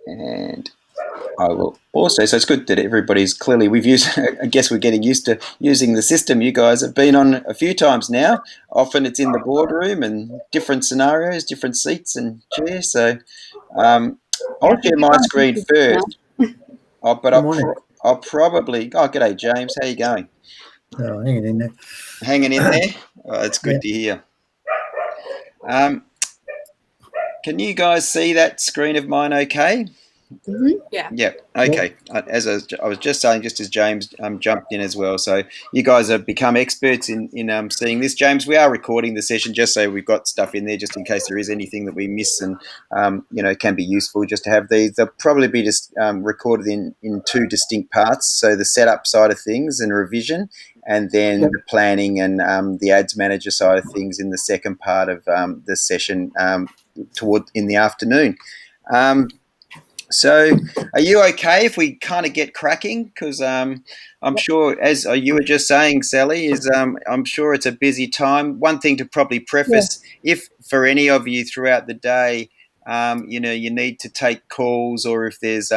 And I will also, so it's good that everybody's clearly, we've used, I guess we're getting used to using the system. You guys have been on a few times now. Often it's in the boardroom and different scenarios, different seats and chairs. So I'll share my screen first. But I'll probably, g'day James, how you going? Oh, hanging in there. Hanging in there? Oh, that's good to hear. Can you guys see that screen of mine okay? Mm-hmm. Yeah. Yeah. Okay. As I was just saying, just as James jumped in as well. So you guys have become experts in seeing this. James, we are recording the session just so we've got stuff in there just in case there is anything that we miss and can be useful just to have these. They'll probably be just recorded in two distinct parts. So the setup side of things and revision, and then the planning and the ads manager side of things in the second part of the session in the afternoon. So are you okay if we kind of get cracking? Because I'm sure, as you were just saying, Sally, is I'm sure it's a busy time. One thing to probably preface, if for any of you throughout the day, you need to take calls, or if there's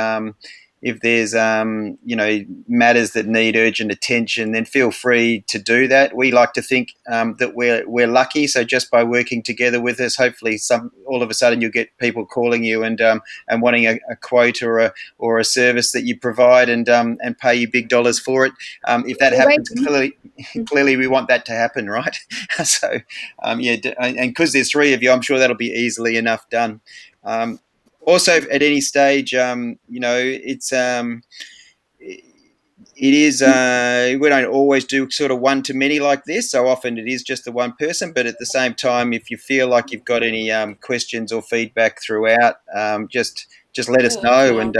matters that need urgent attention, then feel free to do that. We like to think that we're lucky. So just by working together with us, hopefully all of a sudden you'll get people calling you and wanting a quote or a service that you provide and pay you big dollars for it. If that happens, clearly we want that to happen, right? So and because there's three of you, I'm sure that'll be easily enough done. Also, at any stage, it's it is we don't always do sort of one to many like this. So often it is just the one person. But at the same time, if you feel like you've got any questions or feedback throughout, just let us know, and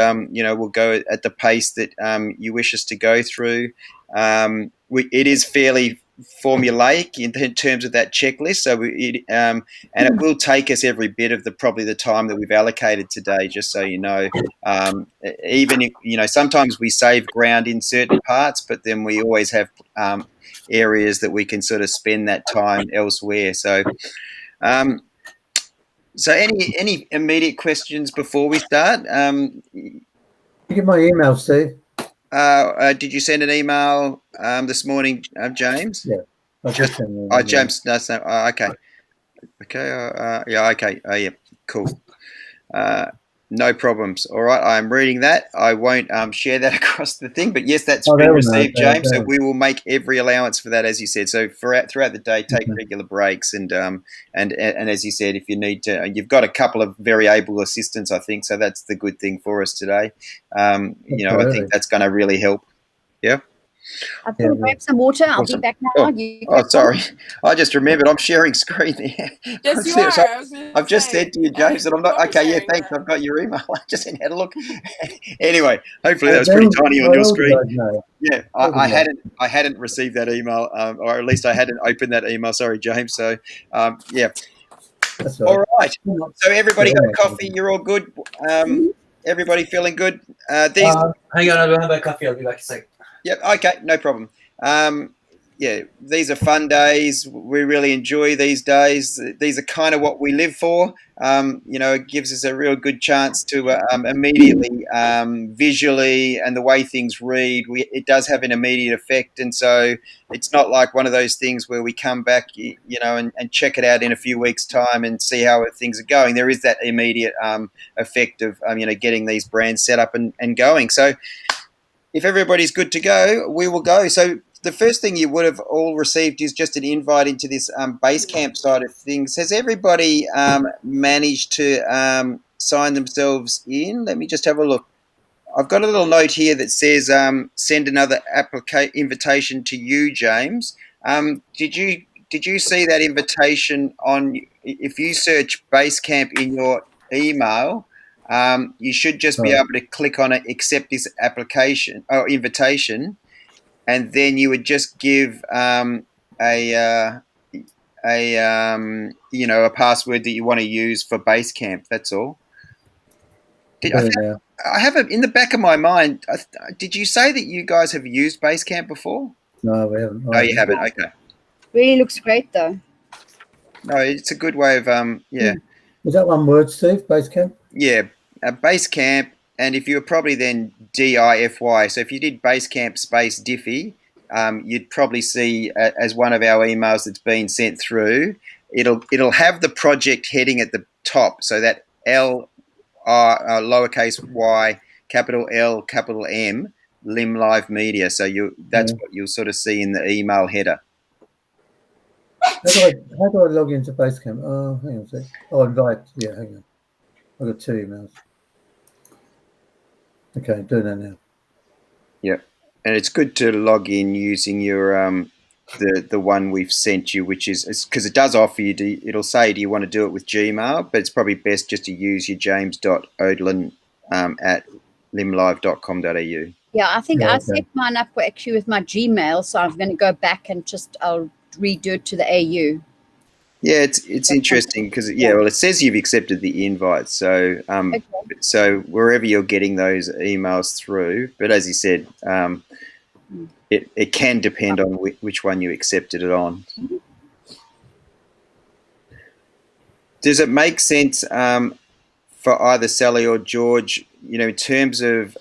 we'll go at the pace that you wish us to go through. It is fairly formulaic in terms of that checklist, so and it will take us every bit of probably the time that we've allocated today, just so you know. Even if sometimes we save ground in certain parts, but then we always have areas that we can sort of spend that time elsewhere. So any immediate questions before we start? Give my email, Steve. Did you send an email this morning, James? Yeah. James. No, okay. Okay. Okay. Yeah. Cool. No problems. All right. I'm reading that. I won't share that across the thing, but yes, that's been received, James. So we will make every allowance for that, as you said. So throughout the day, take regular breaks, and as you said, if you need to, you've got a couple of very able assistants, I think. So that's the good thing for us today. I think that's going to really help. Yeah. I've got to grab some water. I'll be back now. Sorry. I just remembered I'm sharing screen there. Yes, you are. I've just said to you, James, that I'm not. Okay, yeah, thanks. I've got your email. I just had a look. Anyway, hopefully that was pretty tiny on your screen. Yeah, I hadn't received that email, or at least I hadn't opened that email. Sorry, James. So, yeah. All right. So everybody got coffee. You're all good. Everybody feeling good. Hang on, I'll have a coffee. I'll be back in a sec. Yep. Okay. No problem. These are fun days. We really enjoy these days. These are kind of what we live for. It gives us a real good chance to immediately, visually, and the way things read, it does have an immediate effect. And so it's not like one of those things where we come back, and check it out in a few weeks' time and see how things are going. There is that immediate effect of, getting these brands set up and going. So if everybody's good to go, we will go. So the first thing you would have all received is just an invite into this Basecamp side of things. Has everybody managed to sign themselves in? Let me just have a look. I've got a little note here that says send another invitation to you, James. Did you see that invitation if you search Basecamp in your email? You should just be able to click on it, accept this application or invitation, and then you would just give a password that you want to use for Basecamp. That's all. I have it in the back of my mind. Did you say that you guys have used Basecamp before? No, we haven't. No, you haven't. Okay. Really looks great, though. No, it's a good way of Is that one word, Steve? Basecamp? Yeah, Basecamp and if you were probably then DIFY, so if you did Basecamp space Diffy, you'd probably see as one of our emails that's been sent through. It'll have the project heading at the top, so that L lowercase y, capital L, capital M, Lymlive Media. So that's what you'll sort of see in the email header. How do I log into Basecamp? Oh, hang on a sec. Oh, invite. Yeah, hang on. I've got 2 emails. Okay, doing that now. Yep, and it's good to log in using your the one we've sent you, which is because it does offer you. It'll say, do you want to do it with Gmail? But it's probably best just to use your james.odlin at limlive.com.au. Yeah, I think I set mine up actually with my Gmail, so I'm going to go back and I'll redo it to the AU. Yeah, it's interesting because well, it says you've accepted the invite, so so wherever you're getting those emails through, but as you said, it can depend on which one you accepted it on. Does it make sense for either Sally or George, in terms of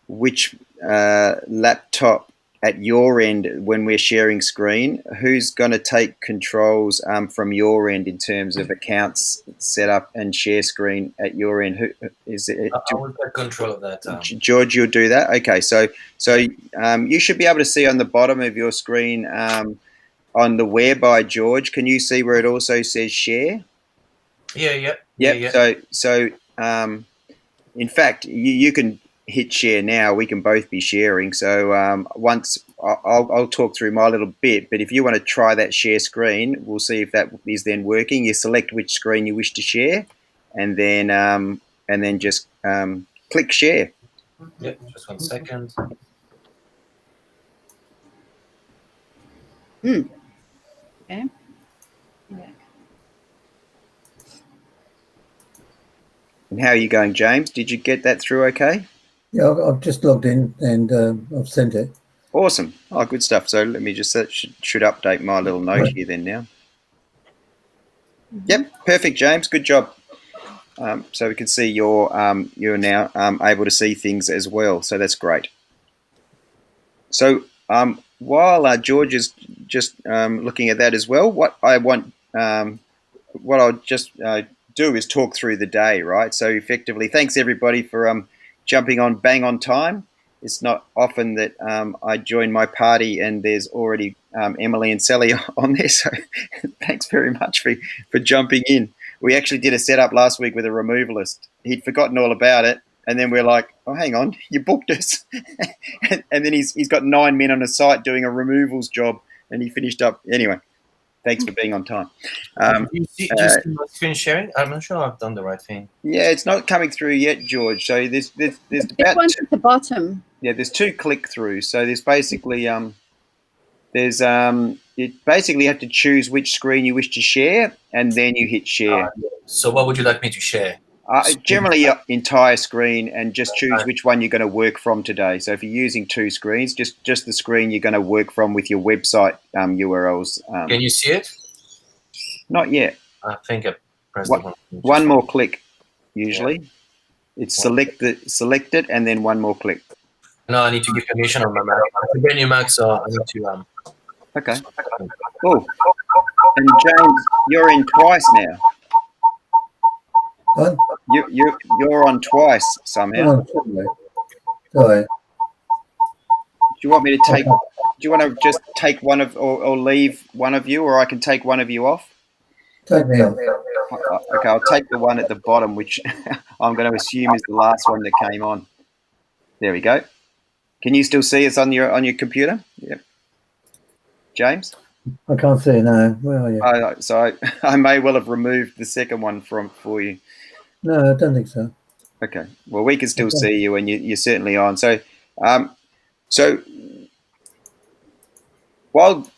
which laptop at your end when we're sharing screen, who's going to take controls from your end in terms of accounts set up and share screen at your end? Who is it? I will take control of that. George, you'll do that. Okay, so you should be able to see on the bottom of your screen on the Whereby, George. Can you see where it also says share? Yeah. So in fact, you can hit share now. We can both be sharing. So once I'll talk through my little bit, but if you want to try that share screen, we'll see if that is then working. You select which screen you wish to share, and then just click share. Yep, just 1 second. Okay. And how are you going, James? Did you get that through okay? Yeah, I've just logged in and I've sent it. Awesome. Oh, good stuff. So let me just should update my little note here then now. Yep, perfect, James. Good job. So we can see you're now able to see things as well. So that's great. So while George is just looking at that as well, what I'll just do is talk through the day, right? So effectively, thanks everybody for jumping on bang on time. It's not often that I join my party and there's already Emily and Sally on there. So thanks very much for jumping in. We actually did a setup last week with a removalist. He'd forgotten all about it. And then we're like, oh, hang on, you booked us. and then he's got 9 men on a site doing a removals job. And he finished up. Anyway, thanks for being on time. You see my screen sharing? I'm not sure I've done the right thing. Yeah, it's not coming through yet, George. So there's about one at the bottom. Yeah, there's 2 click throughs. So there's basically you basically have to choose which screen you wish to share, and then you hit share. So what would you like me to share? Generally, your entire screen, and just choose which one you're going to work from today. So if you're using 2 screens, just the screen you're going to work from with your website URLs. Can you see it? Not yet. I think I pressed one more click. Usually, it's selected, and then one more click. No, I need to give permission on my Mac. It's a brand new Mac, so I need to. Okay. Cool. And James, you're in twice now. What? You're on twice somehow. Sorry. Do you want me to take? Do you want to just take one of, or leave one of you, or I can take one of you off? Take me off. Okay, I'll take the one at the bottom, which I'm going to assume is the last one that came on. There we go. Can you still see us on your computer? Yep. James? I can't see it now. Where are you? So I may well have removed the second one for you. No, I don't think so. Okay. Well, we can still see you, and you're certainly on. So, while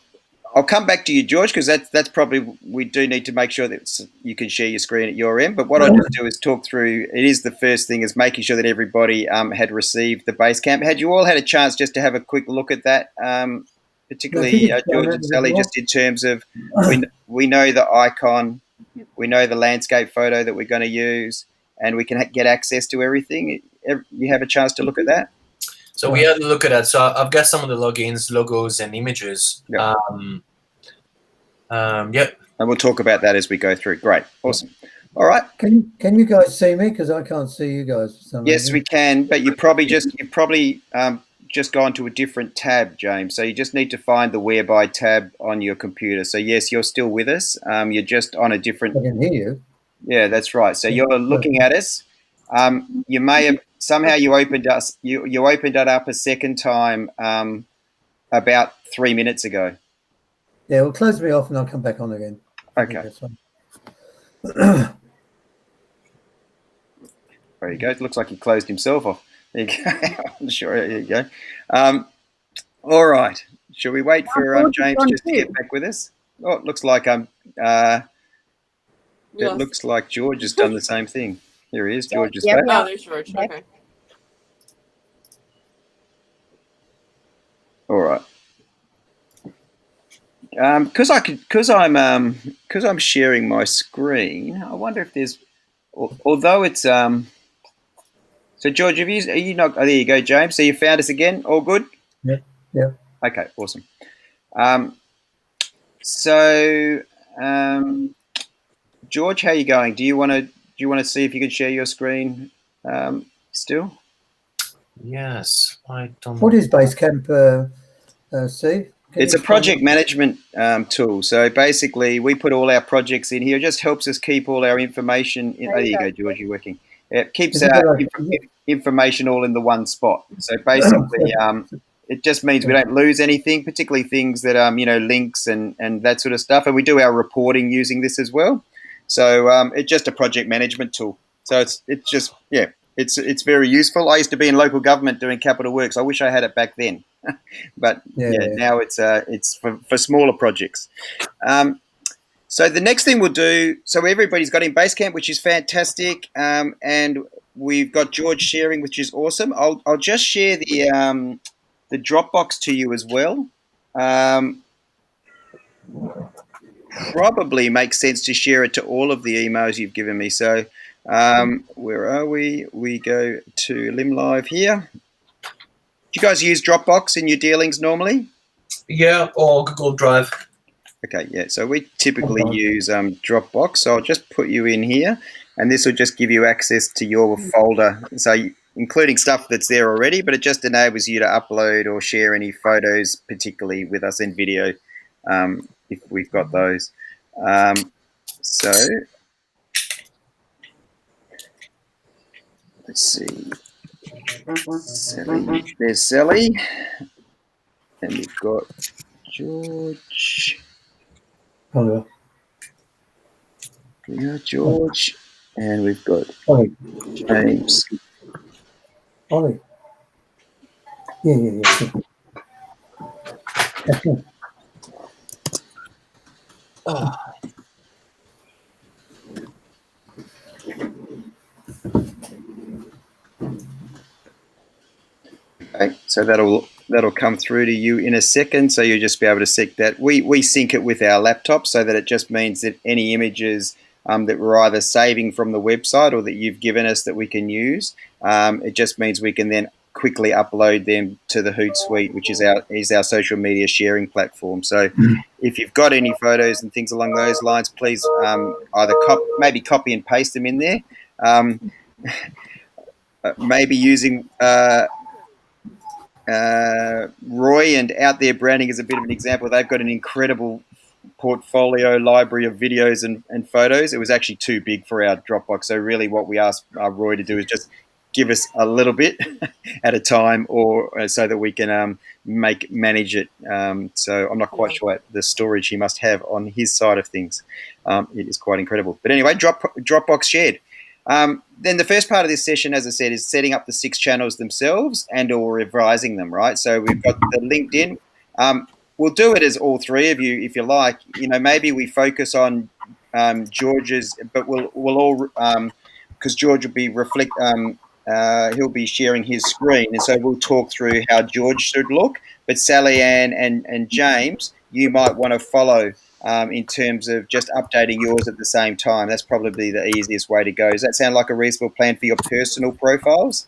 I'll come back to you, George, because that's probably, we do need to make sure that you can share your screen at your end. But what I'll just do is talk through. It is the first thing is making sure that everybody had received the Basecamp. Had you all had a chance just to have a quick look at that? Particularly George and Sally, just in terms of we know the icon, we know the landscape photo that we're going to use, and we can get access to everything. You have a chance to look at that? So we had to look at that. So I've got some of the logins, logos, and images. Yeah. Yep. And we'll talk about that as we go through. Great. Awesome. All right. Can you guys see me? Because I can't see you guys for some Yes, reason. we can, but you've probably just gone to a different tab, James. So you just need to find the Whereby tab on your computer. So yes, you're still with us. You're just on a different. I can hear you. Yeah, that's right. So you're looking at us. You may have somehow you opened it up a second time about 3 minutes ago. Yeah, well, close me off and I'll come back on again. Okay. There you go. It looks like he closed himself off. There you go. I'm sure. There you go. All right. Shall we wait for James just to get back with us? Oh, it looks like looks like George has done the same thing. Here he is. George is back. Oh, there's George. Okay. All right. Because I'm sharing my screen. I wonder if there's, although it's So George, are you not? Oh, there you go, James. So you found us again. All good? Yeah. Yeah. Okay. Awesome. George, how are you going? Do you want to see if you can share your screen still? Yes. I don't. What is Basecamp, Steve? It's a project management tool. So basically, we put all our projects in here. It just helps us keep all our information. There you go, George. You're working. It keeps our information all in the one spot. So basically, it just means we don't lose anything, particularly things that links and that sort of stuff. And we do our reporting using this as well. So it's just a project management tool. So it's very useful. I used to be in local government doing capital works. I wish I had it back then, but now it's for smaller projects. So the next thing we'll do, so everybody's got in Basecamp, which is fantastic, and we've got George sharing, which is awesome. I'll just share the Dropbox to you as well. Probably makes sense to share it to all of the emails you've given me. So where are we? We go to Lymlive here. Do you guys use Dropbox in your dealings normally? Yeah, or Google Drive. Okay, yeah. So we typically use Dropbox. So I'll just put you in here, and this will just give you access to your folder. So including stuff that's there already, but it just enables you to upload or share any photos, particularly with us in video, if we've got those. So let's see. Sally. There's Sally, and we've got George. Hello. Yeah, George, and we've got Ollie. James. Ollie. Yeah. Oh. Okay, so that'll come through to you in a second. So you'll just be able to sync that. We sync it with our laptop, so that it just means that any images that we're either saving from the website or that you've given us that we can use, it just means we can then quickly upload them to the Hootsuite, which is our social media sharing platform. So if you've got any photos and things along those lines, please either maybe copy and paste them in there. Maybe using Roy and Out There Branding is a bit of an example. They've got an incredible portfolio library of videos and photos. It was actually too big for our Dropbox. So really what we asked Roy to do is just give us a little bit at a time, or so that we can manage it. So I'm not quite sure what the storage he must have on his side of things. It is quite incredible. But anyway, Dropbox shared. Then the first part of this session, as I said, is setting up the 6 channels themselves and or revising them, right? So we've got the LinkedIn. We'll do it as all 3 of you, if you like. Maybe we focus on George's, but we'll all, because George will be he'll be sharing his screen, and so we'll talk through how George should look. But Sally Ann and James, you might want to follow in terms of just updating yours at the same time. That's probably the easiest way to go. Does that sound like a reasonable plan for your personal profiles?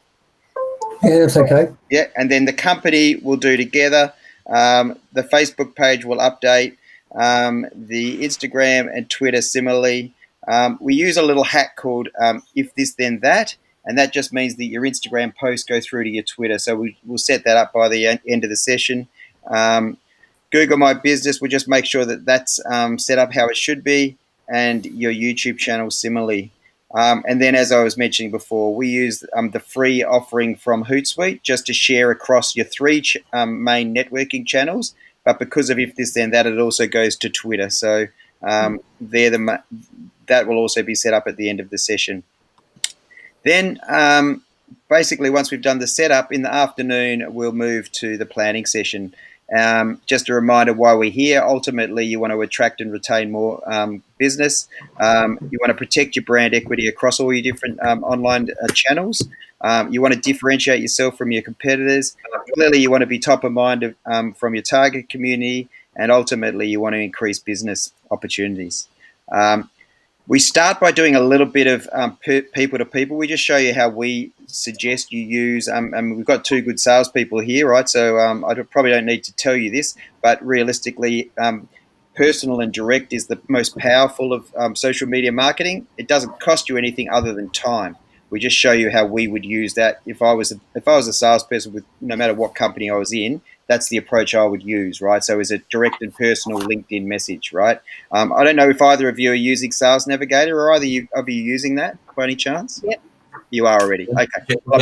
Yeah, that's okay. Yeah, and then the company will do together. The Facebook page will update. The Instagram and Twitter similarly. We use a little hack called "If This Then That," and that just means that your Instagram posts go through to your Twitter. So we'll set that up by the end of the session. Google My Business will just make sure that that's set up how it should be, and your YouTube channel similarly. And then, as I was mentioning before, we use the free offering from Hootsuite just to share across your three main networking channels. But because of If This Then That, it also goes to Twitter. So that will also be set up at the end of the session. Then, basically, once we've done the setup in the afternoon, we'll move to the planning session. Just a reminder why we're here. Ultimately, you want to attract and retain more business. You want to protect your brand equity across all your different online channels. You want to differentiate yourself from your competitors. Clearly, you want to be top of mind from your target community, and ultimately, you want to increase business opportunities. We start by doing a little bit of people to people. We just show you how we suggest you use. And we've got two good salespeople here, right? So I probably don't need to tell you this, but realistically, personal and direct is the most powerful of social media marketing. It doesn't cost you anything other than time. We just show you how we would use that. If I was a salesperson with no matter what company I was in, that's the approach I would use, right? So, is a direct and personal LinkedIn message, right? I don't know if either of you are using Sales Navigator, or either of you using that by any chance? Yep. You are already. Okay. Well,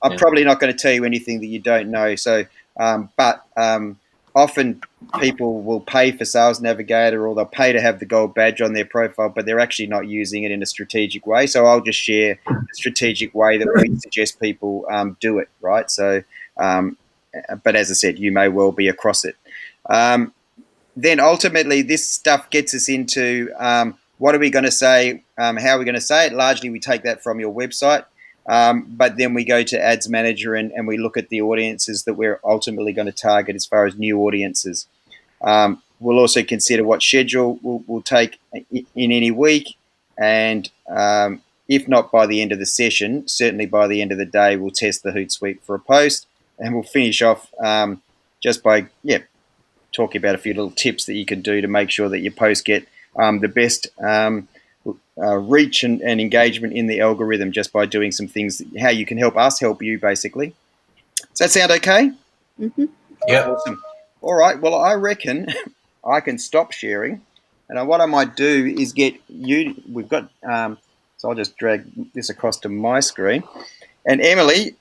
I'm probably not going to tell you anything that you don't know. So, but often people will pay for Sales Navigator, or they'll pay to have the gold badge on their profile, but they're actually not using it in a strategic way. So I'll just share the strategic way that we suggest people do it, right? So, but as I said, you may well be across it. Then ultimately, this stuff gets us into what are we going to say, how are we going to say it. Largely, we take that from your website, but then we go to Ads Manager and we look at the audiences that we're ultimately going to target as far as new audiences. We'll also consider what schedule we'll take in any week, and if not by the end of the session, certainly by the end of the day, we'll test the Hootsuite for a post, and we'll finish off just by talking about a few little tips that you can do to make sure that your posts get the best reach and engagement in the algorithm, just by doing some things, how you can help us help you, basically. Does that sound okay? Mm-hmm. Yeah. Awesome. All right. Well, I reckon I can stop sharing. And what I might do is get you, we've got, so I'll just drag this across to my screen. And Emily,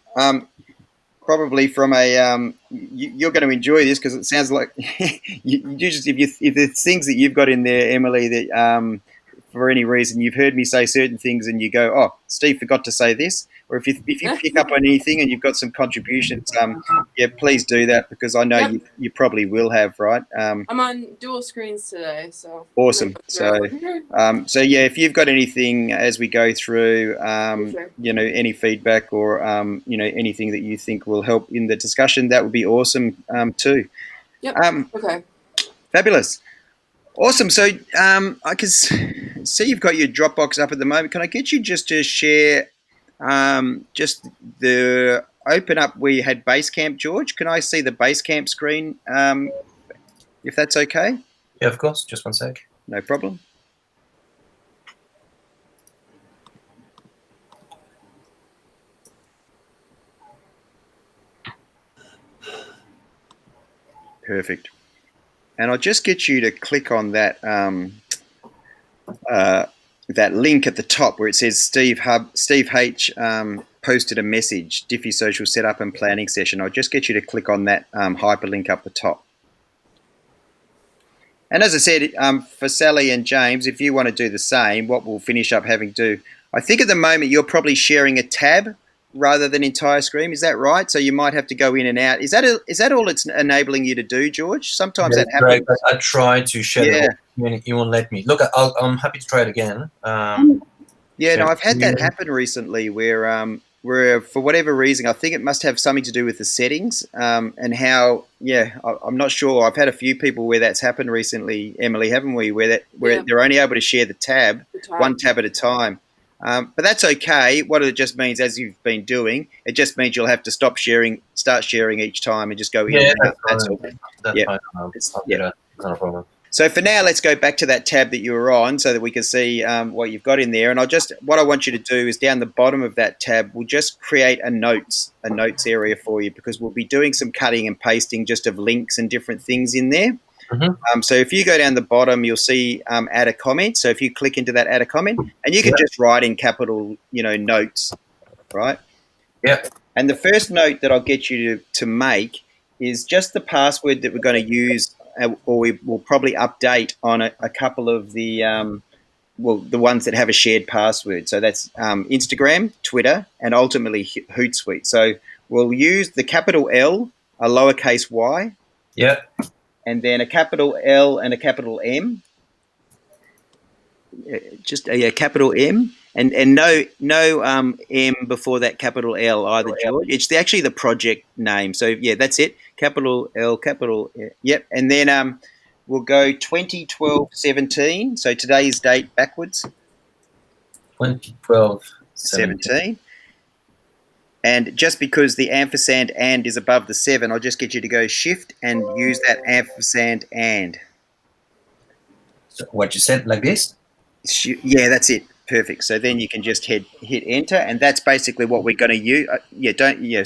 probably from a, you're going to enjoy this because it sounds like you just, if there's things that you've got in there, Emily, that for any reason you've heard me say certain things and you go, oh, Steve forgot to say this, or if you pick up on anything and you've got some contributions, please do that, because I know you probably will have, right? I'm on dual screens today, so awesome. So if you've got anything as we go through, any feedback or anything that you think will help in the discussion, that would be awesome too. Yep. Okay. Fabulous. Awesome. So I can see you've got your Dropbox up at the moment. Can I get you just to share just the open up where you had Basecamp, George? Can I see the Basecamp screen, if that's okay? Yeah, of course. Just one sec. No problem. Perfect. And I'll just get you to click on that that link at the top where it says Steve H posted a message, Diffy Social Setup and Planning Session. I'll just get you to click on that hyperlink up the top. And as I said, for Sally and James, if you want to do the same, what we'll finish up having to do, I think at the moment you're probably sharing a tab rather than entire screen. Is that right? So you might have to go in and out. Is that all it's enabling you to do, George? Sometimes that happens. Right. I tried to share it. You won't let me. Look, I'm happy to try it again. No, I've had that happen recently where where for whatever reason, I think it must have something to do with the settings and how. Yeah, I'm not sure. I've had a few people where that's happened recently, Emily, haven't we? Where they're only able to share the tab, one tab at a time. But that's okay. What it just means, as you've been doing, it just means you'll have to start sharing each time, and just go in and out. That's all. That's fine. I'll do that. Not a problem. So for now, let's go back to that tab that you were on so that we can see what you've got in there. And what I want you to do is down the bottom of that tab, we'll just create a notes area for you, because we'll be doing some cutting and pasting just of links and different things in there. Mm-hmm. So if you go down the bottom, you'll see add a comment. So if you click into that add a comment, and you can just write in capital, notes, right? Yeah. And the first note that I'll get you to make is just the password that we're going to use, or we will probably update on a couple of the the ones that have a shared password. So that's Instagram, Twitter, and ultimately Hootsuite. So we'll use the capital L, a lowercase y, and then a capital L and a capital M. Just a capital M, and no M before that capital L either, George. It's actually the project name. So yeah, that's it. Capital L, capital yep. And then we'll go 2012-17. So today's date backwards. 2012-17. And just because the ampersand and is above the 7, I'll just get you to go shift and use that ampersand and. So what you said, like this? Yeah, that's it. Perfect. So then you can just hit enter, and that's basically what we're going to use.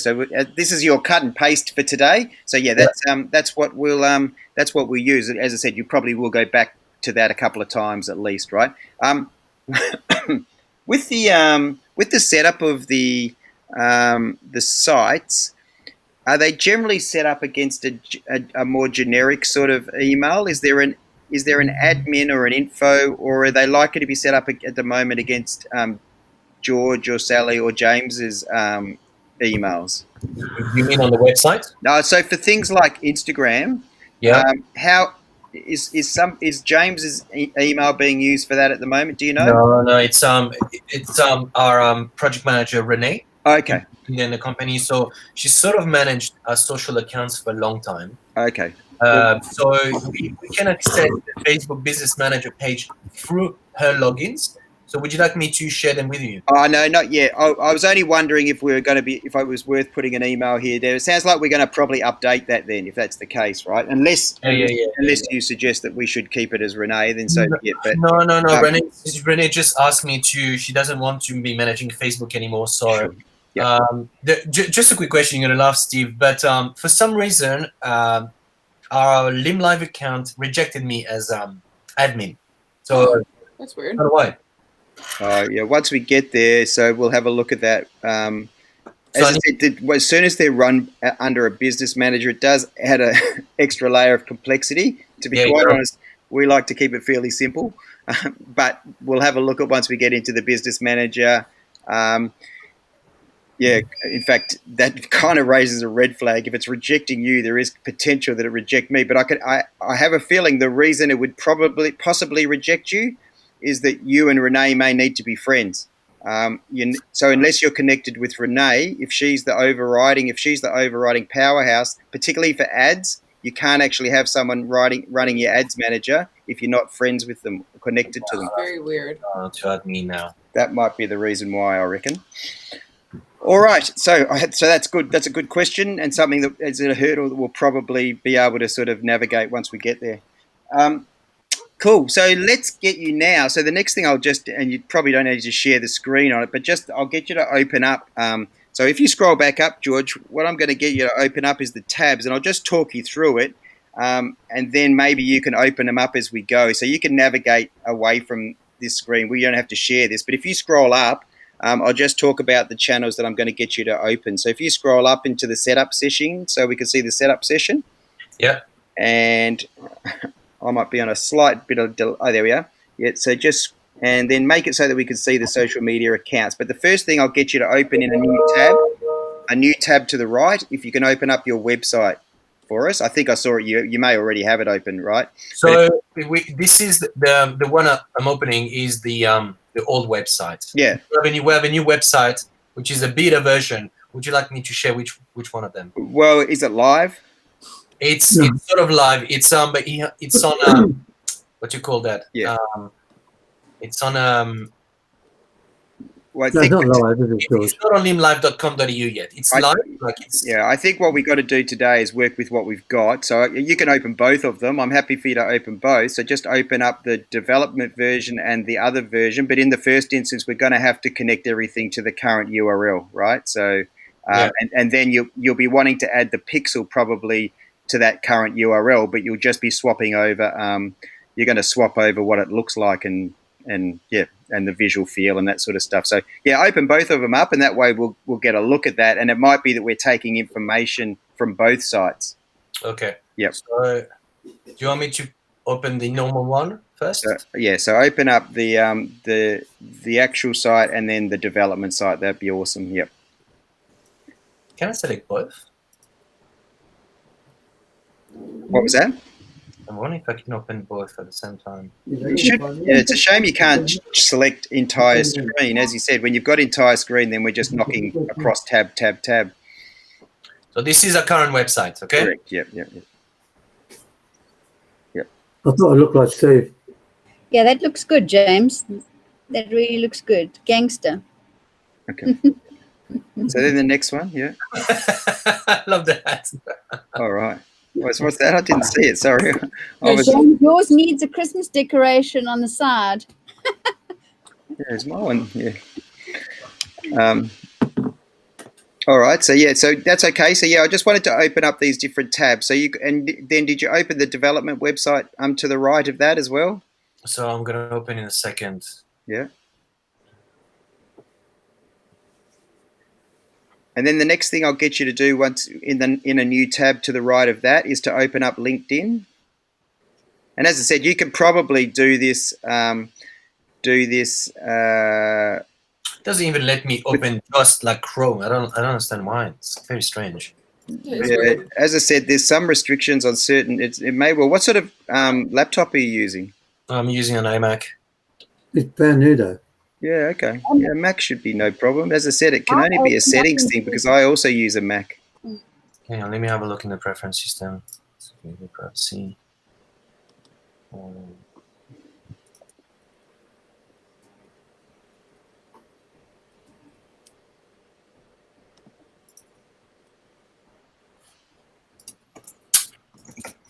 So this is your cut and paste for today. So yeah, that's what we'll use. As I said, you probably will go back to that a couple of times at least, right? With the setup of the sites, are they generally set up against a more generic sort of email? Is there an admin or an info, or are they likely to be set up at the moment against George or Sally or James's emails? You mean on the website? No. So for things like Instagram, how is James's email being used for that at the moment? Do you know? No. It's our project manager Renee. Okay. In the company, so she sort of managed our social accounts for a long time. Okay. So we can access the Facebook Business Manager page through her logins. So would you like me to share them with you? Oh, no, not yet. I was only wondering if it was worth putting an email here. It sounds like we're going to probably update that then, if that's the case, right? Unless you suggest that we should keep it as Renee, then so yeah. But no. Renee just asked me to. She doesn't want to be managing Facebook anymore. So. Sure. Yep. Just a quick question. You're gonna laugh, Steve, but for some reason, our Lymlive account rejected me as admin. So that's weird. I don't know why. Yeah. Once we get there, so we'll have a look at that. As soon as they're run under a business manager, it does add an extra layer of complexity. To be quite honest, we like to keep it fairly simple, but we'll have a look at once we get into the business manager. Yeah, in fact, that kind of raises a red flag. If it's rejecting you, there is potential that it reject me. But I have a feeling the reason it would possibly reject you is that you and Renee may need to be friends. So unless you're connected with Renee, if she's the overriding powerhouse, particularly for ads, you can't actually have someone running your ads manager if you're not friends with them, or connected to them. Very weird. To add me now. That might be the reason why, I reckon. All right, so that's good. That's a good question, and something that is a hurdle that we'll probably be able to sort of navigate once we get there. Cool. So let's get you now. So the next thing and you probably don't need to share the screen on it, but I'll get you to open up. So if you scroll back up, George, what I'm going to get you to open up is the tabs, and I'll just talk you through it, and then maybe you can open them up as we go, so you can navigate away from this screen. We don't have to share this, but if you scroll up. I'll just talk about the channels that I'm going to get you to open. So if you scroll up into the setup session, so we can see the setup session. Yeah. And I might be on a slight bit of delay. Oh, there we are. Yeah. So and then make it so that we can see the social media accounts. But the first thing I'll get you to open in a new tab to the right. If you can open up your website for us. I think I saw it. You may already have it open, right? So this is the one I'm opening is the old website. Yeah. We have a new website which is a beta version. Would you like me to share which one of them? Well, is it live? It's sort of live. It's but it's on what you call that? Yeah. It's on Well, I No, think not live, is it, George? it's not on limlive.com.au yet. It's live. Like it's yeah, I think what we got to do today is work with what we've got. So you can open both of them. I'm happy for you to open both. So just open up the development version and the other version. But in the first instance, we're going to have to connect everything to the current URL, right? So and then you'll be wanting to add the pixel probably to that current URL, but you'll just be swapping over. You're going to swap over what it looks like and the visual feel and that sort of stuff. So yeah, open both of them up, and that way we'll get a look at that. And it might be that we're taking information from both sites. okay. Yep. So do you want me to open the normal one first? So open up the actual site and then the development site. That'd be awesome. Yep. Can I select both? What was that? I'm wondering if I can open both at the same time. You should. Yeah, it's a shame you can't select entire screen. As you said, when you've got entire screen, then we're just knocking across tab. So this is a current website, okay? Correct. Yep. I thought it looked like Steve. Yeah, that looks good, James. That really looks good. Gangster. Okay. So then the next one, yeah. I love that. All right. What's that? I didn't see it. Sorry. James, yours needs a Christmas decoration on the side. There's my one. Yeah. All right. So that's okay. So I just wanted to open up these different tabs. So then did you open the development website to the right of that as well? So I'm gonna open in a second. Yeah. And then the next thing I'll get you to do once in a new tab to the right of that is to open up LinkedIn. And as I said, you can probably do this. Doesn't even let me open just like Chrome. I don't understand why. It's very strange. Yeah, as I said, there's some restrictions on certain. It may well. What sort of laptop are you using? I'm using an iMac. It's brand new though. Yeah, okay. Yeah, Mac should be no problem. As I said, it can only be a settings thing because I also use a Mac. Hang on, let me have a look in the preference system. Privacy.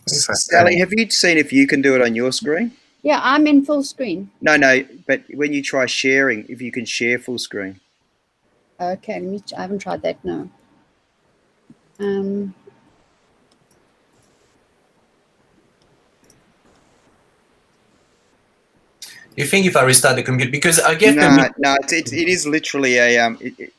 Sally, have you seen if you can do it on your screen? Yeah, I'm in full screen. No, but when you try sharing, if you can share full screen. Okay, I haven't tried that, no. You think if I restart the computer, because I get no, it is literally a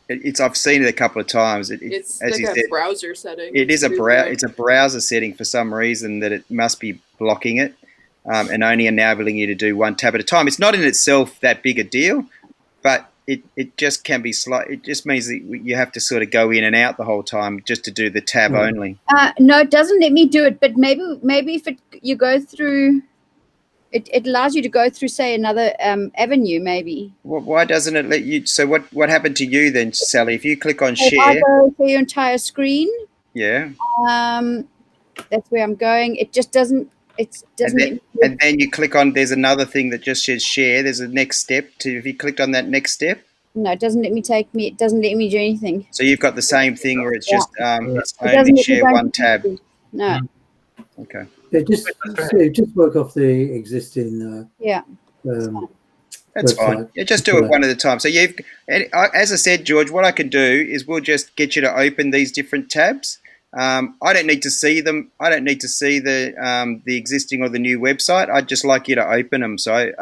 it's I've seen it a couple of times. It's as like you a said, browser setting. it's a browser setting for some reason that it must be blocking it and only enabling you to do one tab at a time. It's not in itself that big a deal, but it just can be slight. It just means that you have to sort of go in and out the whole time just to do the tab only. No, it doesn't let me do it, but maybe if you go through. It allows you to go through, say, another avenue, maybe. Why doesn't it let you? So what happened to you then, Sally? If you click on If share, I go for your entire screen. yeah. That's where I'm going. It just doesn't. It doesn't. And then you click on. There's another thing that just says share. There's a next step. If you clicked on that next step. No, it doesn't let me It doesn't let me do anything. So you've got the same thing where it's just it's It doesn't only let me share go one into tab. No. Okay. Yeah, just work off the existing. That's website. fine. Yeah, just do it one at a time. So as I said, George, what I can do is we'll just get you to open these different tabs. I don't need to see them. I don't need to see the existing or the new website. I'd just like you to open them. So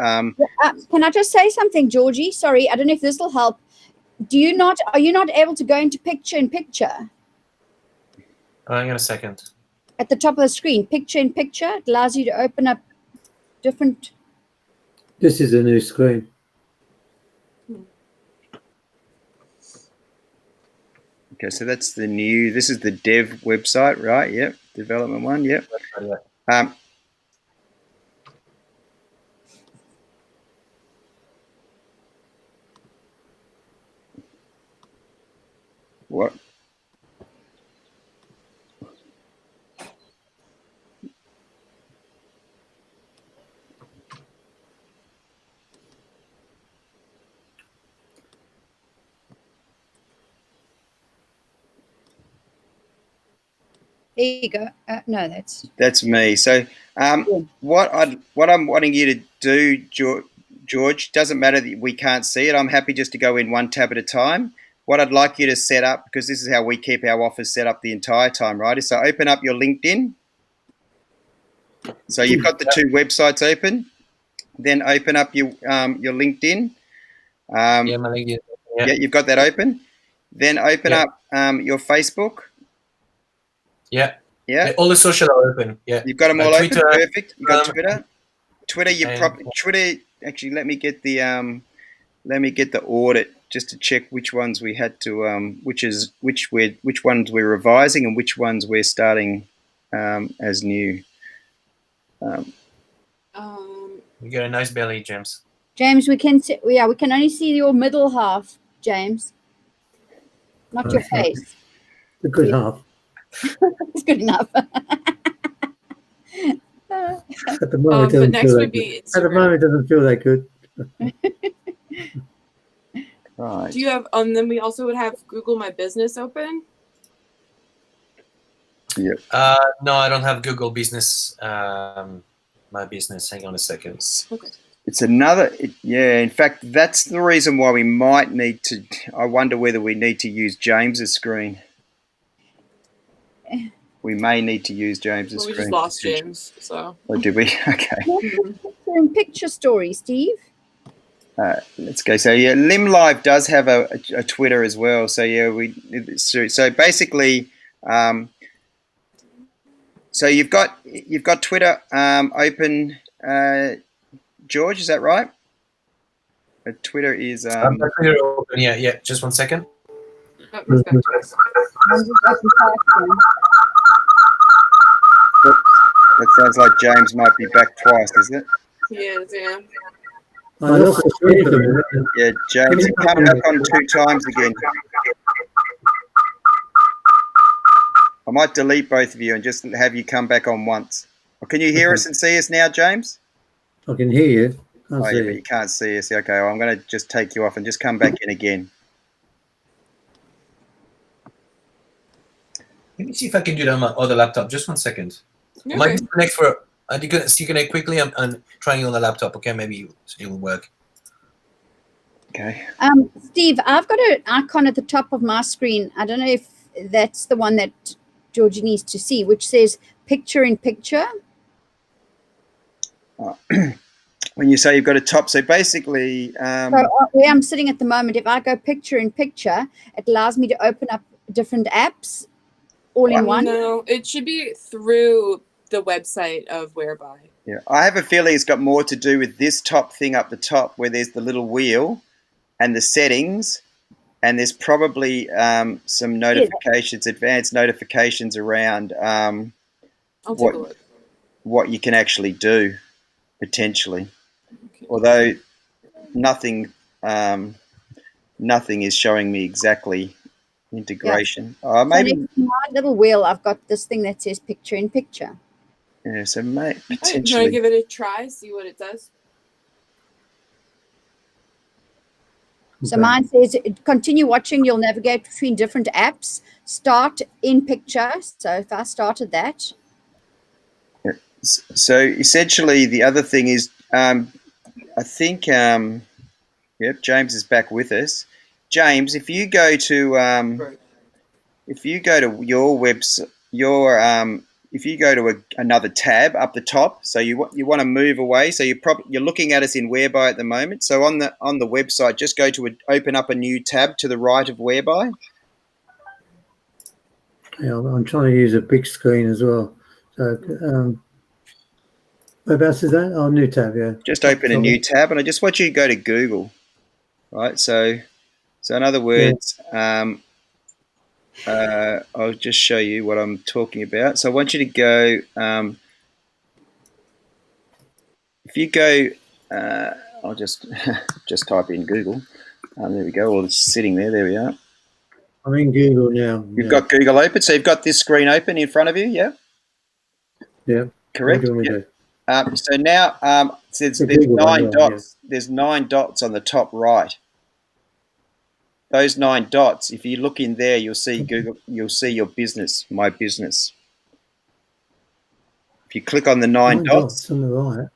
can I just say something, Georgie? Sorry, I don't know if this will help. Are you not able to go into picture in picture? Hang on a second. At the top of the screen, picture in picture, it allows you to open up different. This is a new screen. okay, so that's this is the dev website, right? Yep, development one. Yep. What? There you go. No, that's me. So what I'm wanting you to do, George, doesn't matter that we can't see it. I'm happy just to go in one tab at a time. What I'd like you to set up, because this is how we keep our offers set up the entire time, right? Is so open up your LinkedIn. So you've got the two websites open. Then open up your LinkedIn. Yeah, my LinkedIn. Yeah, you've got that open. Then open up your Facebook. Yeah. Yeah. All the social are open. Yeah. You've got them all Twitter, open. Perfect. You got Twitter. Twitter. Twitter. Actually, let me get the audit just to check which ones we had to which ones we're revising and which ones we're starting as new. You got a nice belly, James. James, we can see, we can only see your middle half, James. Not your face. The good half. It's good enough. At the moment, but next would be Instagram. At the moment, it doesn't feel that good. Right. Do you have? Then we also would have Google My Business open. Yeah. No, I don't have Google Business. My business. Hang on a second. Okay. It's another. In fact, that's the reason why we might need to. I wonder whether we need to use James's screen. We may need to use James's screen. We just lost James, so. Oh, did we? Okay. Picture story, Steve. Let's go. So yeah, Lymlive does have a Twitter as well. So yeah, so basically, so you've got Twitter open, George. Is that right? Twitter is. Twitter open. Yeah. Just 1 second. Oh, he's back to us. That sounds like James might be back twice, isn't it? He is, yeah. Yeah, James, come back on 2 times again. I might delete both of you and just have you come back on once. Or can you hear us and see us now, James? I can hear you. But you can't see us. Okay, well, I'm going to just take you off and just come back in again. Let me see if I can do that on my other laptop. Just 1 second. Okay. I might disconnect for. I disconnect quickly. I'm trying it on the laptop. Okay, maybe it will work. Okay. Steve, I've got an icon at the top of my screen. I don't know if that's the one that Georgie needs to see, which says picture in picture. When you say you've got a top, so basically... so where I'm sitting at the moment, if I go picture in picture, it allows me to open up different apps all in one. No, it should be through the website of Whereby. Yeah, I have a feeling it's got more to do with this top thing up the top where there's the little wheel and the settings, and there's probably some notifications, advanced notifications around I'll take a look. What you can actually do, potentially. Okay. Although nothing is showing me exactly integration. Yeah. Maybe so next to my little wheel, I've got this thing that says picture in picture. Yeah, so potentially. potentially. Can I give it a try, see what it does? So mine says, continue watching, you'll navigate between different apps. Start in picture. So if I started that. Yeah. So essentially the other thing is, I think, yep, James is back with us. James, if you go to your website, if you go to another tab up the top, so you want to move away, so you're looking at us in Whereby at the moment. So on the website, just go to open up a new tab to the right of Whereby. Yeah, I'm trying to use a big screen as well. So whereabouts is that? Oh, new tab, yeah. Just open a new tab, and I just want you to go to Google, right? So in other words, I'll just show you what I'm talking about. So I want you to go, if you go, I'll just type in Google. There we go. Well, it's sitting there. There we are. I'm in Google now. You've got Google open, so you've got this screen open in front of you, yeah? Yeah. Correct? What do you want me Yep. to do? So now there's The Google one, 9 yeah, dots. There's 9 dots on the top right. Those 9 dots, if you look in there, you'll see Google. You'll see your business, my business. If you click on the 9 dots, on the right.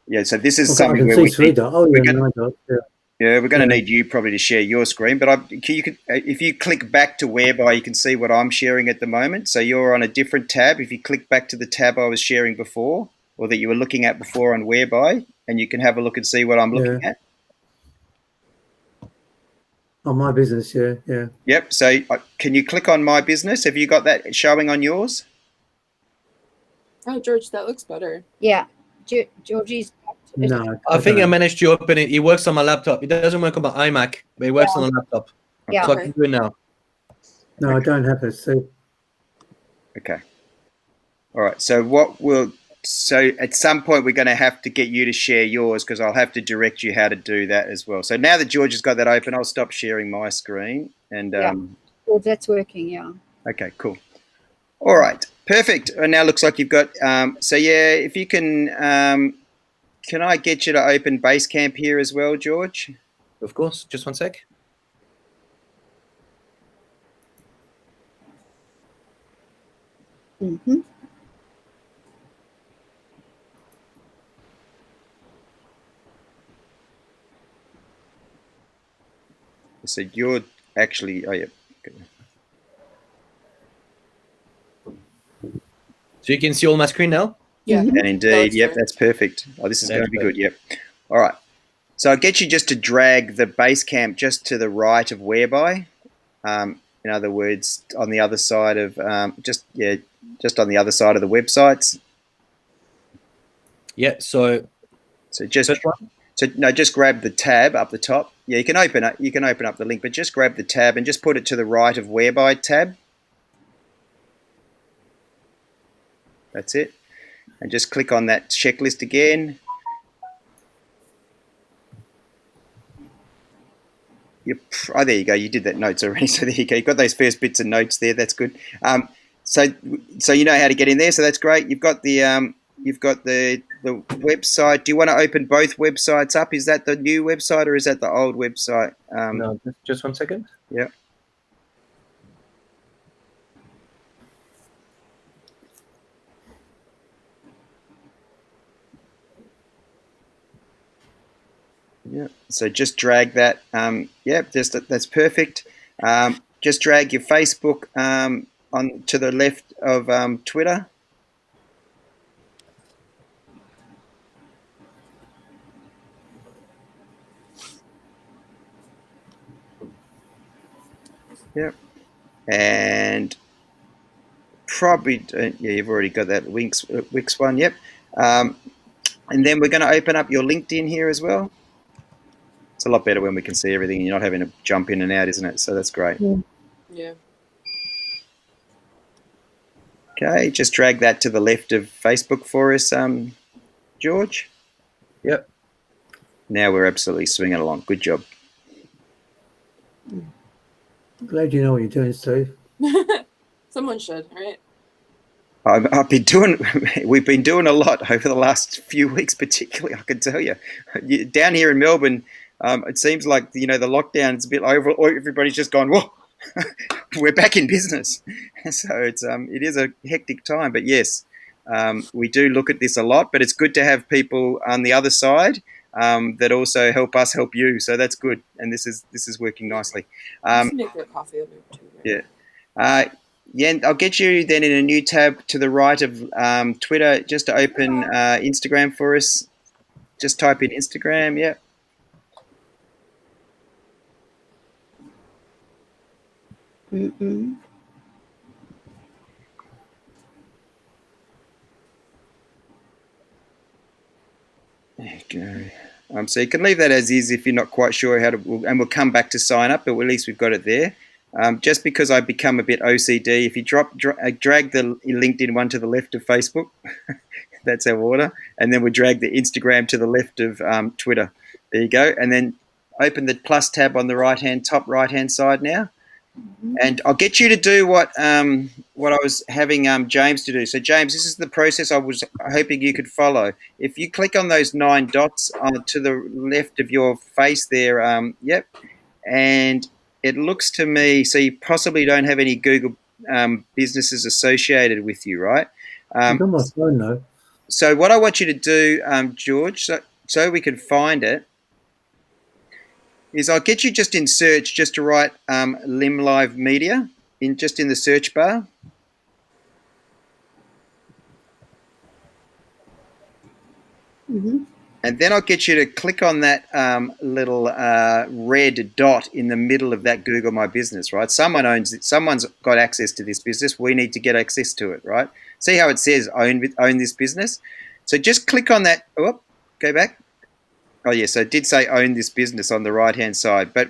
yeah. So this is I something can where see 3 dots. Oh, yeah, 9 dots. Yeah. Yeah, we're going to Yeah. need you probably to share your screen, but you could, if you click back to Whereby, you can see what I'm sharing at the moment. So you're on a different tab. If you click back to the tab I was sharing before, or that you were looking at before on Whereby, and you can have a look and see what I'm looking at. On my business, yeah, yeah. Yep. So can you click on My Business? Have you got that showing on yours? Oh, George, that looks better. Yeah. Georgie's. No, I think I managed to open it. It works on my laptop. It doesn't work on my iMac, but it works on the laptop. Yeah. So I can do it now. No, I don't have it. So Okay. All right. So at some point we're going to have to get you to share yours, because I'll have to direct you how to do that as well. So now that George has got that open, I'll stop sharing my screen. And Well, that's working. Yeah. okay, cool. All right, perfect. And now looks like you've got. So yeah, if you can I get you to open Basecamp here as well, George? Of course. Just one sec. Mm-hmm. So you're actually. Oh yeah. Okay. So you can see all my screen now? Yeah. Mhm. And indeed, yep, that's perfect. Oh, this is going to be good. Yep. All right. So I'll get you just to drag the Basecamp just to the right of Whereby. In other words, on the other side of just on the other side of the websites. Yeah. So just grab the tab up the top. Yeah, you can open up the link, but just grab the tab and just put it to the right of Whereby tab. That's it. And just click on that checklist again. There you go. You did that notes already. So there you go. You've got those first bits of notes there. That's good. So you know how to get in there. So that's great. You've got the website. Do you want to open both websites up? Is that the new website or is that the old website? no, just 1 second. Yeah. Yeah. So just drag that. That's perfect. Just drag your Facebook on to the left of Twitter. Yep. And probably you've already got that Wix one. Yep. And then we're going to open up your LinkedIn here as well. It's a lot better when we can see everything and you're not having to jump in and out, isn't it? So that's great. Yeah. Okay, just drag that to the left of Facebook for us, George. Yep. Now we're absolutely swinging along. Good job. glad you know what you're doing, Steve. Someone should, right? We've been doing a lot over the last few weeks, particularly, I can tell you. Down here in Melbourne, it seems like, the lockdown is a bit over, or everybody's just gone, whoa, we're back in business. So it is a hectic time, but yes, we do look at this a lot, but it's good to have people on the other side that also help us help you. So that's good. And this is working nicely. Just make their coffee over too. Right? Yeah. Yeah, I'll get you then in a new tab to the right of Twitter, just to open Instagram for us. Just type in Instagram, yeah. Mm-mm. There you go. So you can leave that as is if you're not quite sure how to, and we'll come back to sign up, but at least we've got it there. Just because I've become a bit OCD, if you drag the LinkedIn one to the left of Facebook, that's our order, and then we drag the Instagram to the left of Twitter. There you go, and then open the plus tab on the top right hand side now, And I'll get you to do what I was having James to do. So, James, this is the process I was hoping you could follow. If you click on those 9 dots to the left of your face there, yep, and it looks to me, so you possibly don't have any Google businesses associated with you, right? It's on my phone though. So what I want you to do, George, so we can find it, is I'll get you just in search, just to write Lymlive Media in the search bar. Mm-hmm. And then I'll get you to click on that little red dot in the middle of that Google My Business, right? Someone owns it. Someone's got access to this business. We need to get access to it, right? See how it says own this business? So just click on that. Oh, go back. Oh, yeah. So it did say own this business on the right-hand side, but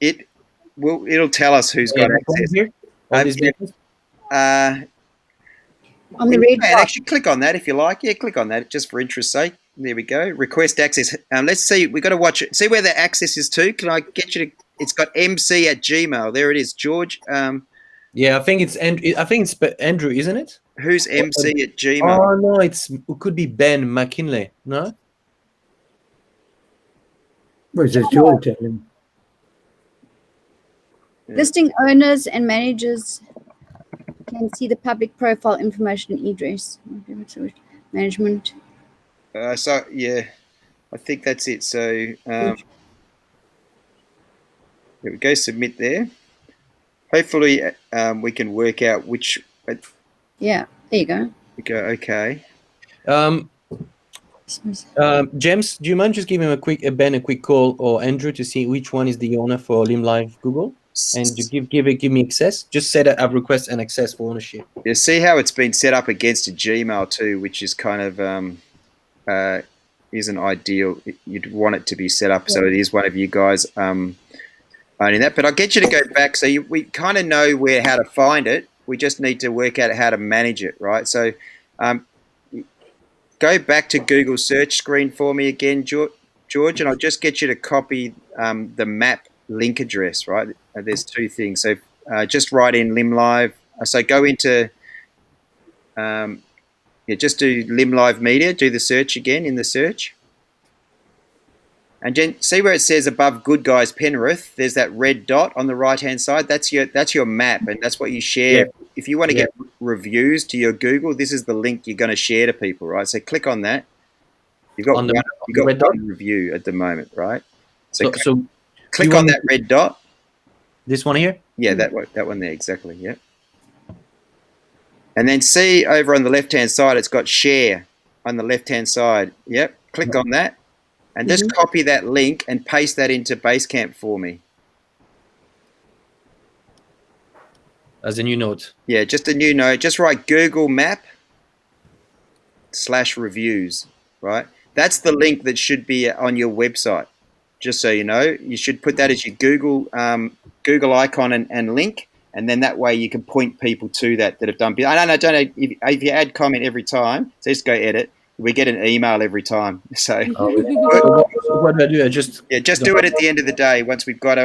it'll tell us who's got access. Here, on this Yeah. business? On the red dot. Actually, click on that if you like. Yeah, click on that just for interest's sake. There we go. Request access. Let's see. We've got to watch it. See where the access is to. Can I get you to? It's got MC@gmail. There it is, George. Yeah, I think it's Andrew. I think it's Andrew, isn't it? Who's MC@gmail? Oh no, it could be Ben McKinley. No. Well, it says George. Listing owners and managers can see the public profile information and address. Management. So yeah, I think that's it. So there we go. Submit there. Hopefully, we can work out which. Yeah, there you go. We go okay. James, do you mind just giving Ben a quick call, or Andrew, to see which one is the owner for Lymlive Google, and to give me access? Just set a request and access for ownership. Yeah, see how it's been set up against a Gmail too, which is kind of isn't ideal. You'd want it to be set up so it is one of you guys owning that. But I'll get you to go back. So we kind of know how to find it. We just need to work out how to manage it, right? So go back to Google search screen for me again, George, and I'll just get you to copy the map link address, right? There's 2 things. So just write in Lymlive. So go into, just do Lymlive Media, do the search again in the search. And then see where it says above Good Guys Penrith, there's that red dot on the right-hand side. That's your map, and that's what you share. Yeah. If you want to get reviews to your Google, this is the link you're going to share to people, right? So click on that. You've got one review at the moment, right? So click on that red dot. This one here? Yeah, that one there, exactly, yeah. And then see over on the left-hand side, it's got share on the left-hand side. Yep, click on that. And just copy that link and paste that into Basecamp for me. As a new note. Yeah, just a new note. Just write Google Map /reviews, right? That's the link that should be on your website. Just so you know, you should put that as your Google icon and link, and then that way you can point people to that have done. I don't know if you add comment every time, so just go edit. We get an email every time. So what do I do? Just do it at the end of the day. Once we've got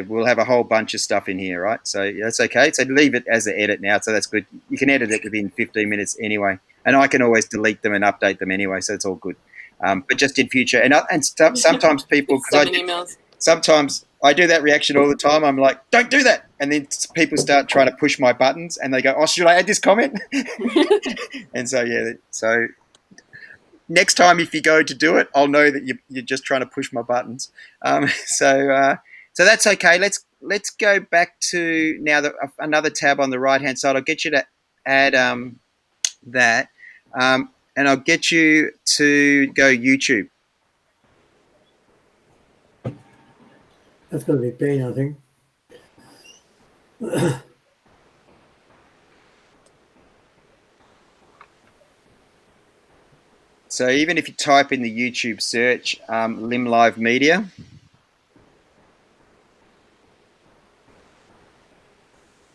we'll have a whole bunch of stuff in here, right? So that's okay. So leave it as an edit now. So that's good. You can edit it within 15 minutes anyway, and I can always delete them and update them anyway. So it's all good. But just in future, and sometimes people, sometimes I do that reaction all the time. I'm like, don't do that. And then people start trying to push my buttons and they go, oh, should I add this comment? And so next time if you go to do it, I'll know that you're just trying to push my buttons. So that's okay. Let's go back to now another tab on the right-hand side. I'll get you to add that. And I'll get you to go YouTube. That's got to be Ben, I think. So even if you type in the YouTube search, Lymlive Media.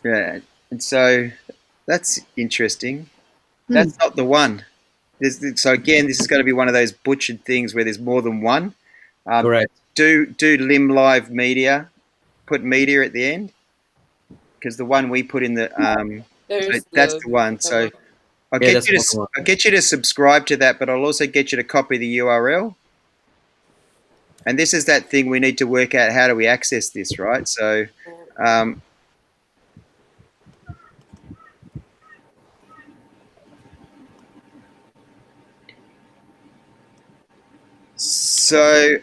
Yeah, and so that's interesting. That's not the one. So again, this is going to be one of those butchered things where there's more than one. Correct. do Lymlive media. Put media at the end, because the one we put in the There's so that's the one. So I'll Yeah, get that's you the to one. I'll get you to subscribe to that, but I'll also get you to copy the URL. And this is that thing we need to work out, how do we access this, right? So um, so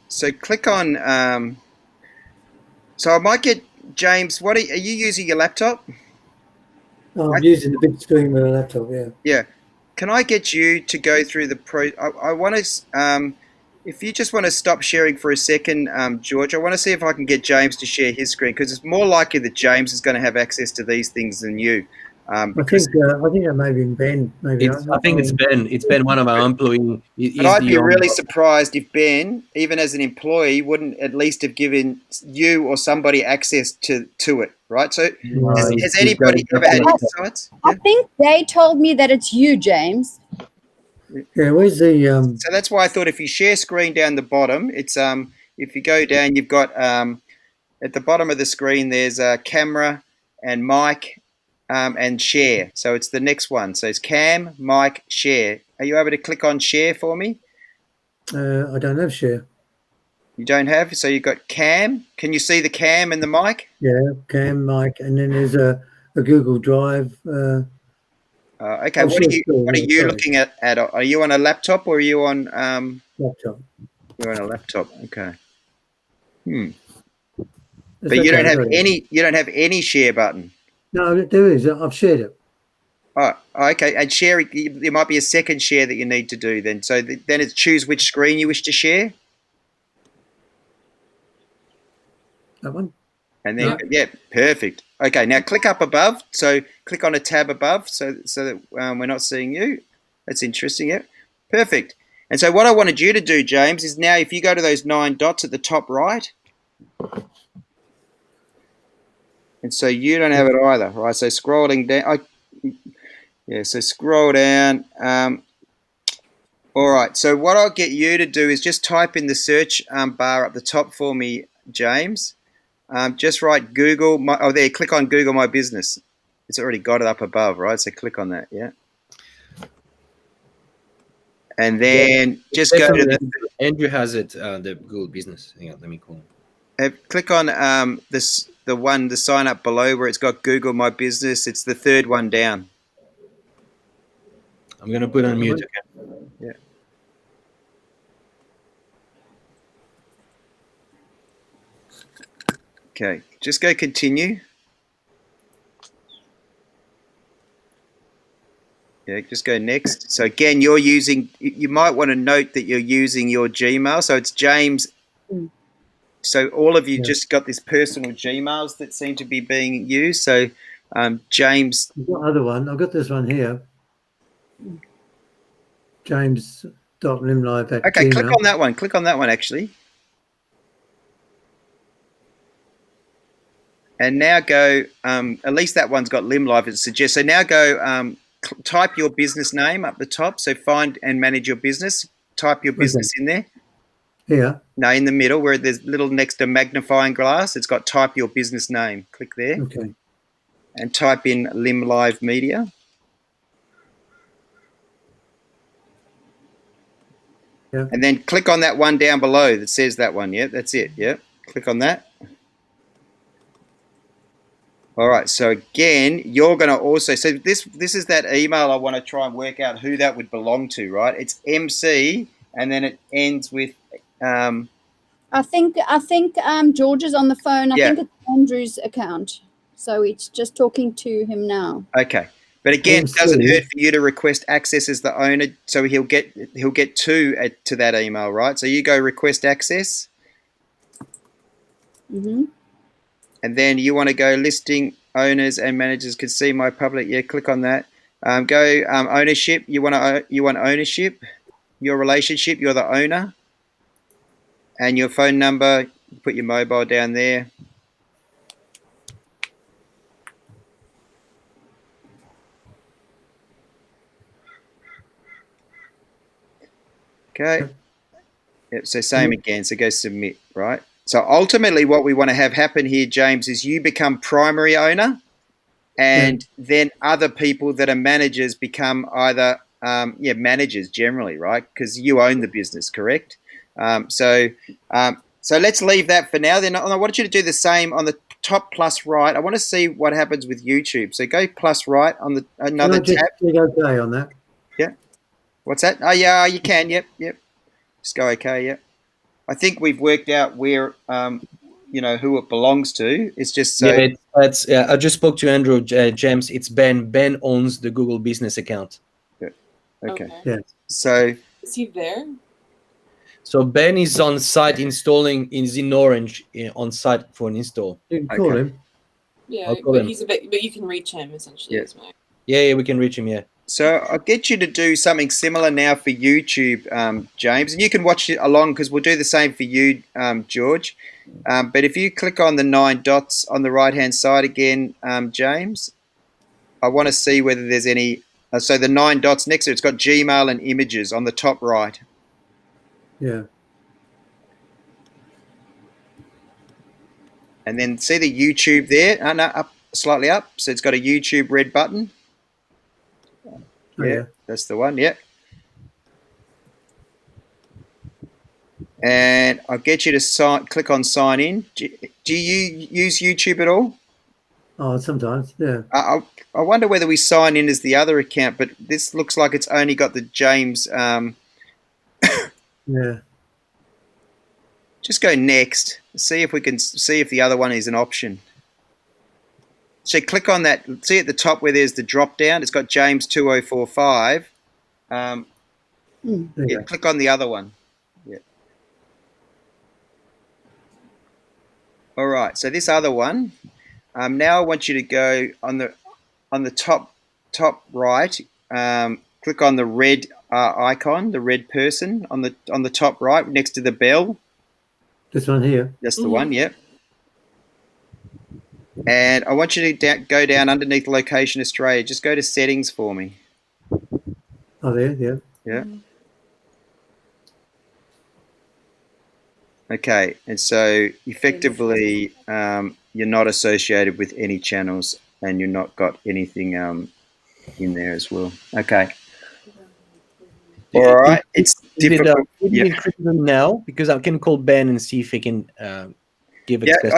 so click on so I might get James, what are you using your laptop? I'm using the big screen with a laptop. Yeah. Yeah. Can I get you to go through the pro? I want to, if you just want to stop sharing for a second, George, I want to see if I can get James to share his screen, because it's more likely that James is going to have access to these things than you. Because, I think that may be Ben. Maybe I think it's Ben. It's Ben, one of our employees. but He's I'd the be owner. really surprised if Ben, even as an employee, wouldn't at least have given you or somebody access to it, right? So has He's got anybody a ever had laptop. insights? I Yeah. think they told me that it's you, James. Yeah. Where's the So that's why I thought if you share screen down the bottom, it's if you go down, you've got at the bottom of the screen there's a camera and mic and share. So it's the next one. So it's cam, mic, share. Are you able to click on share for me? I don't have share. You don't have. So you've got cam. Can you see the cam and the mic? Yeah, cam, mic, and then there's a Google Drive. Okay. Oh, share screen. What are Yeah, you sorry, looking at? Are you on a laptop or are you on? laptop. You're on a laptop. Okay. It's But you okay. don't I have got it. any. You don't have any share button. No, there is. I've shared it. Oh, okay. And share, there might be a second share that you need to do then. So then it's choose which screen you wish to share. That one. And then, yeah, perfect. Okay, now click up above. So click on a tab above so that we're not seeing you. That's interesting. Yeah, perfect. And so what I wanted you to do, James, is now if you go to those 9 dots at the top right, and so you don't have it either, right? So scrolling down, so scroll down. All right. So what I'll get you to do is just type in the search bar up the top for me, James. Just write Google. There. Click on Google My Business. It's already got it up above, right? So click on that. Yeah. And then just go to Andrew has it. The Google Business. Hang on, let me call him. click on the sign up below where it's got Google My Business. It's the third one down. I'm gonna put on mute. Okay. Yeah. Okay. Just go continue. Yeah, just go next. So again, you might want to note that you're using your Gmail. So it's James. So all of you just got this personal Gmails that seem to be being used. So James. I've got other one. I've got this one here. James.limlive at Okay, Gmail. click on that one. Click on that one actually. And now go, at least that one's got Lymlive, it suggests. So now go type your business name up the top. So find and manage your business. Type your business in there. Here. No, in the middle where there's little next to magnifying glass, it's got type your business name. Click there. Okay. And type in Lymlive Media. Yeah. And then click on that one down below that says that one. Yeah, that's it. Yeah. Click on that. All right. So again, you're going to also, so this is that email I want to try and work out who that would belong to, right? It's MC and then it ends with I think George is on the phone. I Yeah. think it's Andrew's account. So it's just talking to him now. Okay. But again, it doesn't hurt for you to request access as the owner, so he'll get two to that email, right? So you go request access. Mm-hmm. And then you want to go listing owners and managers can see my public. Yeah, click on that. Go ownership. You want ownership, your relationship. You're the owner, and your phone number. Put your mobile down there. Okay. Yep, so same again. So go submit, right? So ultimately what we want to have happen here, James, is you become primary owner, and then other people that are managers become either managers generally, right? Because you own the business, correct? So let's leave that for now. Then I want you to do the same on the top plus right. I want to see what happens with YouTube. So go plus right on the another Can I just tab. click OK on that? Yeah. What's that? Oh yeah, you can. Yep. Just go okay. Yep. I think we've worked out where who it belongs to. It's just so. Yeah, that's. Yeah, I just spoke to Andrew James. It's Ben. Ben owns the Google Business account. Okay. Yeah. So Is he there? So Ben is on site installing. Is in Orange on site for an install. You can call Okay. him. Yeah, I'll call but him. he's a bit. But you can reach him essentially. Yeah. Is my... Yeah, we can reach him. Yeah. So I'll get you to do something similar now for YouTube, James, and you can watch it along because we'll do the same for you, George. But if you click on the 9 dots on the right-hand side again, James, I want to see whether there's any. So the 9 dots next to it's got Gmail and images on the top right. Yeah. And then see the YouTube there? No, up, slightly up. So it's got a YouTube red button. Yeah, that's the one. Yeah. And I'll get you to click on sign in. Do you use YouTube at all? Oh, sometimes. Yeah. I wonder whether we sign in as the other account, but this looks like it's only got the James. Yeah. Just go next. See if we can see if the other one is an option. So click on that. See at the top where there's the drop down. It's got James 2045. Yeah, click on the other one. Yeah. All right. So this other one. Now I want you to go on the top right. Click on the red icon, the red person on the top right next to the bell. This one here. That's the one. Yep. And I want you to go down underneath Location Australia. Just go to Settings for me. Oh, there. Yeah. Yeah. Okay. And so effectively, you're not associated with any channels, and you're not got anything in there as well. Okay. All right. It's difficult. Is it critical now? Because I can call Ben and see if he can give access.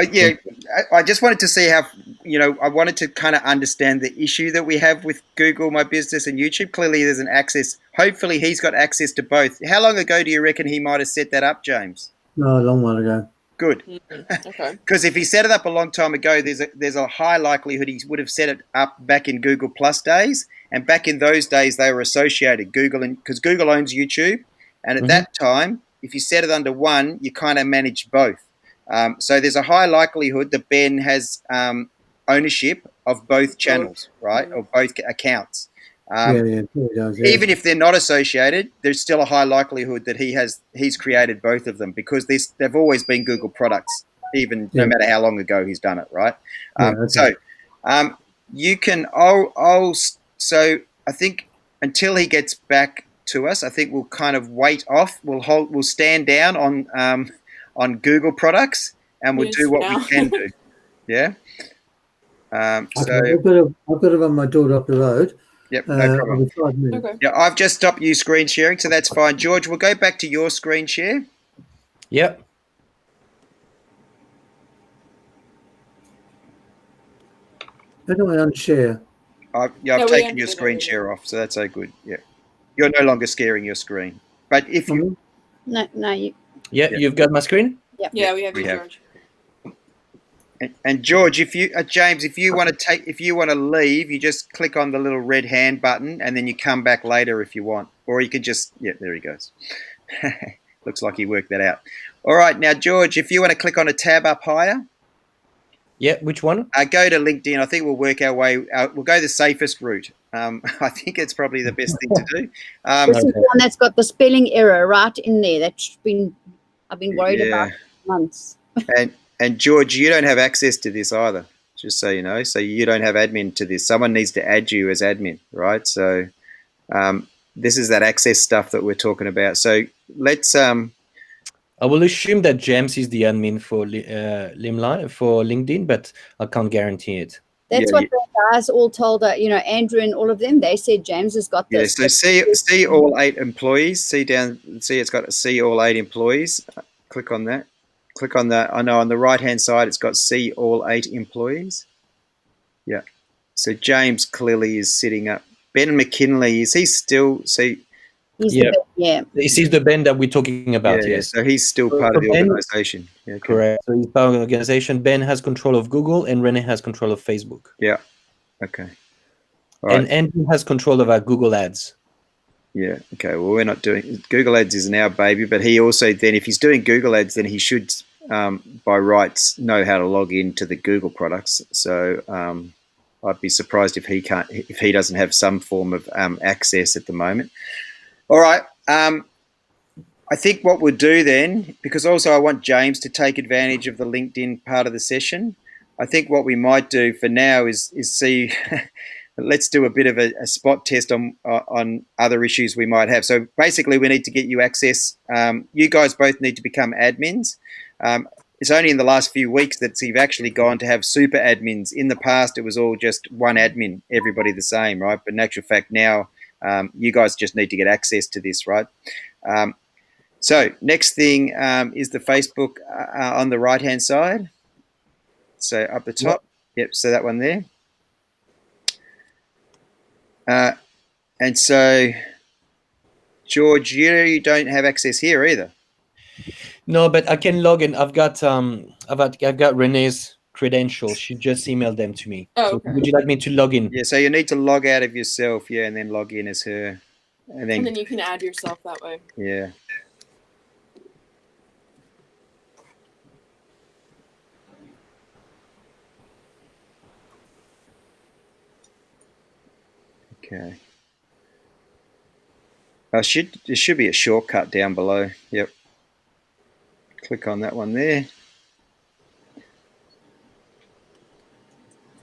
I just wanted to see how, I wanted to kind of understand the issue that we have with Google My Business and YouTube. Clearly there's an access. Hopefully he's got access to both. How long ago do you reckon he might have set that up, James? No, a long while ago. Good. Okay. Because if he set it up a long time ago, there's a high likelihood he would have set it up back in Google Plus days. And back in those days, they were associated, because Google owns YouTube. And at that time, if you set it under one, you kind of manage both. So there's a high likelihood that Ben has ownership of both channels, right, or both accounts. It does, yeah. Even if they're not associated, there's still a high likelihood that he's created both of them, because they've always been Google products, even no matter how long ago he's done it, right? So you can. So I think until he gets back to us, I think we'll kind of wait off. We'll stand down on Google products, and we'll do what we can do. Yeah. I've got it on my door up the road. Yep, no problem. 5 minutes. Okay. Yeah, I've just stopped you screen sharing, so that's fine. George, we'll go back to your screen share. Yep. How do I unshare? I've taken your screen share off, so that's so good. Yeah, you're no longer sharing your screen. But if you, No, you. Yeah, you've got my screen. Yep. Yeah, we have We you, have. George. and George, James, if you want to leave, you just click on the little red hand button, and then you come back later if you want, or you can just there he goes. Looks like he worked that out. All right, now George, if you want to click on a tab up higher. Yeah, which one? Go to LinkedIn. I think we'll work our way out. We'll go the safest route. I think it's probably the best thing to do. This is the one that's got the spelling error right in there. I've been worried about for months. And George, you don't have access to this either, just so you know. So you don't have admin to this. Someone needs to add you as admin, right? So this is that access stuff that we're talking about. So let's I will assume that James is the admin for Lymlive for LinkedIn, but I can't guarantee it. That's what the guys all told her, you know, Andrew and all of them. They said James has got yeah. this. So see all 8 employees. See it's got see all 8 employees. Click on that. Click on that. I know on the right hand side it's got see all 8 employees. Yeah. So James clearly is sitting up. Ben McKinley, is he still see? He's Yeah. yeah. This is the Ben that we're talking about. Yeah, Yes. so he's still So- part so of the Ben- organization. Yeah, okay. Correct. So he's part of the organization. Ben has control of Google, and Rene has control of Facebook. Yeah. Okay. All And right. Andrew has control of our Google Ads. Yeah. Okay. Well, we're not doing Google Ads isn't our baby, but he also then if he's doing Google Ads, then he should by rights know how to log into the Google products. So I'd be surprised if he doesn't have some form of access at the moment. All right. I think what we'll do then, because also I want James to take advantage of the LinkedIn part of the session. I think what we might do for now is see. Let's do a bit of a spot test on other issues we might have. So basically, we need to get you access. You guys both need to become admins. It's only in the last few weeks that you've actually gone to have super admins. In the past, it was all just one admin, everybody the same, right? But in actual fact, now you guys just need to get access to this, right? So next thing is the Facebook on the right-hand side. So up the top. Yep, so that one there. And so, George, you don't have access here either. No, but I can log in. I've got Renee's credentials. She just emailed them to me. Oh, So okay. would you like me to log in? Yeah, so you need to log out of yourself, yeah, and then log in as her. And And then you can add yourself that way. Yeah. Okay. There should be a shortcut down below. Yep. Click on that one there.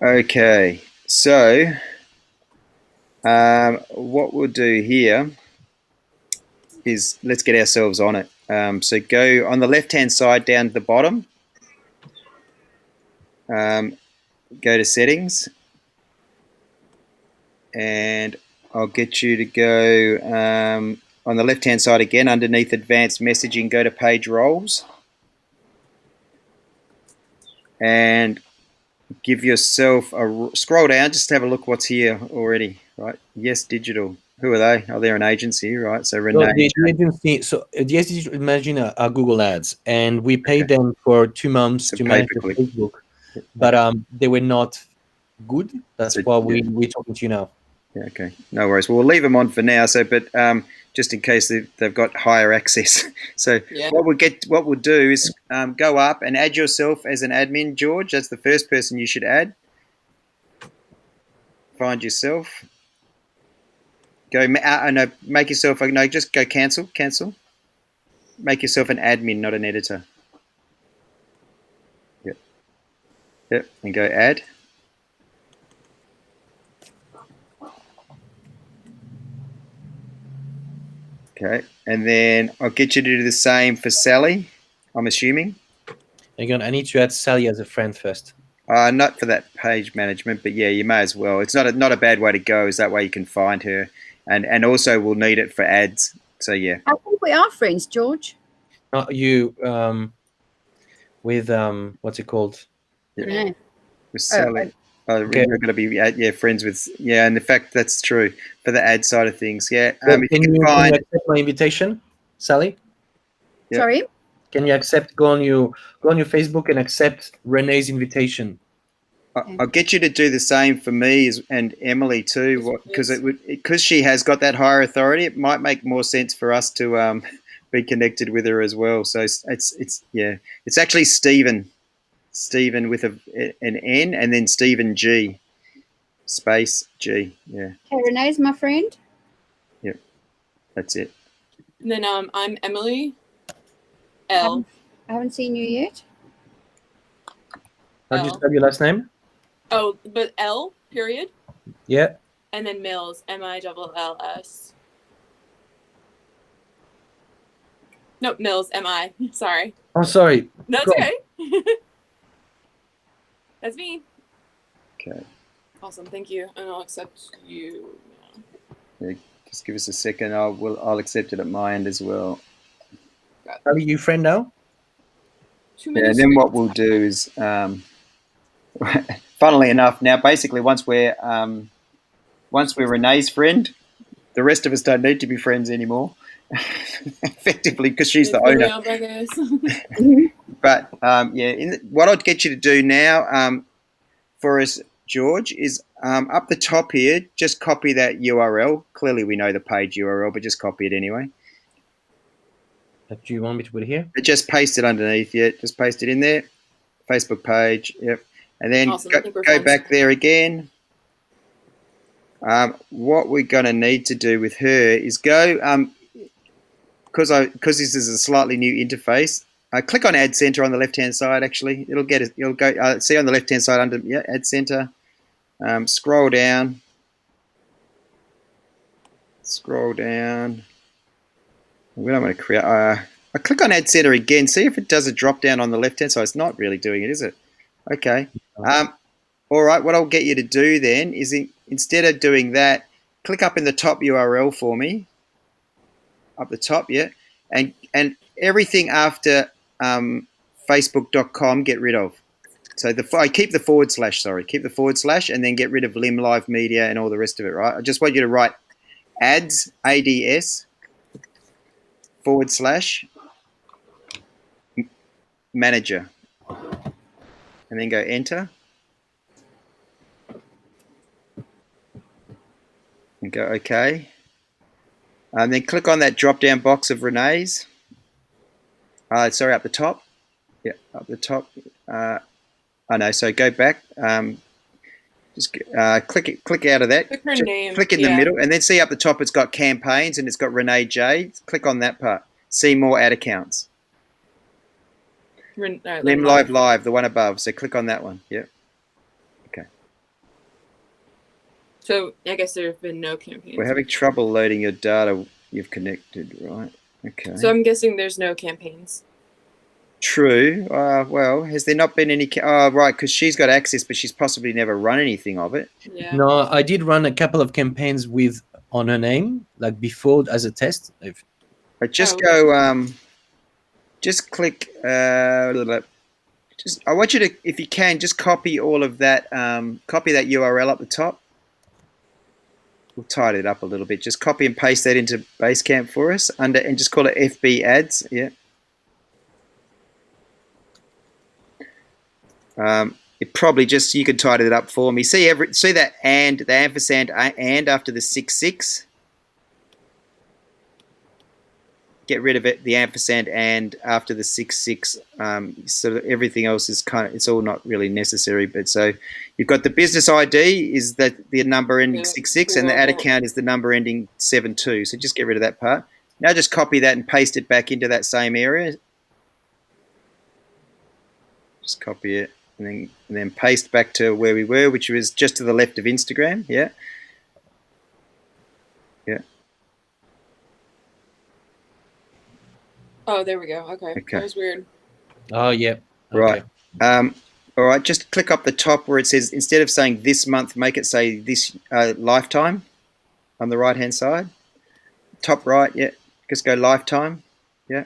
Okay. So what we'll do here is let's get ourselves on it. So go on the left-hand side down to the bottom. Go to settings. And I'll get you to go on the left-hand side again, underneath advanced messaging, go to page roles. And give yourself scroll down, just have a look what's here already, right? Yes Digital. Who are they? Oh, they're an agency, right? So Renee. So the agency, the agency, imagine a Google Ads, and we paid them for 2 months So to manage the pay-per-click. Facebook, but they were not good. That's So, why yeah. we're talking to you now. Yeah, okay, no worries. Well, we'll leave them on for now. So, but just in case they've got higher access. So, Yeah. what we'll do is go up and add yourself as an admin, George. That's the first person you should add. Find yourself. Go. No, make yourself. No, just go cancel. Cancel. Make yourself an admin, not an editor. Yep. Yep. And go add. Okay, and then I'll get you to do the same for Sally, I'm assuming. Again, I need to add Sally as a friend first. Not for that page management, but yeah, you may as well. It's not a bad way to go, is that way you can find her. And also we'll need it for ads. So yeah. I think we are friends, George. You with what's it called? Renee. With Sally. Okay. You're going to be friends with, and in fact, that's true for the ad side of things. Yeah. Can If you you find, accept my invitation, Sally? Yeah. Sorry? Can you go on your Facebook and accept Renee's invitation? I'll get you to do the same for me and Emily too, because she has got that higher authority. It might make more sense for us to be connected with her as well. So it's actually Stephen with an N and then Stephen G, space G. Yeah, Okay, Renee's my friend. yep, that's it. And then I'm Emily L. I haven't seen you yet. How do you L. spell your last name? Oh, but L period. Yeah. And then Mills, MILLS. Nope, Mills, M-I. Sorry. Oh, sorry. No, it's Cool. okay. That's me. Okay. Awesome, thank you. And I'll accept you. Yeah, just give us a second. I'll accept it at my end as well. Are you friend now? Too many Yeah, and then what screens. we'll do is, funnily enough, now basically once we're Renee's friend, the rest of us don't need to be friends anymore, effectively, because she's the owner. But yeah, what I'd get you to do now for us, George, is up the top here, just copy that URL. Clearly, we know the page URL, but just copy it anyway. Do you want me to put it here? But just paste it underneath. Yeah, just paste it in there. Facebook page. Yep. And then Awesome. go back there again. What we're going to need to do with her is go, because this is a slightly new interface, click on Ad Center on the left-hand side, actually. It'll go, see on the left-hand side under, Ad Center. Scroll down. We don't want to create, I click on Ad Center again. See if it does a drop down on the left-hand side. It's not really doing it, is it? Okay. All right, what I'll get you to do then is instead of doing that, click up in the top URL for me. Up the top, yeah. And everything after facebook.com, get rid of. So I keep the / sorry. Keep the / and then get rid of Lymlive Media and all the rest of it, right? I just want you to write ads, ADS, / manager. And then go enter. And go OK. And then click on that drop-down box of Renee's. Sorry, up the top. Yeah, up the top. Oh no, so go back. Just click out of that. Click her name. Click in the middle, and then see up the top it's got campaigns and it's got Renee J. Click on that part. See more ad accounts. Lymlive Live, the one above. So click on that one. Yeah. Okay. So I guess there have been no campaigns. We're having trouble loading your data. You've connected, right? Okay. So I'm guessing there's no campaigns. True. Well, has there not been any? Oh, right, because she's got access, but she's possibly never run anything of it. Yeah. No, I did run a couple of campaigns on her name, like before as a test. But just go. Just click. I want you to, if you can, just copy all of that. Copy that URL up the top. We'll tidy it up a little bit. Just copy and paste that into Basecamp for us and just call it FB ads. Yeah. It probably just, you could tidy it up for me. See that the ampersand and after the 66. Get rid of it. The ampersand and after the 66. So everything else is it's all not really necessary. But so you've got the business ID is the number ending 66, and the ad account is the number ending 72. So just get rid of that part. Now just copy that and paste it back into that same area. Just copy it. And then paste back to where we were, which was just to the left of Instagram. Yeah. Yeah. Oh, there we go. Okay. That was weird. Oh, yeah. Okay. Right. All right. Just click up the top where it says, instead of saying this month, make it say this lifetime on the right-hand side. Top right. Yeah. Just go lifetime. Yeah.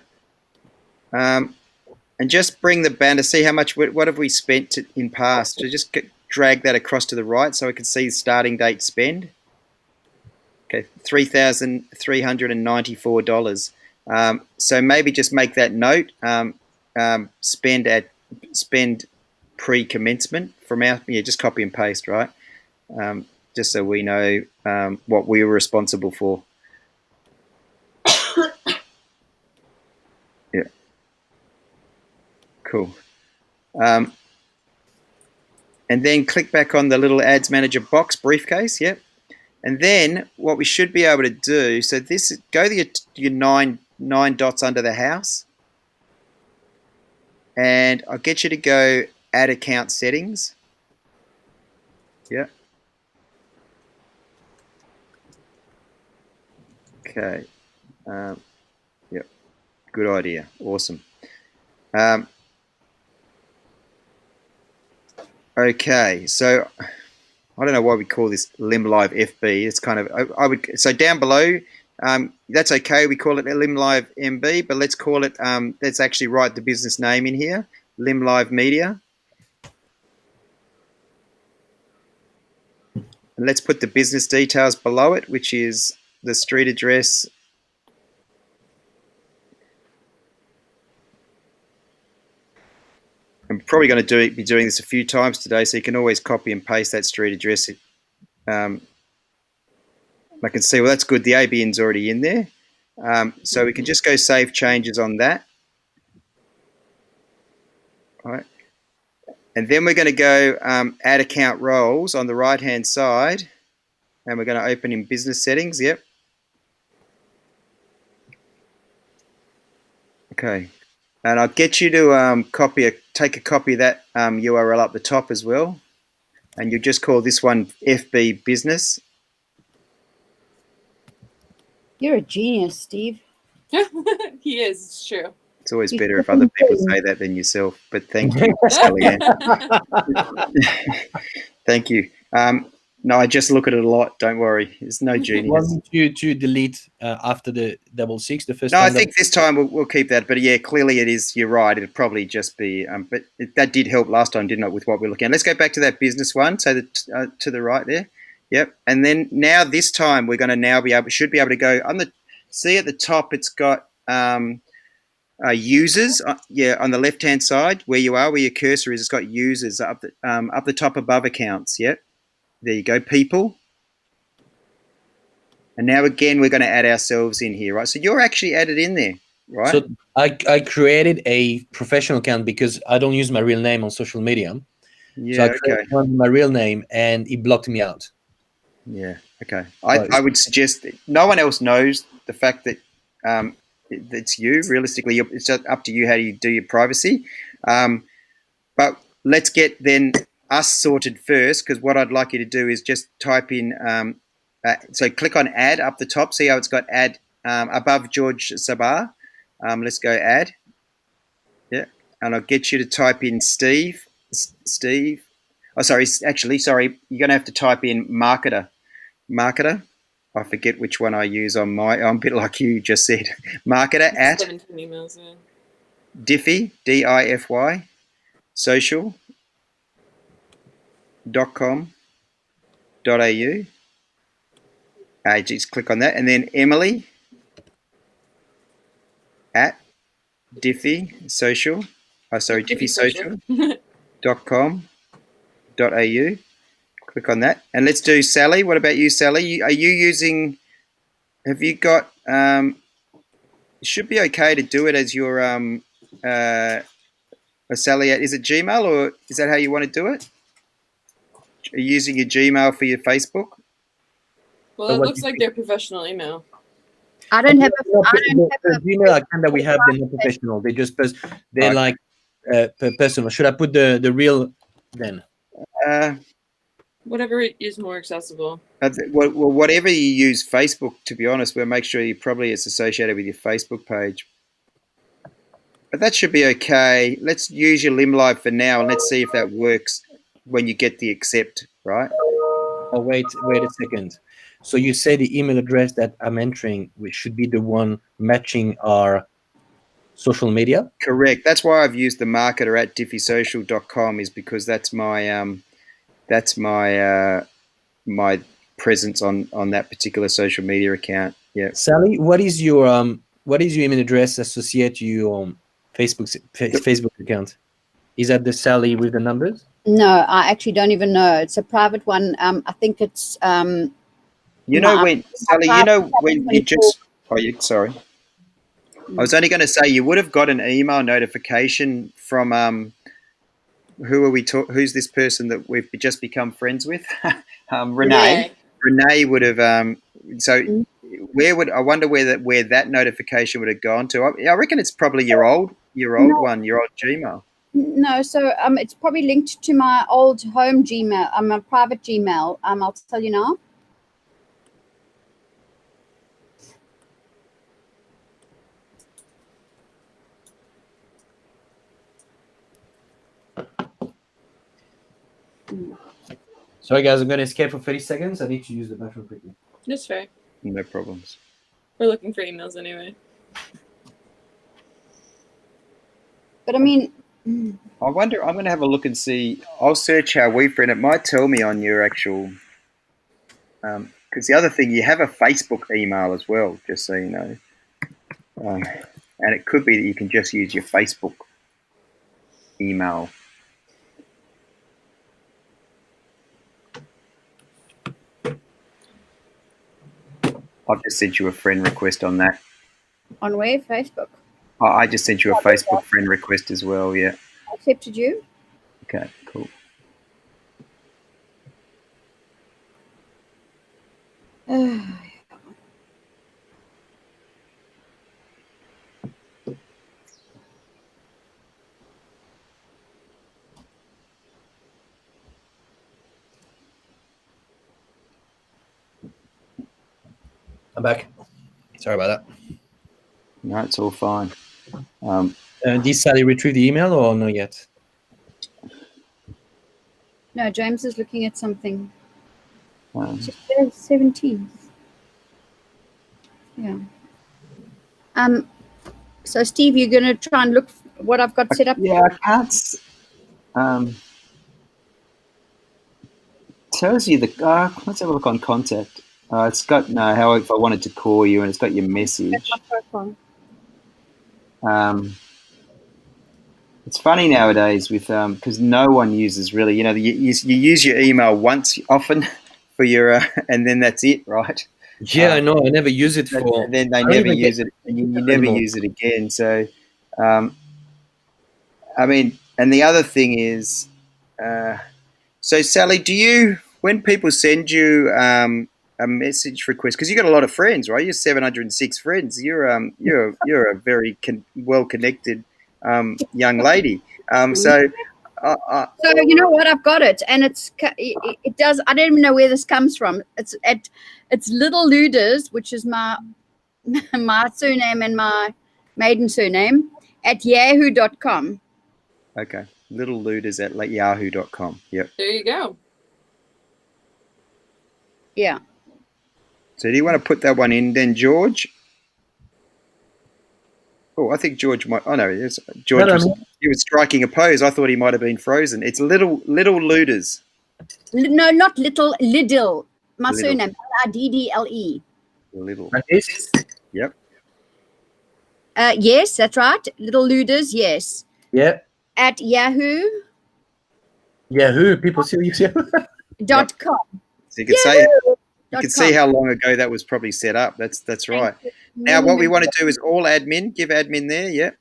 And just bring the banner, see how much, what have we spent in past. So just drag that across to the right so I can see the starting date spend. Okay, $3,394. So maybe just make that note, spend pre-commencement from our, just copy and paste, right? Just so we know what we were responsible for. Yeah. Cool. And then click back on the little Ads Manager box briefcase. Yep. And then what we should be able to do, so this, go to your nine dots under the house, and I'll get you to go Ad Account Settings. Yeah. Okay. Yep. Good idea. Awesome. Okay, so I don't know why we call this Lymlive FB. It's kind of I would so down below. That's okay. We call it Lymlive MB, but let's call it. Let's actually write the business name in here. Lymlive Media. And let's put the business details below it, which is the street address. I'm probably going to be doing this a few times today, so you can always copy and paste that street address. I can see, well, that's good. The ABN's already in there. So we can just go save changes on that. All right. And then we're going to go add account roles on the right-hand side. And we're going to open in business settings. Yep. Okay. And I'll get you to take a copy of that URL up the top as well. And you just call this one FB Business. You're a genius, Steve. He is. It's true. It's always better if other people say that than yourself. But thank you, Sally. Thank you. No, I just look at it a lot. Don't worry. There's no genius. Want me to delete after the 66 the first No, time? I think this time we'll keep that. But yeah, clearly it is. You're right. It'd probably just be. But that did help last time, didn't it? With what we're looking at. Let's go back to that business one. So to the right there. Yep. And then now this time we're going to should be able to go on the. See at the top, it's got users. On the left hand side where you are, where your cursor is, it's got users up the top above accounts. Yep. There you go. People. And now again, we're going to add ourselves in here, right? So you're actually added in there, right? So I created a professional account because I don't use my real name on social media. Yeah, so I created one with my real name and it blocked me out. Yeah, okay. I would suggest that no one else knows the fact that it's you. Realistically, it's just up to you how you do your privacy. But let's get then us sorted first, because what I'd like you to do is just type in so click on add up the top. See how it's got add above George Sabar. Let's go add. Yeah, and I'll get you to type in Steve. Oh, sorry. You're going to have to type in marketer. I forget which one I use on my. I'm a bit like you just said. Marketer at 17 emails, yeah. Dify, DIFY, social.com.au. Just click on that, and then Emily at Dify Social. DifySocial.com.au. Click on that, and let's do Sally. What about you, Sally? Are you using? Have you got? It should be okay to do it as your Sally. Is it Gmail, or is that how you want to do it? Are you using your Gmail for your Facebook? Well, it looks like their professional email. I don't have the Gmail account that we have. They're not professional. They just they're like personal. Should I put the real then? Whatever is more accessible. Well, whatever you use, Facebook. To be honest, we'll make sure it's associated with your Facebook page. But that should be okay. Let's use your Lymlive for now, and let's see if that works when you get the accept. Right? Oh, wait a second. So you say the email address that I'm entering, which should be the one matching our social media? Correct. That's why I've used the marketer at diffysocial.com, is because that's my my presence on that particular social media account. Yeah. Sally, what is your email address associated to your Facebook account? Is that the Sally with the numbers? No, I actually don't even know. It's a private one. I think it's when Sally, when you just sorry. I was only going to say you would have got an email notification from who's this person that we've just become friends with? Renee. Renee would have I wonder where that notification would have gone to. I reckon it's probably your old Gmail. No, so it's probably linked to my old home Gmail, my private Gmail. I'll tell you now. Sorry, guys, I'm going to escape for 30 seconds. I need to use the bathroom quickly. That's fair. No problems. We're looking for emails anyway. But I mean, I wonder. I'm going to have a look and see. I'll search how we friend. It might tell me on your actual. Because the other thing, you have a Facebook email as well, just so you know. And it could be that you can just use your Facebook email. I've just sent you a friend request on that. on where? Facebook. I just sent you a Facebook friend request as well, yeah. I accepted you. Okay, cool. I'm back. Sorry about that. No, it's all fine. Did Sally retrieve the email or not yet? No, James is looking at something. Um, 17th. Yeah. So Steve, you're going to try and look what I've got set up. yeah, I can't. Tells you the. Let's have a look on contact. It's got how if I wanted to call you, and it's got your message. That's my profile. It's funny nowadays with because no one uses really. You use your email once often for your, and then that's it, right? Yeah, I know. I never use it for. And then they I don't never even use get it, and you never anymore. use it again. So, I mean, and the other thing is, so Sally, do you when people send you a message request because you got a lot of friends, right? You're 706 friends. You're a very well connected young lady. So So you know what? I've got it, and it does. I don't even know where this comes from. It's Little Luders, which is my my surname and my maiden surname at yahoo.com. okay, little looters at yahoo.com. Yep. There you go. Yeah. So do you want to put that one in then, George? Oh, I think George might. Oh no, yes, George he was striking a pose. I thought he might have been frozen. It's little looters. No, not little. Lidl. My Little. surname Liddle. Little. Like this? Yep. Yes, that's right. Little Luders. Yes. Yeah. At yahoo.com. Yahoo. People still use Yahoo. So you can say you can see how long ago that was probably set up. That's right. Now what we want to do is all admin. Give admin there. Yep.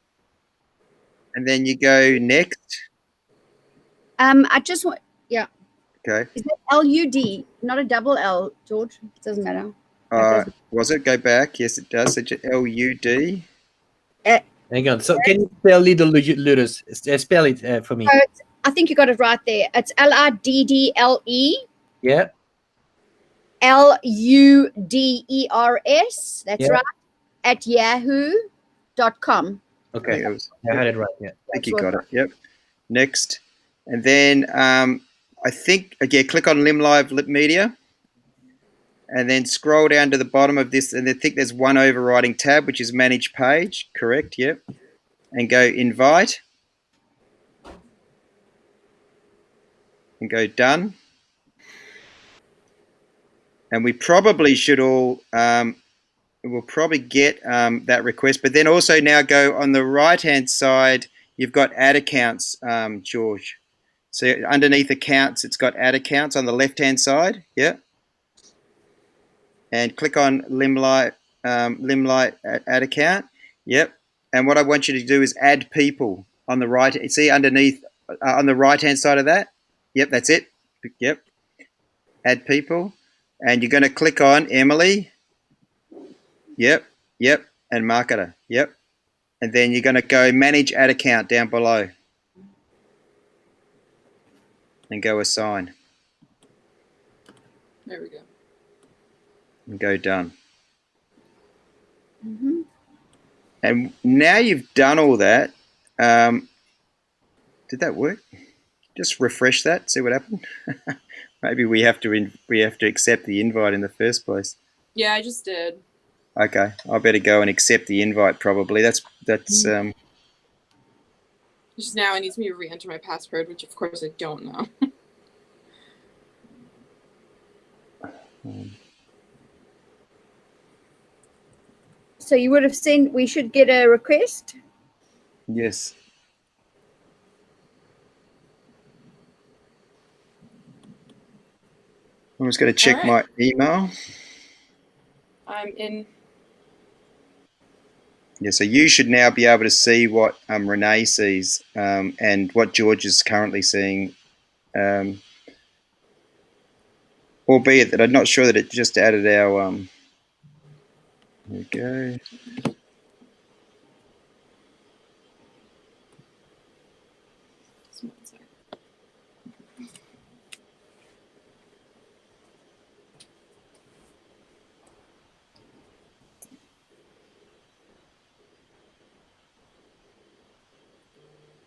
And then you go next. I just want. Yeah. Okay. Is that LUD? Not a double L, George. It doesn't matter. Was it? Go back. Yes, it does. It's LUD. Hang on. So can you spell Little Ludus? Spell it for me. I think you got it right there. It's LIDDLE. Yeah. LUDERS. That's right. At yahoo.com. Okay. I had it right. Yeah. I think you got it. Yep. Next. And then I think, again, click on Lymlive Lip Media. And then scroll down to the bottom of this. And I think there's one overriding tab, which is Manage Page. Correct. Yep. And go Invite. And go Done. And we probably should all, we'll probably get that request. But then also now go on the right-hand side, you've got ad accounts, George. So underneath accounts, it's got ad accounts on the left-hand side. Yeah. And click on Lymlive ad account. Yep. And what I want you to do is add people on the right. See underneath on the right-hand side of that? Yep, that's it. Yep. Add people. And you're going to click on Emily. Yep. And marketer. Yep. And then you're going to go manage ad account down below. And go assign. There we go. And go done. Mm-hmm. And now you've done all that. Did that work? just refresh that, see what happened. Maybe we have to accept the invite in the first place. Yeah, I just did. Okay, I better go and accept the invite. Probably that's. Just now it needs me to re-enter my password, which of course I don't know. So you would have sent. We should get a request. Yes. I'm just going to check my email. I'm in. Yeah, so you should now be able to see what Renee sees and what George is currently seeing. Albeit that I'm not sure that it just added our. Here we go.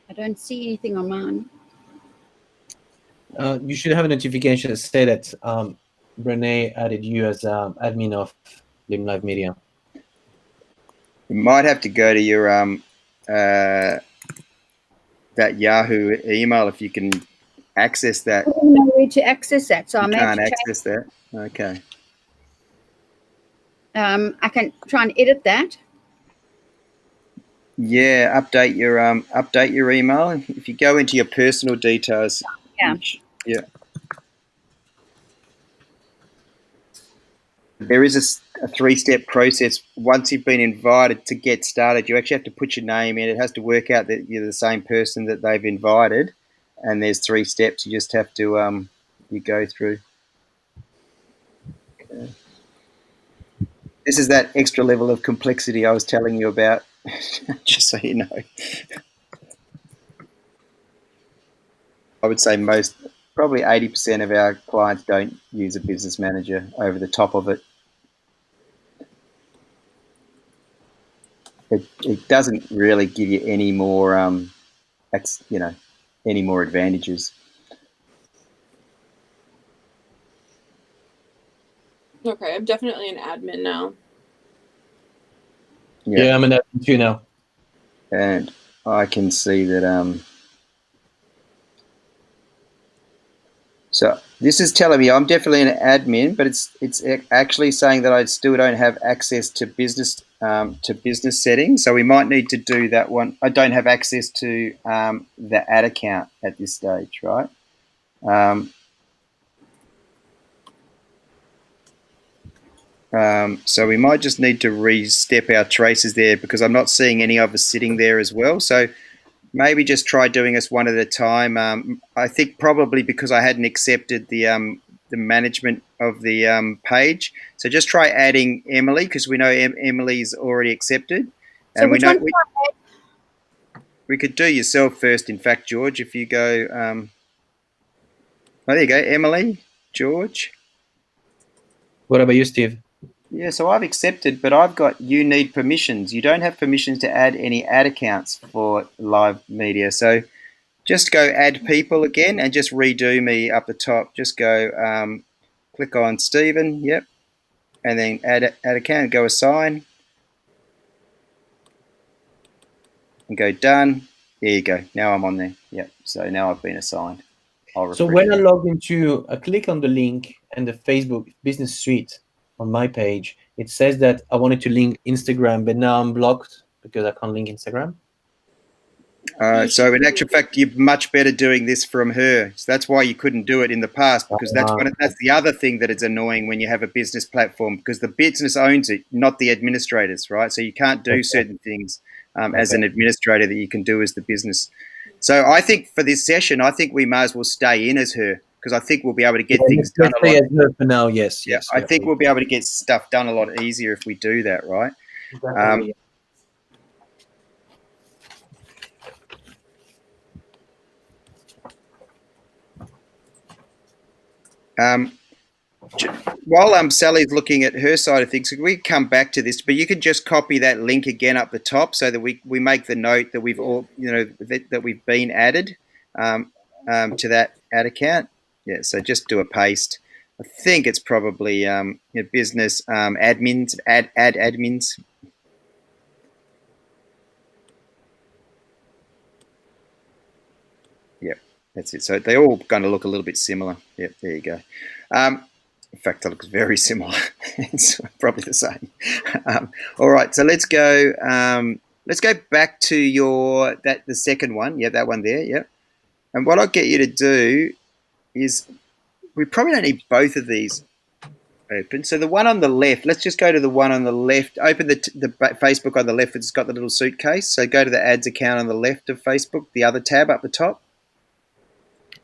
I don't see anything on mine. You should have a notification that say that Renee added you as admin of Lymlive Media. You might have to go to your that Yahoo email if you can access that. I don't know where to access that, so I You may have can't to access that. Okay. I can try and edit that. Yeah, update your email. If you go into your personal details. Yeah. Yeah. There is a three-step process. Once you've been invited to get started, you actually have to put your name in. It has to work out that you're the same person that they've invited, and there's 3 steps you just have to you go through. Okay. This is that extra level of complexity I was telling you about, just so you know. I would say probably 80% of our clients don't use a business manager over the top of it. It doesn't really give you any more, any more advantages. Okay, I'm definitely an admin now. Yeah, I'm an admin too now. And I can see that. So this is telling me I'm definitely an admin, but it's actually saying that I still don't have access to business settings. So we might need to do that one. I don't have access to the ad account at this stage, right? So we might just need to re-step our traces there because I'm not seeing any of us sitting there as well. So maybe just try doing us one at a time. I think probably because I hadn't accepted the management of the page. So just try adding Emily because we know Emily's already accepted. So And which one? we could do yourself first. In fact, George, if you go, oh, there you go, Emily, George. What about you, Steve? Yeah, so I've accepted, but I've got you need permissions. You don't have permissions to add any ad accounts for live media. So just go add people again and just redo me up the top. Just go click on Stephen, yep, and then add account, go assign, and go done. There you go. Now I'm on there. Yep. So now I've been assigned. So when I log into, I click on the link and the Facebook Business Suite on my page, it says that I wanted to link Instagram, but now I'm blocked because I can't link Instagram. So in actual fact, you're much better doing this from her. So that's why you couldn't do it in the past, because that's the other thing that is annoying when you have a business platform, because the business owns it, not the administrators, right? So you can't do certain things as an administrator that you can do as the business. So I think for this session, I think we may as well stay in as her, because I think we'll be able to get things done a lot. As her for now, yes. I think we'll be able to get stuff done a lot easier if we do that, right? Exactly. While Sally's looking at her side of things, we come back to this, but you could just copy that link again up the top so that we make the note that we've all, that we've been added. to that ad account. Yeah, so just do a paste. I think it's probably business admins, ad admins. Yep, that's it. So they're all going to look a little bit similar. Yep, there you go. In fact, it looks very similar. It's probably the same. All right, so let's go. Let's go back to the second one. Yeah, that one there. Yep. And what I'll get you to do is we probably don't need both of these open. So the one on the left, let's just go to the one on the left. Open the Facebook on the left. It's got the little suitcase. So go to the ads account on the left of Facebook, the other tab up the top.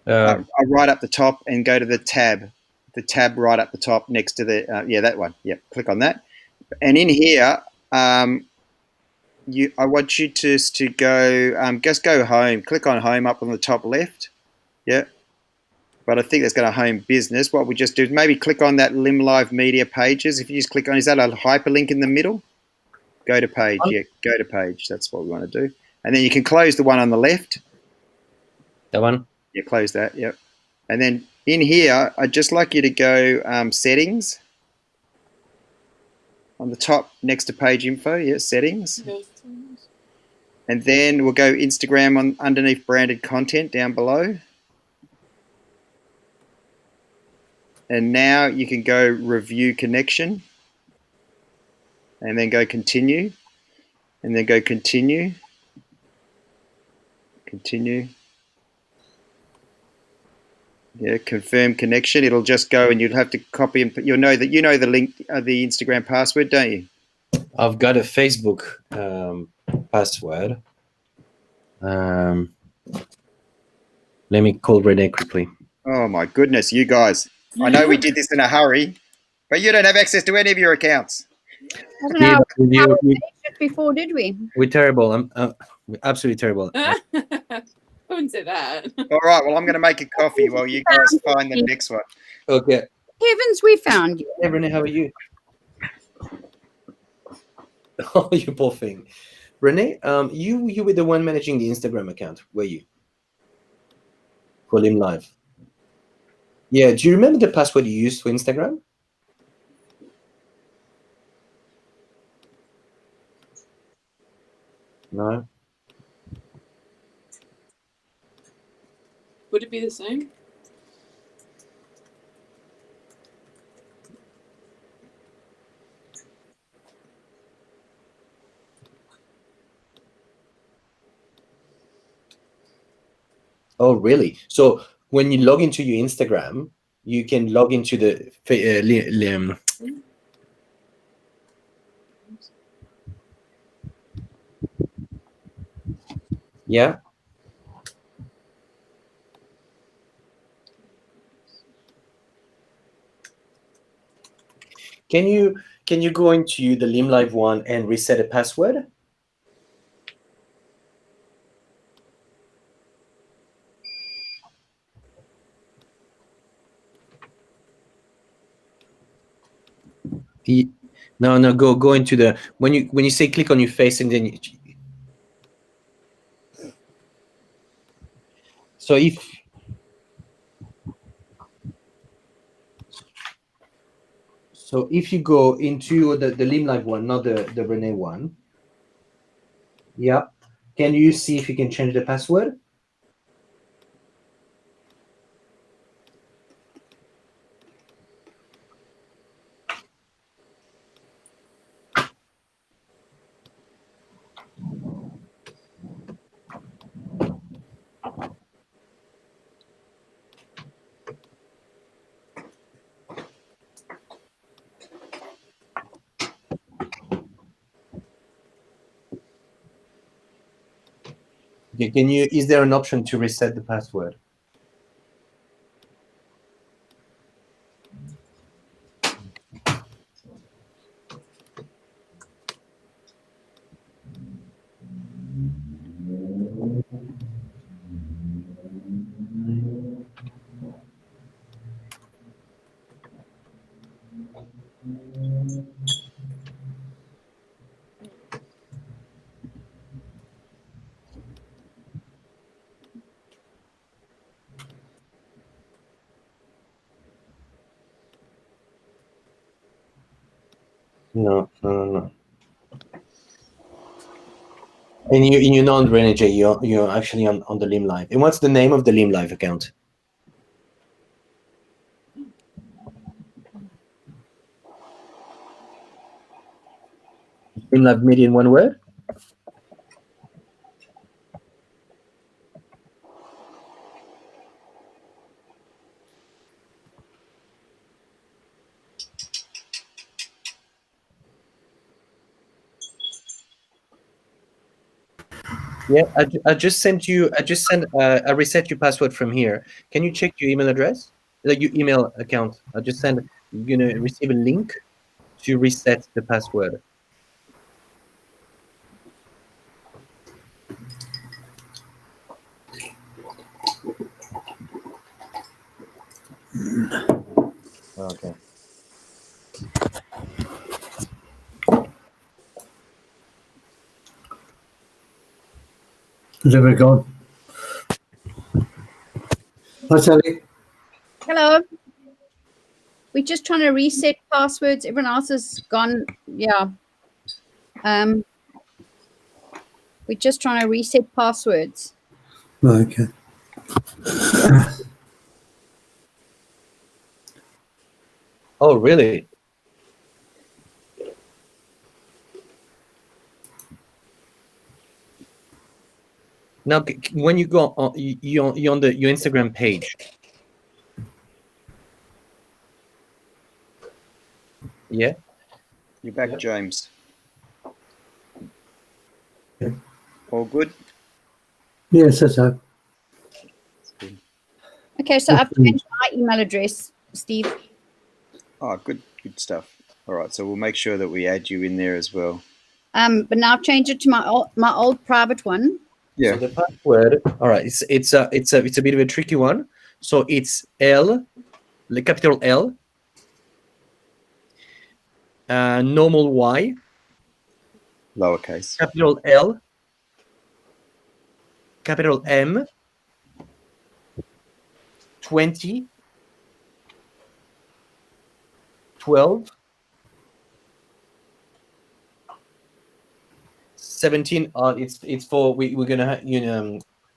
Right up the top, and go to the tab right up the top next to the that one. Yeah, click on that. And in here, I want you to go just go home. Click on home up on the top left. Yeah. But I think that's going to home business. What we just do is maybe click on that Lymlive media pages. If you just click on, is that a hyperlink in the middle? Go to page. Yeah, go to page. That's what we want to do. And then you can close the one on the left. That one? Yeah, close that. Yep. And then in here, I'd just like you to go settings. On the top next to page info, yeah, settings. And then we'll go Instagram underneath branded content down below. And now you can go review connection. And then go continue. And then go continue. Continue. Yeah, confirm connection. It'll just go, and you'll have to copy and put. You'll know that the link, the Instagram password, don't you? I've got a Facebook password. Let me call Renee quickly. Oh my goodness, you guys! I know we did this in a hurry, but you don't have access to any of your accounts. I don't know how we managed it before, did we? We're terrible. I'm absolutely terrible. I wouldn't say that. All right, well, I'm going to make a coffee while you guys find the next one. Okay. Heavens, we found you. Hey, Renee, how are you? Oh, you poor thing. Renee, you were the one managing the Instagram account, were you? For Lymlive. Yeah, do you remember the password you used for Instagram? No. Would it be the same? Oh, really? So when you log into your Instagram, you can log into the yeah. Can you go into the Lymlive one and reset a password? No, go into the when you say click on your face and then so if you go into the Lymlive one, not the Renee one, yeah, can you see if you can change the password? Can you? Is there an option to reset the password? No. And you're not on Renege. You're actually on the Lymlive. And what's the name of the Lymlive account? Lymlive Media in one word. Yeah, I just sent you. I reset your password from here. Can you check your email address? Like your email account. I just sent. You're gonna receive a link to reset the password. Okay. Has everybody gone? Hi, Sally. Hello. We're just trying to reset passwords. Everyone else has gone. Yeah. We're just trying to reset passwords. Right, okay. Oh, really? Now, when you go on, you on your Instagram page. Yeah. You're back, James. Yeah. All good? Yes, that's right. Okay, so I've changed my email address, Steve. Oh, good stuff. All right, so we'll make sure that we add you in there as well. But now I've changed it to my old private one. Yeah. So the password. All right. It's a bit of a tricky one. So it's L, the capital L, normal Y, Lowercase. capital L, capital M, 20, 12, 17. It's for we're gonna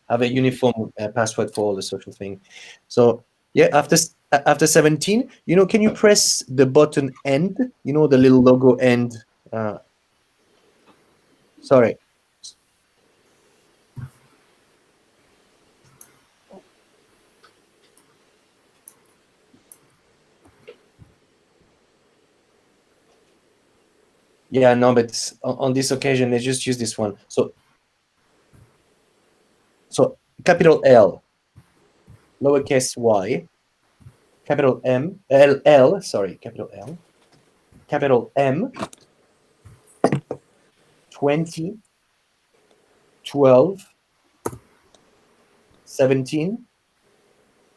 have a uniform password for all the social thing. So yeah, after 17, can you press the button end? The little logo end. Sorry. Yeah, no, but on this occasion, let's just use this one. So capital L, lowercase y, capital M, L, sorry, capital L, capital M, 20, 12, 17,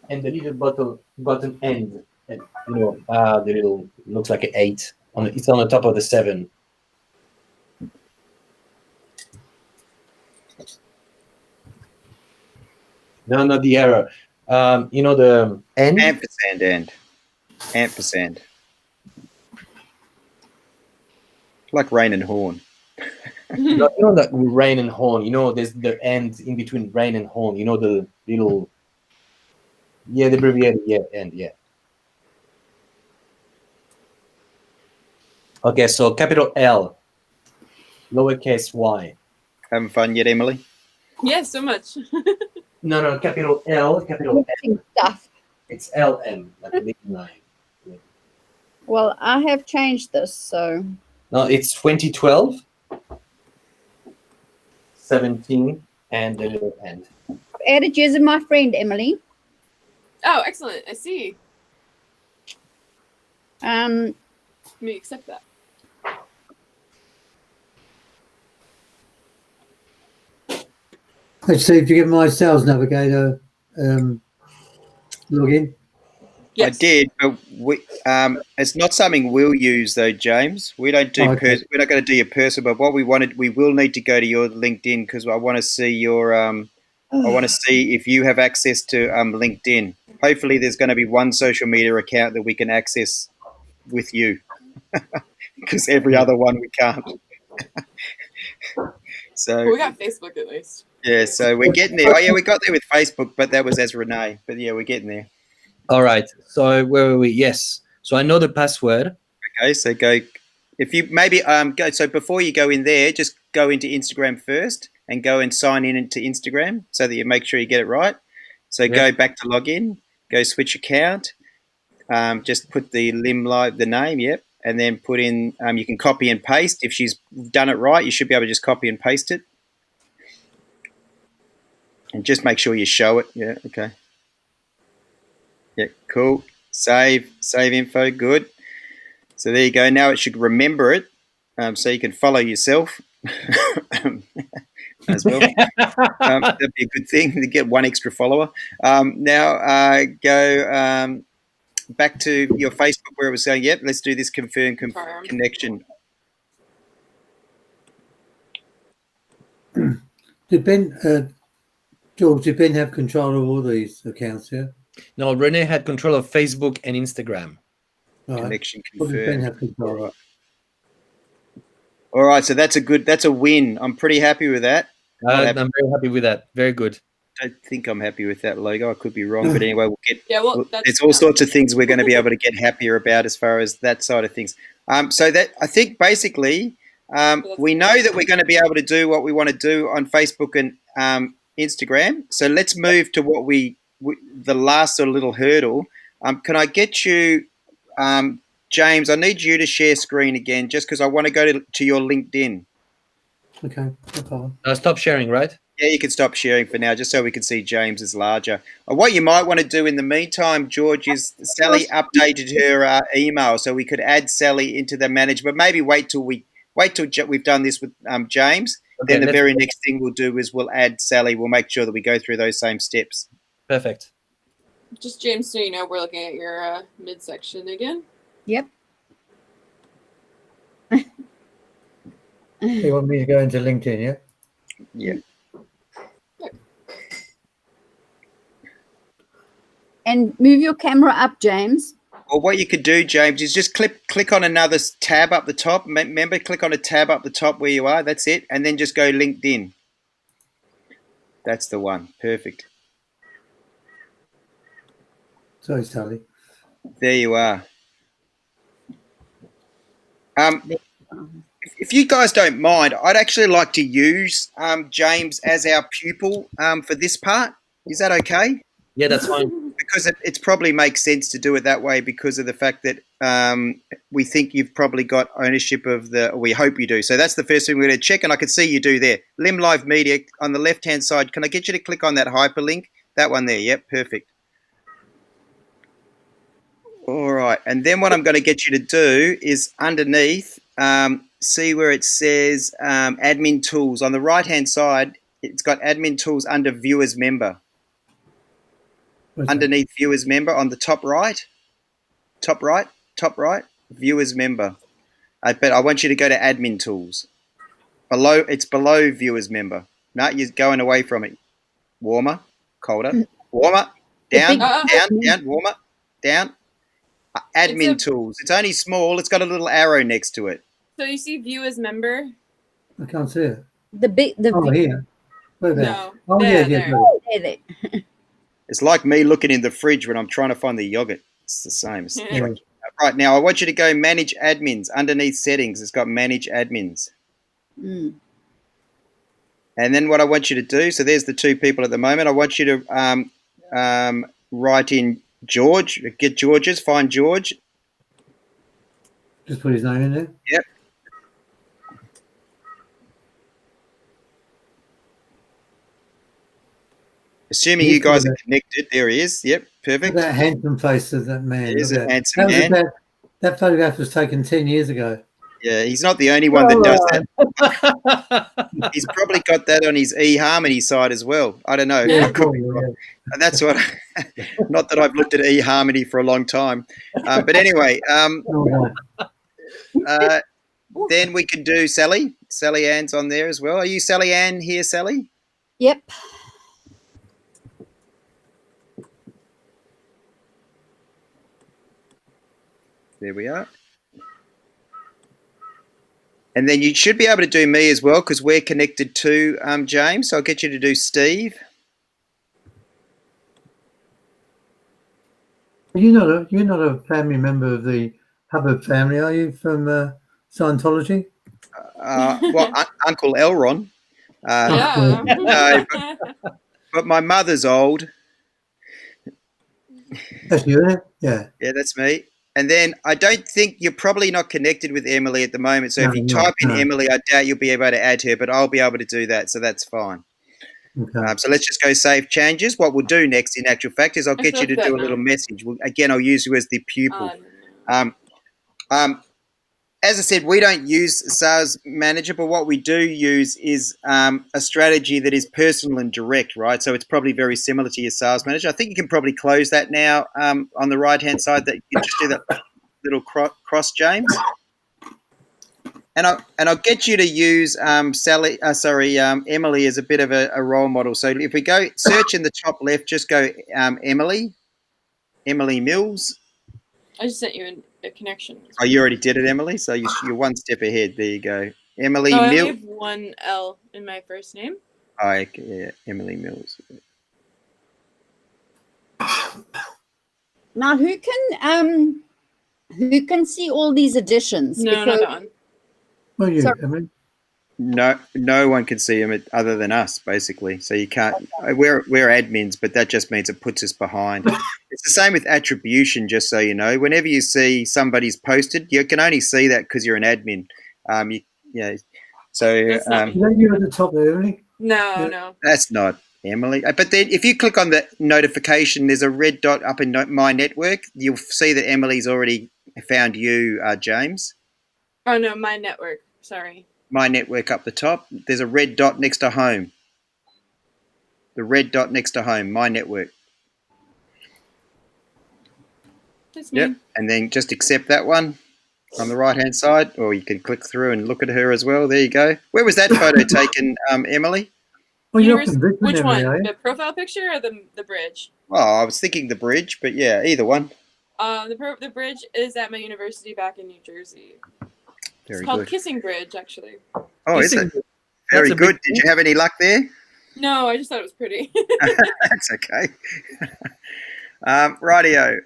and the little button end. And, the little looks like an 8. It's on the top of the 7. No, not the error. The end. Ampersand end. Ampersand. Like rain and horn. That rain and horn. There's the end in between rain and horn. The little. Yeah, the abbreviated end. Yeah. Okay, so capital L, lowercase y. Having fun yet, Emily? Yeah, so much. No, capital L, capital M. Stuff. It's LM, like a big 9. Well, I have changed this, so. No, it's 2012, 17, and the little end. I've added you as my friend, Emily. Oh, excellent. I see. Um, Let me accept that. Hey, Steve, do you get my Sales Navigator login? Yes. I did, but it's not something we'll use though, James. We don't do. Okay. We're not going to do your personal. But what we will need to go to your LinkedIn because I want to see your. I want to see if you have access to LinkedIn. Hopefully, there's going to be one social media account that we can access with you. because every other one we can't. So Well, we got Facebook at least. yeah, so we're getting there. Oh yeah, we got there with Facebook, but that was as Renee. But yeah, we're getting there. All right. So where were we? Yes. So I know the password. Okay, so go. If you maybe go. So before you go in there, just go into Instagram first and go and sign in into Instagram so that you make sure you get it right. So Yep. go back to login. Go switch account. Just put the Lymlive, the name, yep, and then put in. You can copy and paste. If she's done it right, you should be able to just copy and paste it, and just make sure you show it. Yeah, okay. Yeah, cool. Save info. Good. So there you go. Now it should remember it, so you can follow yourself as well. That'd be a good thing to get one extra follower. Now go back to your Facebook where it was saying, yep, let's do this confirm connection. Did Ben, George, did Ben have control of all these accounts, yeah? No, Renee had control of Facebook and Instagram. All right. Connection What did Ben confirmed. have control of? All right, so that's a win. I'm pretty happy with that. I'm very happy with that. Very good. I don't think I'm happy with that logo. I could be wrong, but anyway, we'll get. Yeah, well, that's there's all sorts of things we're going to be able to get happier about as far as that side of things. So that I think basically we know that we're going to be able to do what we want to do on Facebook and Instagram. So let's move to what the last sort of little hurdle. Can I get you, James? I need you to share screen again, just because I want to go to your LinkedIn. Okay, no problem. Stop sharing, right? Yeah, you can stop sharing for now, just so we can see James is larger. What you might want to do in the meantime, George, is Sally updated her email, so we could add Sally into the management. Maybe wait till we've done this with James. Okay, Then the very next thing we'll do is we'll add Sally. We'll make sure that we go through those same steps. Perfect. Just James, so you know, we're looking at your midsection again. Yep. You want me to go into LinkedIn, yeah? Yeah. And move your camera up, James. Well, what you could do, James, is just click on another tab up the top. Remember, click on a tab up the top where you are. That's it. And then just go LinkedIn. That's the one. Perfect. Sorry, Sally. There you are. If you guys don't mind, I'd actually like to use James as our pupil for this part. Is that okay? Yeah, that's fine. Because it's probably makes sense to do it that way because of the fact that we think you've probably got ownership of we hope you do. So that's the first thing we're going to check, and I can see you do there. Lymlive Media on the left-hand side. Can I get you to click on that hyperlink? That one there. Yep, perfect. All right, and then what I'm going to get you to do is underneath, see where it says admin tools. On the right-hand side, it's got admin tools under viewers member. Underneath viewers member on the top right, viewers member. But I want you to go to admin tools. It's below viewers member. No, you're going away from it. Warmer, colder, warmer, down, warmer, down. Admin tools. It's only small. It's got a little arrow next to it. So you see view as member? I can't see it. Here. Where there? No. Oh, there. There. It's like me looking in the fridge when I'm trying to find the yogurt. It's the same. Right, now I want you to go manage admins. Underneath settings, it's got manage admins. Mm. And then what I want you to do, so there's the two people at the moment. I want you to write in George. Get George's. Find George. Just put his name in there? Yep. Assuming you guys are connected, there he is. Yep, perfect. Look at that handsome face of that man. He is a handsome man. That photograph was taken 10 years ago. Yeah, he's not the only one that does that. He's probably got that on his eHarmony side as well. I don't know. Yeah, And that's what. Not that I've looked at eHarmony for a long time, but anyway. Then we can do Sally. Sally Ann's on there as well. Are you Sally Ann here, Sally? Yep. There we are. And then you should be able to do me as well because we're connected to James. So I'll get you to do Steve. You're not a family member of the Hubbard family, are you? From Scientology? Uncle Elron. Yeah. No, but my mother's old. That's you, isn't it? Yeah. Yeah, that's me. And then I don't think you're probably not connected with Emily at the moment. So No, if you I'm type not, in no. Emily, I doubt you'll be able to add her, but I'll be able to do that. So that's fine. Okay. So let's just go save changes. What we'll do next, in actual fact, is I'll I get you feel to good do a now. little message. Again, I'll use you as the pupil. No. As I said, we don't use Sales Manager, but what we do use is a strategy that is personal and direct, right? So it's probably very similar to your Sales Manager. I think you can probably close that now on the right-hand side. That you can just do that little cross, James. And I'll get you to use Emily as a bit of a role model. So if we go search in the top left, just go Emily Mills. I just sent you a connection. Oh, you already did it, Emily. So you're one step ahead. There you go, Emily Oh, I only Mills. have one L in my first name. Oh, yeah, Emily Mills. Now, who can see all these additions? No, not that one. Well, you, Sorry. Emily. No one can see them other than us, basically. So you can't. We're admins, but that just means it puts us behind. It's the same with attribution, just so you know. Whenever you see somebody's posted, you can only see that because you're an admin. So Is that you at the top there, Emily? No, Yeah. no. that's not Emily. But then if you click on the notification, there's a red dot up in my network. You'll see that Emily's already found you, James. Oh no, my network. Sorry. My network up the top. There's a red dot next to home. The red dot next to home, my network. That's me. Yep. And then just accept that one on the right-hand side, or you can click through and look at her as well. There you go. Where was that photo taken, Emily? Well, you're from Brisbane, Which Emily, one? are you? The profile picture or the bridge? Oh, I was thinking the bridge, but yeah, either one. The bridge is at my university back in New Jersey. Very It's called good. Kissing Bridge, actually. Oh, is it? That's Very a big good. Did you have any luck there? No, I just thought it was pretty. That's okay. Rightio.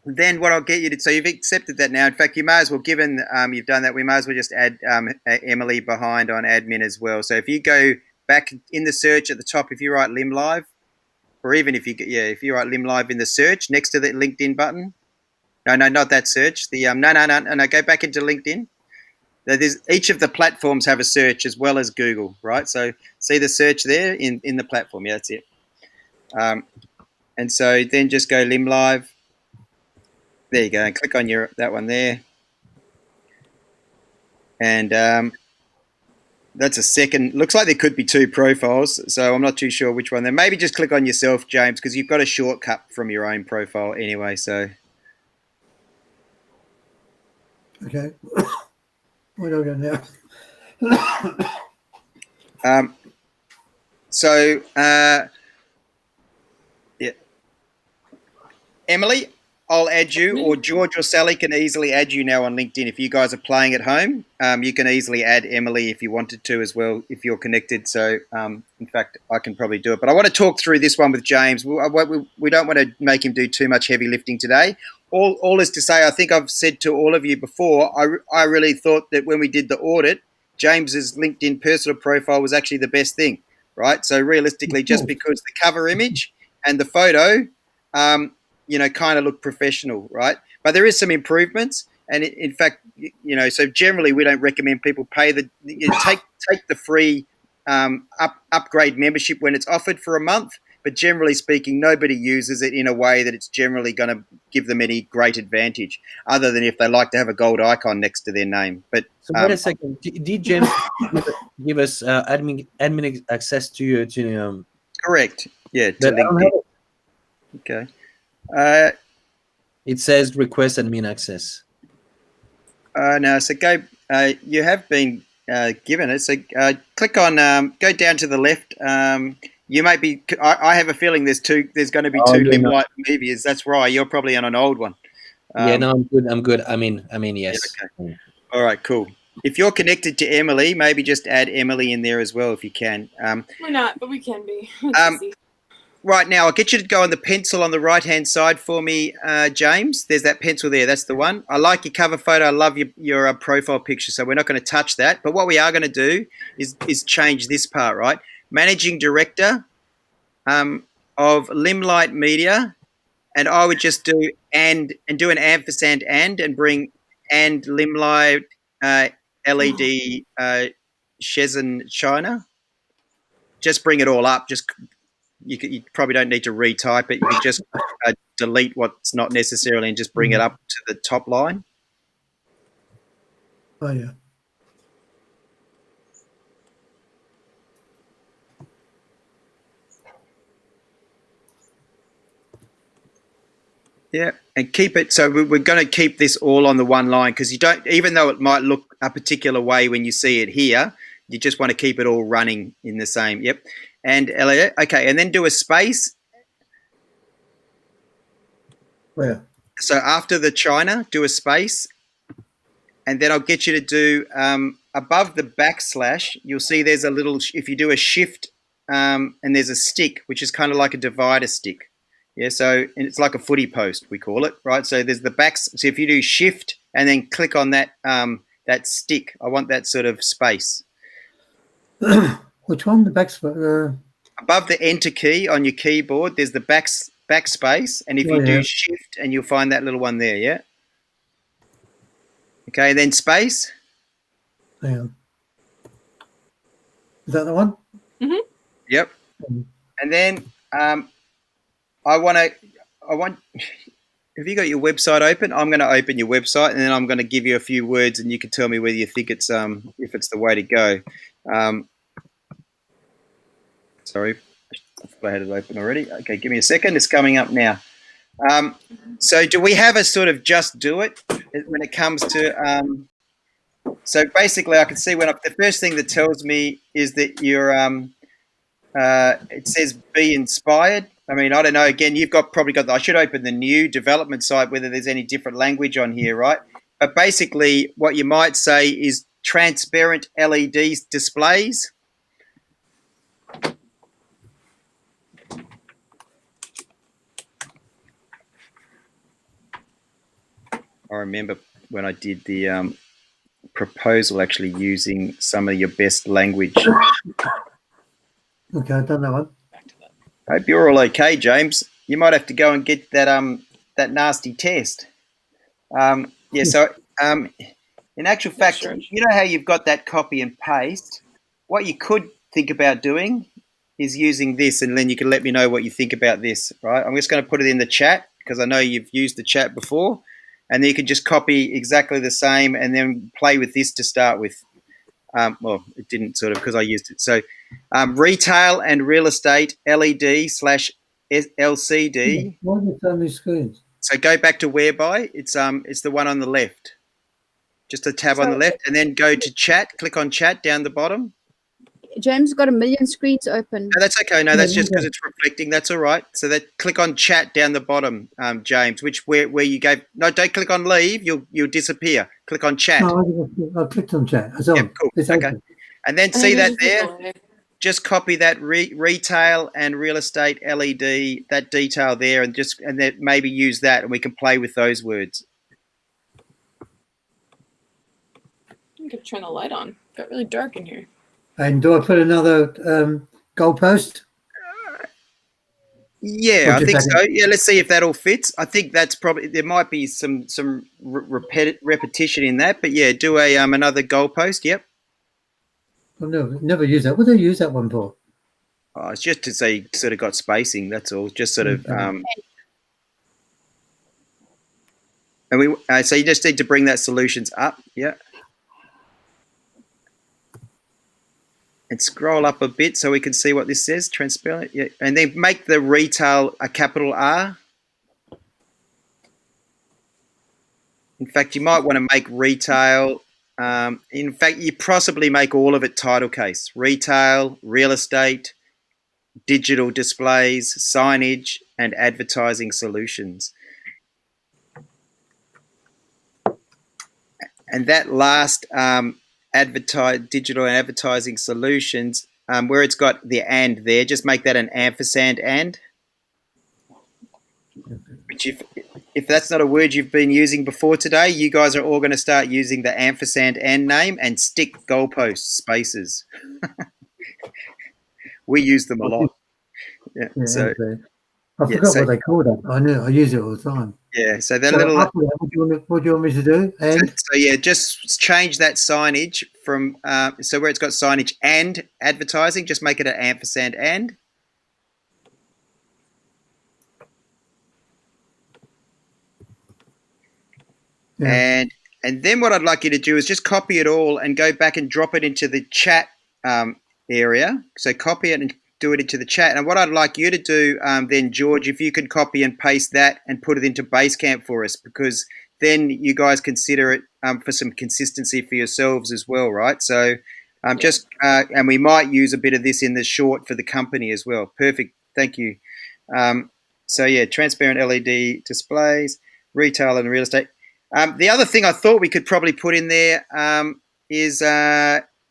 Then what I'll get you to, so you've accepted that now. In fact, you may as well, given you've done that, we may as well just add Emily behind on admin as well. So if you go back in the search at the top, if you write Lymlive, or even if you write Lymlive in the search next to the LinkedIn button. No, not that search. The no. Go back into LinkedIn. There's each of the platforms have a search as well as Google, right? So see the search there in the platform. Yeah, that's it. And so then just go Lymlive. There you go. And click on that one there. And that's a second. Looks like there could be two profiles, so I'm not too sure which one. Then maybe just click on yourself, James, because you've got a shortcut from your own profile anyway. So Okay. Where do I go now? Yeah, Emily, I'll add you, or George or Sally can easily add you now on LinkedIn. If you guys are playing at home, you can easily add Emily if you wanted to as well, if you're connected. So, in fact, I can probably do it. But I want to talk through this one with James. We don't want to make him do too much heavy lifting today. All is to say, I think I've said to all of you before, I really thought that when we did the audit, James's LinkedIn personal profile was actually the best thing, right? So realistically, just because the cover image and the photo, kind of look professional, right? But there is some improvements, and in fact, so generally we don't recommend people pay take the free upgrade membership when it's offered for a month. But generally speaking, nobody uses it in a way that it's generally going to give them any great advantage, other than if they like to have a gold icon next to their name. But So wait a second. Did James give us admin access to correct? Yeah, to but I don't LinkedIn. have it. Okay. It says request admin access. No, so go. You have been given it. So click on. Go down to the left. You might be. I have a feeling there's going to be two Lymlive movies. That's right. You're probably on an old one. Yeah, no, I'm good. I'm good. I mean, yes. Yeah, okay. All right, cool. if you're connected to Emily, maybe just add Emily in there as well if you can. We're not, but we can be. It's Um, easy. Right now, I'll get you to go on the pencil on the right-hand side for me, James. There's that pencil there. That's the one. I like your cover photo. I love your profile picture, so we're not going to touch that. But what we are going to do is change this part, right? Managing Director of Limelight Media, and I would just do and do an ampersand and bring and Limelight LED Shenzhen China. Just bring it all up. Just you probably don't need to retype it. You can just delete what's not necessarily and just bring it up to the top line. Oh, yeah. Yeah, and keep it. So we're going to keep this all on the one line because you don't, even though it might look a particular way when you see it here, you just want to keep it all running in the same. Yep. And Elliot, okay, and then do a space. Where? So after the China, do a space, and then I'll get you to do above the backslash. You'll see there's a little. If you do a shift, and there's a stick, which is kind of like a divider stick. Yeah, so and it's like a footy post, we call it, right? So there's the backs. So if you do shift and then click on that that stick, I want that sort of space. Which one? The back? Above the enter key on your keyboard, there's the backspace, and if you do shift, and you'll find that little one there, yeah? Okay, then space. Hang on. Is that the one? Mm-hmm. Yep. And then I want. Have you got your website open? I'm going to open your website, and then I'm going to give you a few words, and you can tell me whether you think it's if it's the way to go. Sorry, I thought I had it open already. Okay, give me a second. It's coming up now. So do we have a sort of just do it when it comes to? So basically, I can see the first thing that tells me is that you're. It says be inspired. I mean, I don't know. Again, you've probably got. I should open the new development site whether there's any different language on here, right? But basically, what you might say is transparent LED displays. I remember when I did the proposal, actually using some of your best language. Okay, I've done that one. Hope you're all okay, James. You might have to go and get that nasty test. Yeah. So in actual fact, you know how you've got that copy and paste. What you could think about doing is using this, and then you can let me know what you think about this. Right? I'm just going to put it in the chat because I know you've used the chat before, and then you can just copy exactly the same, and then play with this to start with. Well, it didn't sort of because I used it. So retail and real estate LED / LCD. Why are there so many screens? So go back to whereby it's the one on the left. Just a tab on the left, and then go to chat. Click on chat down the bottom. James has got a million screens open. No, that's okay. No, that's just because it's reflecting. That's all right. So click on chat down the bottom, James. Where you gave. No, don't click on leave. You'll disappear. Click on chat. No, I clicked on chat. It's on. Yep, cool. It's okay. open. And then see that there. Just copy that retail and real estate LED, that detail there, and then maybe use that, and we can play with those words. I'm gonna turn the light on. It got really dark in here. And do I put another goalpost? Yeah, I think so. Yeah, let's see if that all fits. I think that's probably there might be some repetition in that, but yeah, do a another goalpost. Yep. I've never used that. What do they use that one for? Oh, it's just to say sort of got spacing. That's all. Just sort of. And we so you just need to bring that solutions up. Yeah. And scroll up a bit so we can see what this says, transparent. Yeah. And then make the retail a capital R. In fact, you might want to make retail. In fact, you possibly make all of it title case. Retail, real estate, digital displays, signage, and advertising solutions. And that last digital and advertising solutions, where it's got the and there, just make that an ampersand and. Which if that's not a word you've been using before today, you guys are all going to start using the ampersand and name and stick goalposts, spaces. We use them a lot. Yeah. Yeah, So okay. I yeah, forgot so what they called it. I use it all the time. yeah, so that So little. after that, what do you want me to do? And So yeah, just change that signage from so where it's got signage and advertising, just make it an ampersand and. yeah, And then what I'd like you to do is just copy it all and go back and drop it into the chat area. So copy it and do it into the chat. And what I'd like you to do then, George, if you could copy and paste that and put it into Basecamp for us, because then you guys consider it for some consistency for yourselves as well, right? So just and we might use a bit of this in the short for the company as well. Perfect. Thank you. So yeah, transparent LED displays, retail and real estate. The other thing I thought we could probably put in there is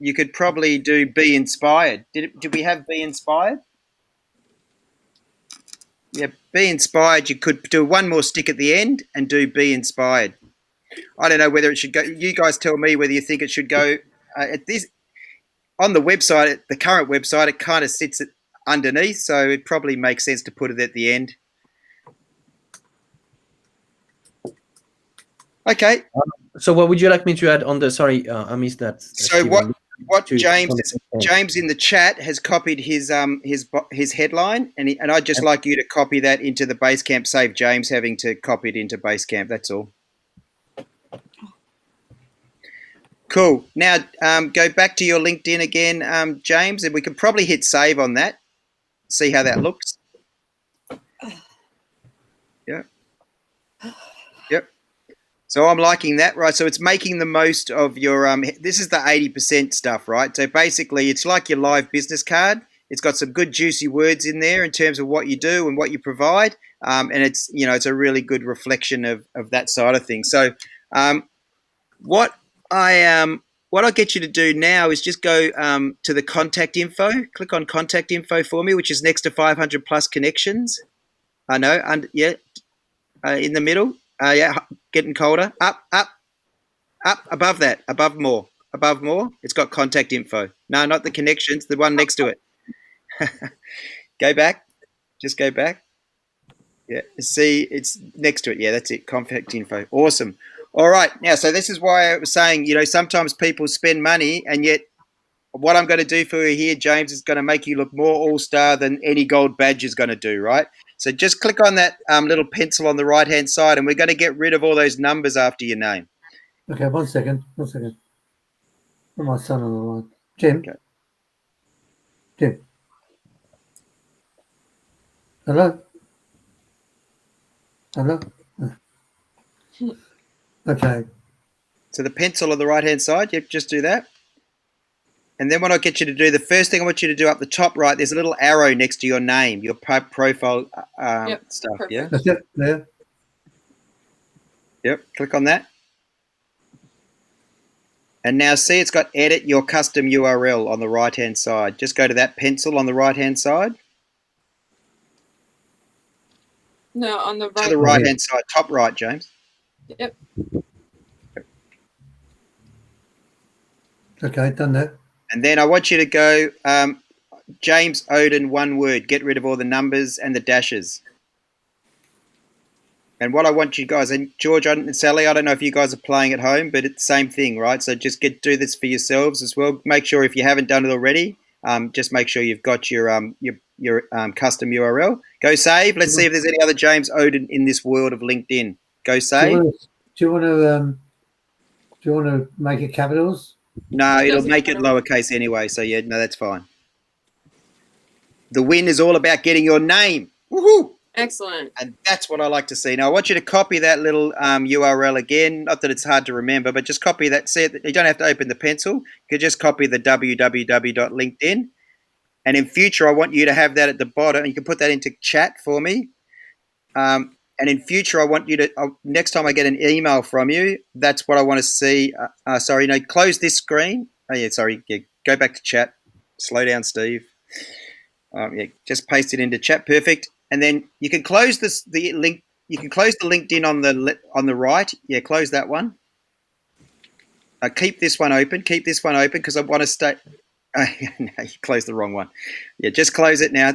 you could probably do be inspired. Did we have be inspired? Yeah, be inspired. You could do one more stick at the end and do be inspired. I don't know whether it should go. You guys tell me whether you think it should go at this on the website. The current website, it kind of sits underneath, so it probably makes sense to put it at the end. Okay. So what would you like me to add on the? Sorry, I missed that. So Stephen. what To- James in the chat has copied his headline, and I'd just like you to copy that into the Basecamp. Save James having to copy it into Basecamp. That's all. Cool. Now go back to your LinkedIn again, James, and we could probably hit save on that. See how that looks. Yeah. Yep. So I'm liking that, right? So it's making the most of your this is the 80% stuff, right? So basically it's like your live business card. It's got some good juicy words in there in terms of what you do and what you provide. And it's, you know, it's a really good reflection of that side of things. So what I'll get you to do now is just go to the contact info, click on contact info for me, which is next to 500 plus connections. I know, and yeah, in the middle. Yeah, getting colder. Up, above that, above more. It's got contact info. No, not the connections, the one next to it. Go back. Just go back. Yeah, see, it's next to it. Yeah, that's it. Contact info. Awesome. All right. Now, so this is why I was saying, you know, sometimes people spend money, and yet what I'm going to do for you here, James, is going to make you look more all-star than any gold badge is going to do, right? So just click on that little pencil on the right-hand side, and we're going to get rid of all those numbers after your name. okay, one second. Put my son on the line. Jim. Okay. Jim. Hello? Okay. So the pencil on the right-hand side, yep, just do that. And then what I'll get you to do, the first thing I want you to do up the top right, there's a little arrow next to your name, your profile stuff, perfect. yeah? That's it. There. Yep, click on that. And now see it's got edit your custom URL on the right-hand side. Just go to that pencil on the right-hand side. No, on the right. To the right-hand side, top right, James. Yep. Okay, done that. And then I want you to go James Oden, one word. Get rid of all the numbers and the dashes. And what I want you guys, and George and Sally, I don't know if you guys are playing at home, but it's the same thing, right? So just do this for yourselves as well. Make sure if you haven't done it already, just make sure you've got your custom URL. Go save. Let's see if there's any other James Oden in this world of LinkedIn. Go save. Do you want to make it capitals? No, it'll Doesn't make it matter. lowercase anyway. So yeah, no, that's fine. The win is all about getting your name. Woohoo! Excellent. And that's what I like to see. Now, I want you to copy that little URL again. Not that it's hard to remember, but just copy that. See, you don't have to open the pencil. You can just copy the www.linkedin. And in future, I want you to have that at the bottom. You can put that into chat for me. And And in future, I want you to, next time I get an email from you, that's what I want to see. Sorry, no, close this screen. Oh, yeah, sorry. Yeah, go back to chat. Slow down, Steve. Yeah, just paste it into chat. Perfect. And then you can close the link. You can close the LinkedIn on the right. Yeah, close that one. Keep this one open. Keep this one open because I want to stay. No, you closed the wrong one. Yeah, just close it now.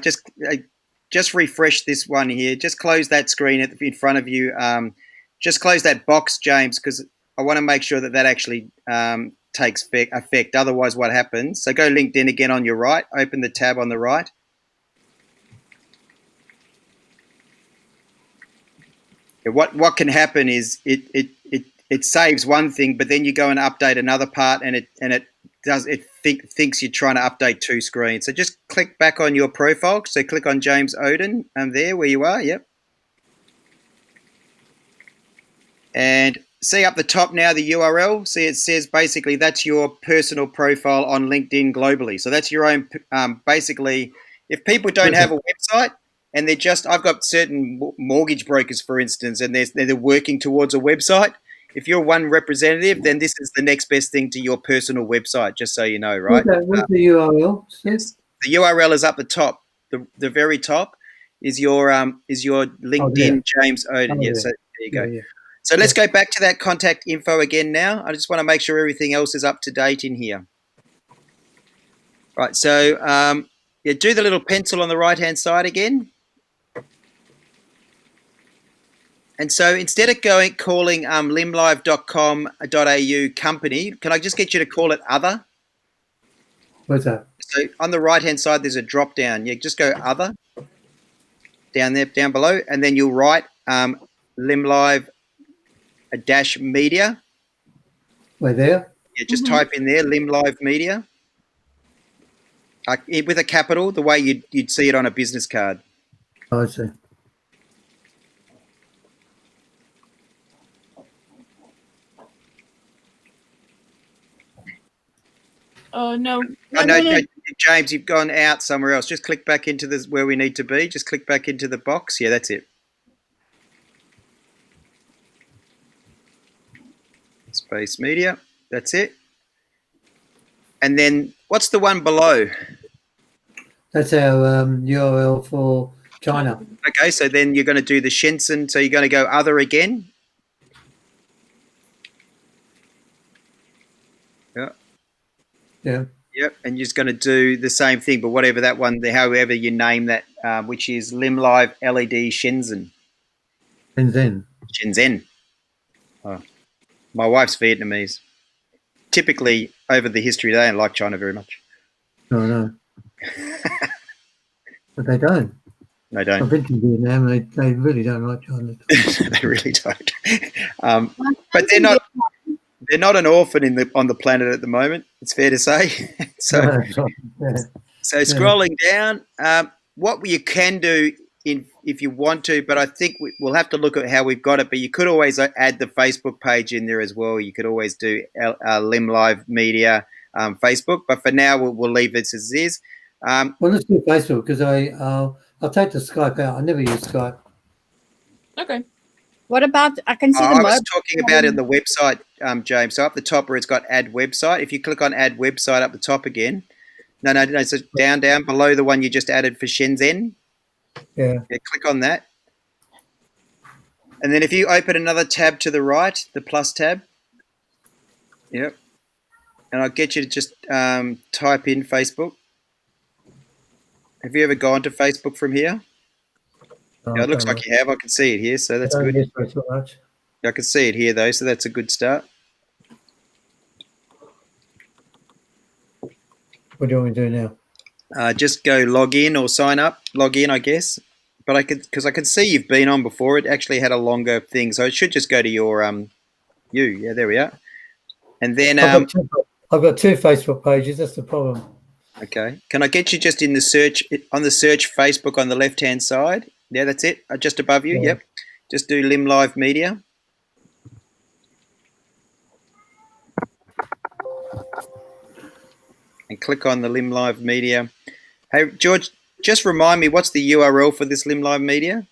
Just refresh this one here. Just close that screen in front of you. Just close that box, James, because I want to make sure that actually takes effect. Otherwise, what happens? So go LinkedIn again on your right. Open the tab on the right. What can happen is it saves one thing, but then you go and update another part, and it thinks you're trying to update two screens. So just click back on your profile. So click on James Oden, there where you are. Yep. And see up the top now the URL. See, it says basically that's your personal profile on LinkedIn globally. So that's your own. Basically, if people don't have a website. And I've got certain mortgage brokers, for instance, and they're working towards a website. If you're one representative, then this is the next best thing to your personal website, just so you know, right? What's the URL? Yes. The URL is up the top. The very top is your LinkedIn James Oden. Yeah, so there you go. Yeah. So let's go back to that contact info again now. I just want to make sure everything else is up to date in here. Right, so do the little pencil on the right-hand side again. And so instead of calling lymlive.com.au company, can I just get you to call it other? What's that? So on the right-hand side, there's a drop down. Yeah, just go other down there, down below, and then you'll write Lymlive dash media. Right there? Yeah, just type in there, Lymlive media. With a capital, the way you'd see it on a business card. Oh, I see. Oh, no. No, James, you've gone out somewhere else. Just click back into this where we need to be. Just click back into the box. Yeah, that's it. Space media. That's it. And then what's the one below? That's our URL for China. Okay, so then you're going to do the Shenzhen. So you're going to go other again. Yeah. Yeah. Yep, and you're just going to do the same thing, but whatever that one, however you name that, which is Lymlive LED Shenzhen. Shenzhen. Oh, my wife's Vietnamese. Typically, over the history, they don't like China very much. No. But they don't. They don't. I've been to Vietnam. They really don't like China. They really don't. But they're not. They're not an orphan on the planet at the moment. It's fair to say. So scrolling down, what you can do if you want to, but I think we'll have to look at how we've got it. But you could always add the Facebook page in there as well. You could always do Lymlive Media Facebook. But for now, we'll leave this as is. Well, let's do Facebook because I'll take the Skype out. I never use Skype. Okay. What about, I can see the I was talking about it on the website, James. So up the top where it's got add website, if you click on add website up the top again. No, so down below the one you just added for Shenzhen. Yeah, click on that. And then if you open another tab to the right, the plus tab. Yep. And I'll get you to just type in Facebook. Have you ever gone to Facebook from here? Yeah, it looks like you have. I can see it here, so that's good. I can see it here, though, so that's a good start. What do you want me to do now? Just go log in or sign up. Log in, I guess. But because I can see you've been on before. It actually had a longer thing, so it should just go to your you. Yeah, there we are. And then I've got two Facebook pages. That's the problem. Okay. Can I get you just in the search Facebook on the left-hand side? Yeah, that's it. Just above you. Yeah. Yep. Just do Lymlive Media. And click on the Lymlive Media. Hey, George, just remind me, what's the URL for this Lymlive Media?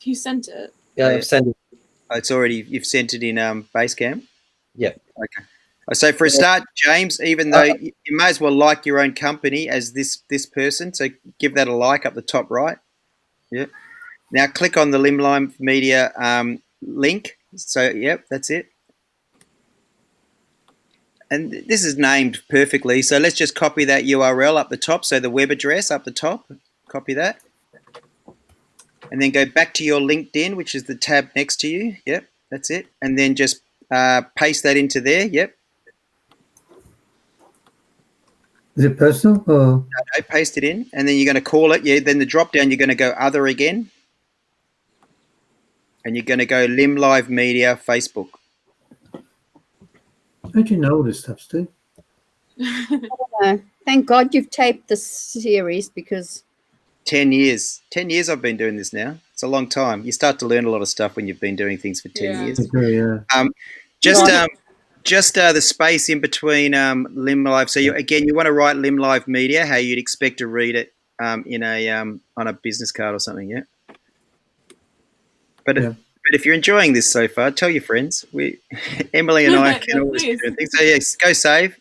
He sent it. Yeah, I've sent it. It's already, you've sent it in Basecamp? Yeah. Okay. So for a start, James, even though you may as well like your own company as this person, so give that a like up the top right. Yeah. Now click on the Lymlive Media link. So, yep, that's it. And this is named perfectly. So let's just copy that URL up the top. So the web address up the top, copy that. And then go back to your LinkedIn, which is the tab next to you. Yep, that's it. And then just paste that into there. Yep. Is it personal or? No, paste it in. And then you're going to call it. Yeah, then the drop down, you're going to go other again. And you're going to go Lymlive Media Facebook. How do you know all this stuff, Steve? Thank God you've taped this series because 10 years. 10 years I've been doing this now. It's a long time. You start to learn a lot of stuff when you've been doing things for 10 years. Yeah. Just the space in between Lymlive. So you want to write Lymlive Media, how you'd expect to read it in a on a business card or something. Yeah. But if you're enjoying this so far, tell your friends. Emily and I can always do things. So yes, go save.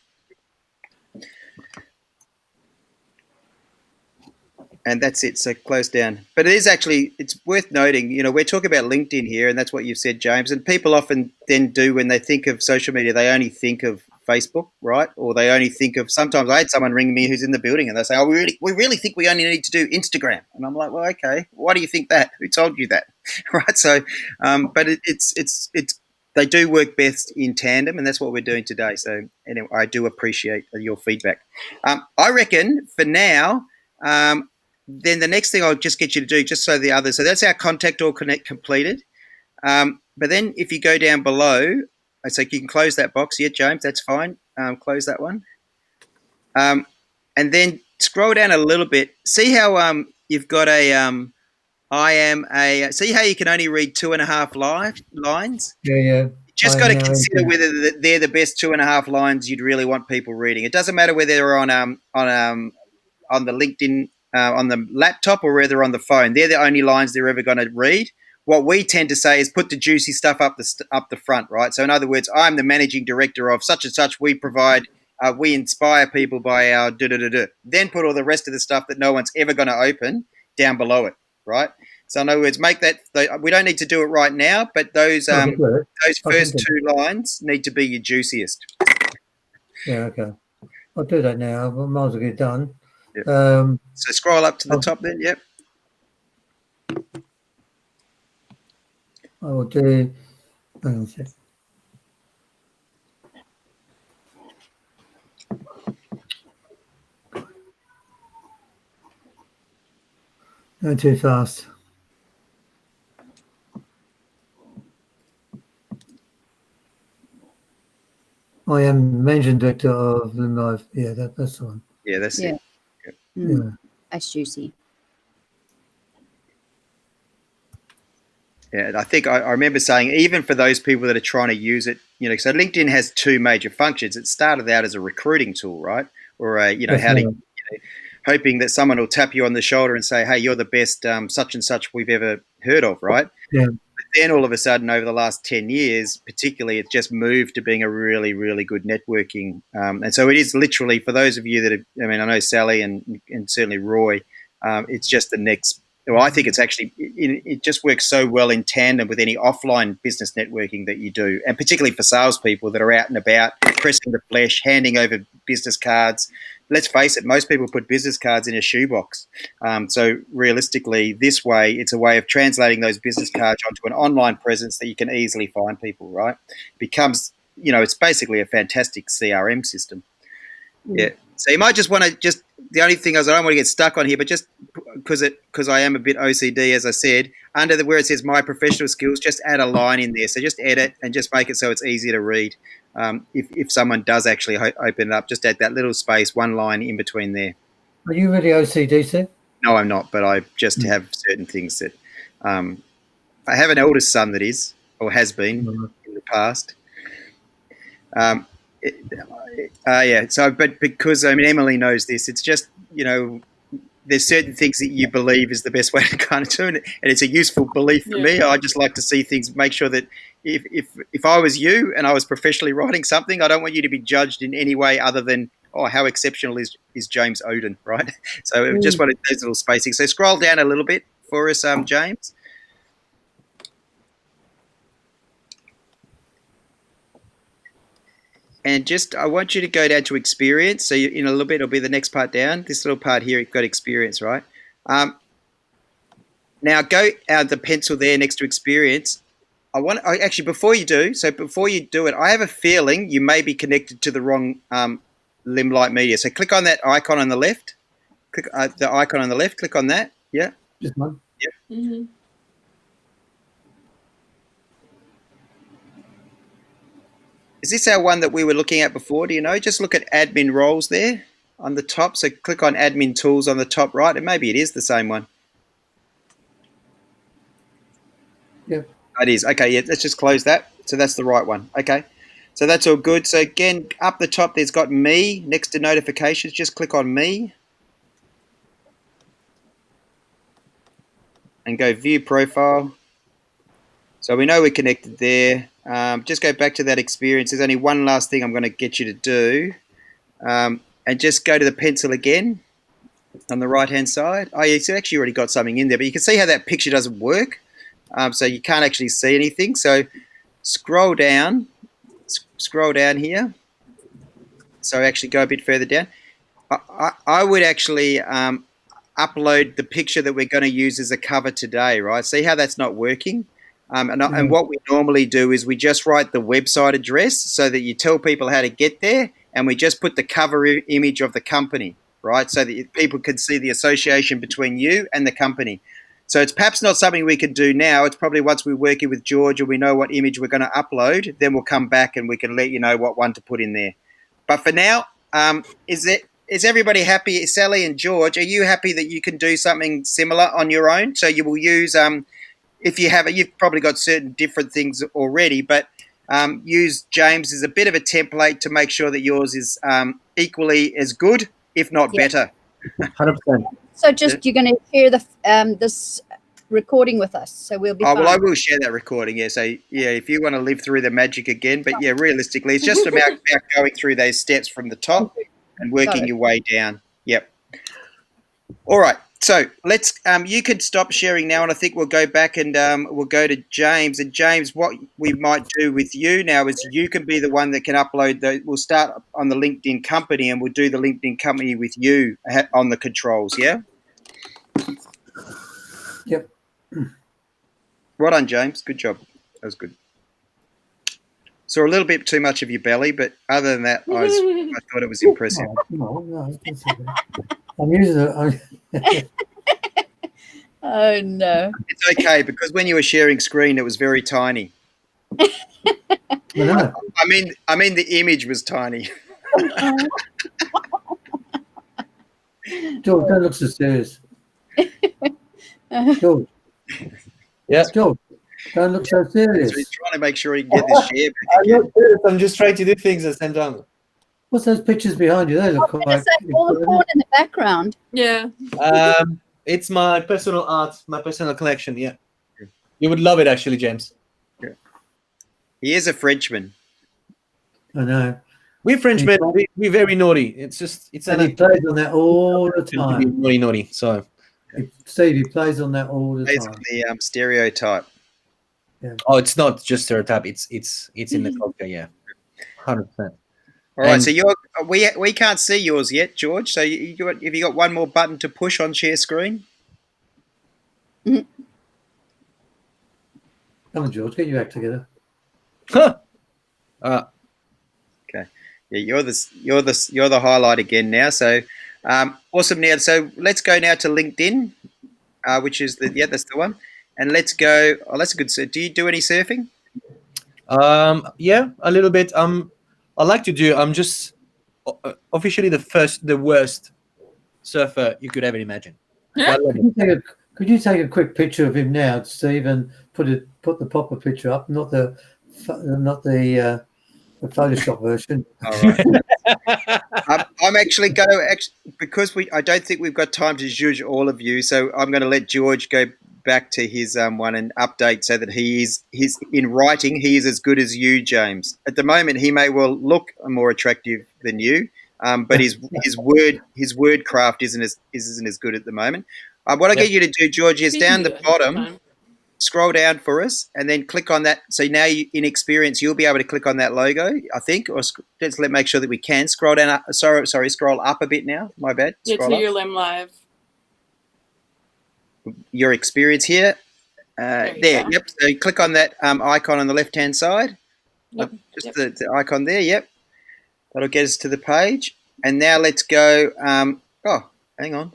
And that's it. So close down. But it's worth noting, we're talking about LinkedIn here, and that's what you've said, James. And people often then do, when they think of social media, they only think of Facebook, right? Or they only think of, sometimes I had someone ring me who's in the building and they say, we really think we only need to do Instagram. And I'm like, well, okay, why do you think that? Who told you that? Right. So, but they do work best in tandem, and that's what we're doing today. So anyway, I do appreciate your feedback. I reckon for now, then the next thing I'll just get you to do, just so the others, so that's our contact or connect completed. But then if you go down below, so you can close that box. Yeah, James, that's fine. Close that one. And then scroll down a little bit. See how you've got see how you can only read 2.5 lines? Yeah. Just got to consider whether they're the best 2.5 lines you'd really want people reading. It doesn't matter whether they're on the LinkedIn on the laptop or whether on the phone. They're the only lines they're ever going to read. What we tend to say is put the juicy stuff up the front, right? So in other words, I'm the managing director of such and such. We provide, we inspire people by our da-da-da-da. Then put all the rest of the stuff that no one's ever going to open down below it, right? So in other words, make that, we don't need to do it right now, but those first 2 lines need to be your juiciest. Yeah, okay. I'll do that now. I might as well get it done. Yep. So scroll up to the top then, yep. I will do, hang on a sec. Going too fast. I am managing director of Lymlive. Yeah, that's the one. Yeah, that's it. Yeah. That's juicy. Yeah, I think I remember saying, even for those people that are trying to use it, so LinkedIn has 2 major functions. It started out as a recruiting tool, right? Or hoping that someone will tap you on the shoulder and say, hey, you're the best such and such we've ever heard of, right? Yeah. But then all of a sudden, over the last 10 years, particularly, it's just moved to being a really, really good networking. And so it is literally, for those of you that I know Sally and certainly Roy, it's just the next. Well, I think it's actually, it just works so well in tandem with any offline business networking that you do, and particularly for salespeople that are out and about, pressing the flesh, handing over business cards. Let's face it, most people put business cards in a shoebox. So realistically, this way, it's a way of translating those business cards onto an online presence that you can easily find people, right? It becomes, it's basically a fantastic CRM system. Yeah. So you might just want to the only thing is I don't want to get stuck on here, but just because I am a bit OCD, as I said, under where it says my professional skills, just add a line in there. So just edit and just make it so it's easier to read. If someone does actually open it up, just add that little space, 1 line in between there. Are you really OCD, sir? No, I'm not, but I just have certain things that I have an eldest son that is, or has been in the past. Yeah. So, but because Emily knows this, it's just there's certain things that you believe is the best way to kind of do it, and it's a useful belief for me. I just like to see things, make sure that if I was you and I was professionally writing something, I don't want you to be judged in any way other than, oh, how exceptional is James Oden, right? So just wanted those little spacing. So scroll down a little bit for us, James. And just, I want you to go down to experience. So in a little bit, it'll be the next part down. This little part here, you've got experience, right? Now go out the pencil there next to experience. Actually, before you do it, I have a feeling you may be connected to the wrong Lymlive media. So click on that icon on the left. Click the icon on the left. Click on that. Yeah. Just one. Yep. Mm-hmm. Is this our one that we were looking at before? Do you know? Just look at admin roles there on the top. So click on admin tools on the top right, and maybe it is the same one. Yeah. It is. Okay, yeah, let's just close that. So that's the right one. Okay. So that's all good. So again, up the top, there's got me next to notifications. Just click on me. And go view profile. So we know we're connected there. Just go back to that experience. There's only one last thing I'm going to get you to do. And just go to the pencil again on the right-hand side. Oh, yeah, so actually already got something in there, but you can see how that picture doesn't work. So you can't actually see anything. So scroll down here. So actually go a bit further down. I would actually upload the picture that we're going to use as a cover today, right? See how that's not working? And what we normally do is we just write the website address so that you tell people how to get there, and we just put the cover image of the company, right? So that people can see the association between you and the company. So it's perhaps not something we can do now. It's probably once we're working with George and we know what image we're going to upload, then we'll come back and we can let you know what one to put in there. But for now, is everybody happy? Sally and George, are you happy that you can do something similar on your own? So you will use, if you have, you've probably got certain different things already, but use James as a bit of a template to make sure that yours is equally as good, if not better. 100%. So just you're going to share the this recording with us, so we'll be fine. Well, I will share that recording. Yeah, so yeah, if you want to live through the magic again, but yeah, realistically, it's just about going through those steps from the top and working your way down. Yep. All right. So let's. You can stop sharing now, and I think we'll go back and we'll go to James. And James, what we might do with you now is you can be the one that can upload. We'll start on the LinkedIn company, and we'll do the LinkedIn company with you on the controls. Yeah. Yep. Well done, James. Good job. That was good. Saw a little bit too much of your belly, but other than that, I thought it was impressive. No, I'm using it. Oh no! It's okay because when you were sharing screen, it was very tiny. No. I mean, the image was tiny. George, don't look so serious. George. Yes. George, don't look so serious. So he's trying to make sure he can get this share back I'm again. not serious. I'm just trying to do things at the same time. What's those pictures behind you? They look I was quite. going to say all the porn in the background. Yeah. It's my personal art, my personal collection. Yeah, you would love it, actually, James. He is a Frenchman. I know. We Frenchmen, we're very naughty. It's And he plays on that all the time. naughty. So, Steve, he plays on that all the He's time. on the stereotype. oh, it's not just stereotype. It's in the culture. Yeah, 100%. All right, And- so we can't see yours yet, George. So have you got one more button to push on share screen? Come on, George, get your act together. Huh. Okay. Yeah, you're the highlight again now. So awesome. Now, so let's go now to LinkedIn, which is that's the one. And let's go. Oh, that's a good. Do you do any surfing? Yeah, a little bit. I like to do. I'm just officially the worst surfer you could ever imagine. Yeah. Could you take a quick picture of him now, Steve, and put the proper picture up, not the Photoshop version. All right. I'm actually going to because I don't think we've got time to judge all of you, so I'm going to let George go back to his one and update so that he's in writing. He is as good as you, James. At the moment, he may well look more attractive than you, but his word craft isn't as good at the moment. What I get you to do, George, is He can down do the it. bottom. Fine. Scroll down for us and then click on that. So now in experience, you'll be able to click on that logo, I think, or let's make sure that we can scroll down. Sorry, scroll up a bit now. My bad. Yeah, Scroll to up. your Lymlive. Your experience here. There you There. go. Yep. So click on that icon on the left-hand side. Yep. Just the icon there. Yep. That'll get us to the page. And now let's go. Oh, hang on.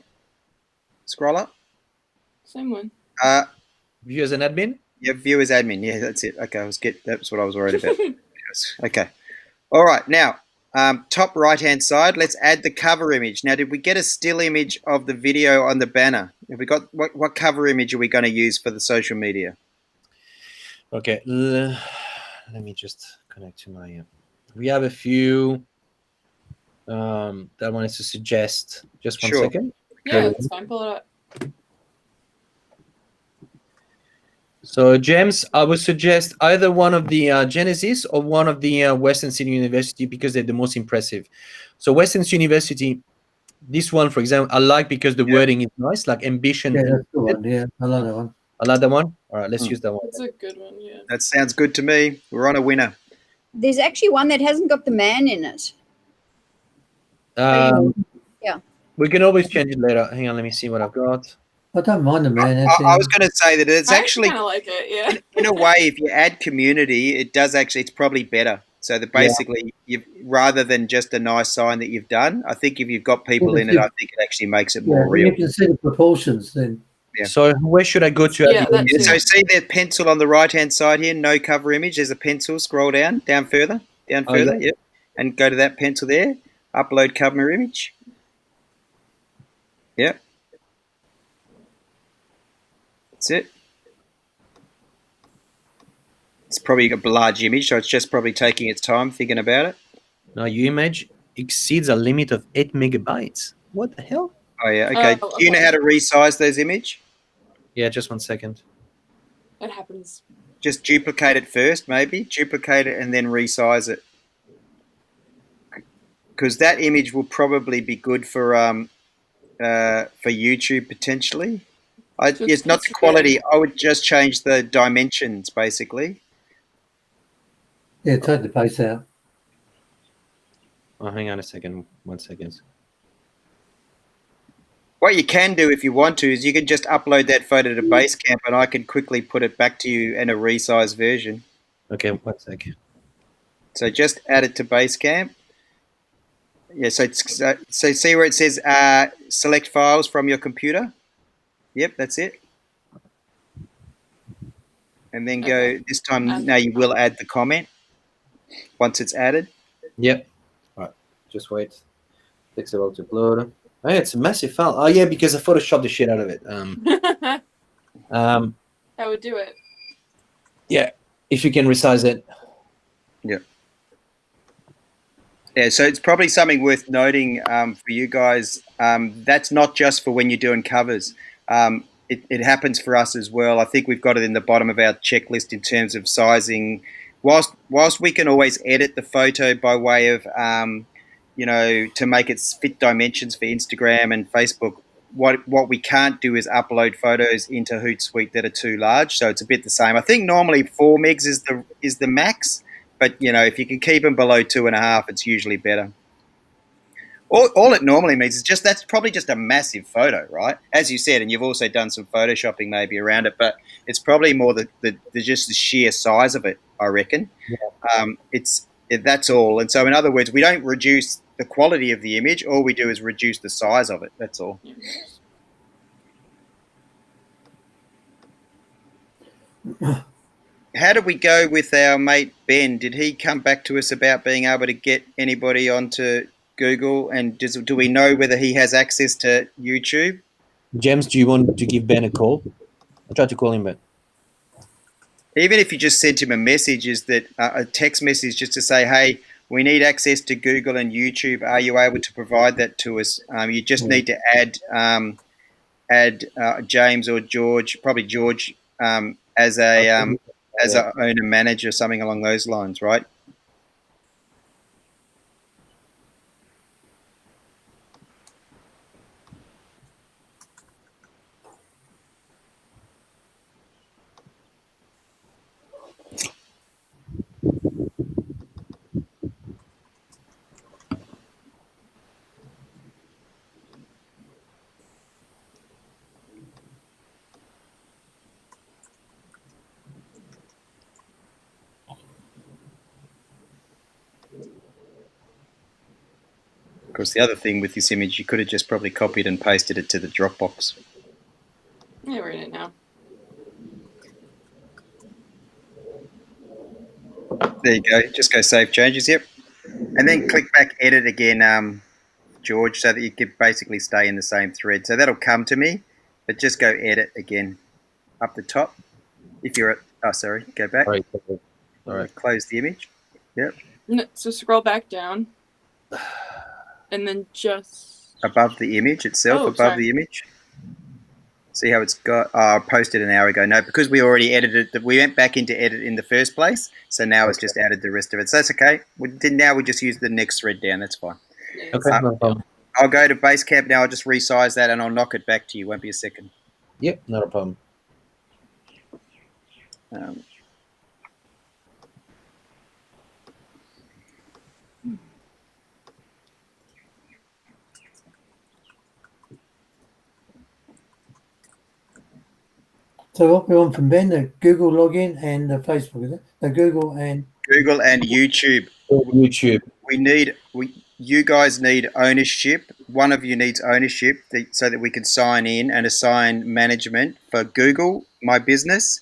Scroll up. Same one. View as an admin. Yeah, view as admin. Yeah, that's it. Okay, that's what I was worried about. Yes. Okay. All right. Now, top right-hand side, let's add the cover image. Now, did we get a still image of the video on the banner? Have we got what cover image are we going to use for the social media? Okay. Let me just connect to my. We have a few that I wanted to suggest. Just one Sure. second. Yeah, that's fine. Pull it up. So, James, I would suggest either one of the Genesis or one of the Western Sydney University because they're the most impressive. So, Western University, this one, for example, I like because the wording is nice, like ambition. Yeah, that's the one. Yeah, I like that one. I like that one. All right, let's use that one. It's a good one, yeah. That sounds good to me. We're on a winner. There's actually one that hasn't got the man in it. Yeah. We can always change it later. Hang on, let me see what I've got. I don't mind the man. I was going to say that it's I actually, kind of like it, yeah. in a way, if you add community, it does actually, it's probably better. So that basically, rather than just a nice sign that you've done, I think if you've got people in it, I think it actually makes it more real. You can see the proportions then. Yeah. So where should I go to? Yeah, that too. So see that pencil on the right-hand side here, no cover image. There's a pencil. Scroll down further, Yeah. Yep, and go to that pencil there. Upload cover image. Yep. That's it. It's probably a large image, so it's just probably taking its time thinking about it. Now your image exceeds a limit of 8 megabytes. What the hell? Oh yeah, okay. Oh, Do you know okay. how to resize those image? Yeah, just 1 second. It happens. Just duplicate it first, maybe. Duplicate it and then resize it. Because that image will probably be good for YouTube potentially. It's not the quality. I would just change the dimensions, basically. Yeah, take the base out. Oh, hang on a second. 1 second. What you can do if you want to is you can just upload that photo to Basecamp and I can quickly put it back to you in a resized version. Okay, 1 second. So just add it to Basecamp. Yeah, so see where it says select files from your computer? Yep, that's it. And then go, this time, now you will add the comment once it's added. Yep. All right, just wait. Takes a while to upload. Oh, yeah, it's a massive file. Oh, yeah, because I photoshopped the shit out of it. I would do it. Yeah, if you can resize it. Yeah. Yeah, so it's probably something worth noting for you guys. That's not just for when you're doing covers. It happens for us as well. I think we've got it in the bottom of our checklist in terms of sizing. Whilst we can always edit the photo by way of, to make it fit dimensions for Instagram and Facebook, what we can't do is upload photos into Hootsuite that are too large. So it's a bit the same. I think normally 4 megs is the max. But, if you can keep them below 2.5, it's usually better. All it normally means is that's probably just a massive photo, right? As you said, and you've also done some photoshopping maybe around it, but it's probably more just the sheer size of it, I reckon. Yeah. That's all. And so, in other words, we don't reduce the quality of the image. All we do is reduce the size of it. That's all. Yeah. How did we go with our mate Ben? Did he come back to us about being able to get anybody onto Google? And do we know whether he has access to YouTube? James, do you want to give Ben a call? I tried to call him, but even if you just sent him a message, a text message, just to say, hey, we need access to Google and YouTube. Are you able to provide that to us? You just need to add James or George, probably George, as a owner manager, something along those lines, right? Of course, the other thing with this image, you could have just probably copied and pasted it to the Dropbox. Yeah, we're in it now. There you go. Just go save changes. Yep. And then click back, edit again, George, so that you could basically stay in the same thread. So that'll come to me, but just go edit again up the top. If you're at, oh, sorry, go back. All right. All right. Close the image. Yep. No, so scroll back down. And then just Above the image itself, above sorry. the image. See how it's got, I posted an hour ago. No, because we already edited it, we went back into edit in the first place. So now it's just added the rest of it. So that's okay. Now we just use the next thread down. That's fine. Yeah, Okay, no problem. I'll go to Basecamp now. I'll just resize that and I'll knock it back to you. Won't be a second. Yep, not a problem. So what we want from Ben, the Google login and the Facebook, is it? The Google and YouTube. YouTube. You guys need ownership. One of you needs ownership so that we can sign in and assign management for Google, My Business,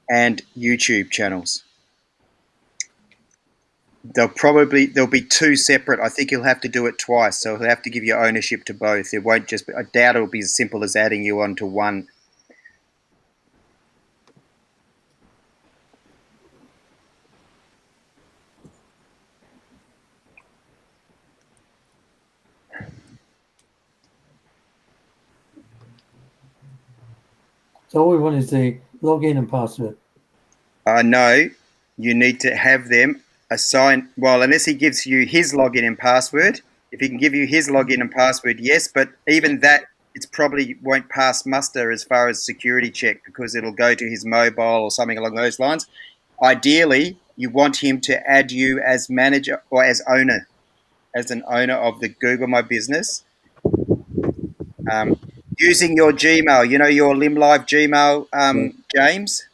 and YouTube channels. There'll be two separate. I think you'll have to do it twice, so he'll have to give you ownership to both. It won't just be, I doubt it'll be as simple as adding you onto one. so all we want is the login and password. No, you need to have them assign. Well, unless he gives you his login and password. If he can give you his login and password, yes. But even that, it's probably won't pass muster as far as security check because it'll go to his mobile or something along those lines. Ideally, you want him to add you as manager or as owner, as an owner of the Google My Business. Using your Gmail, your Lymlive Gmail, James.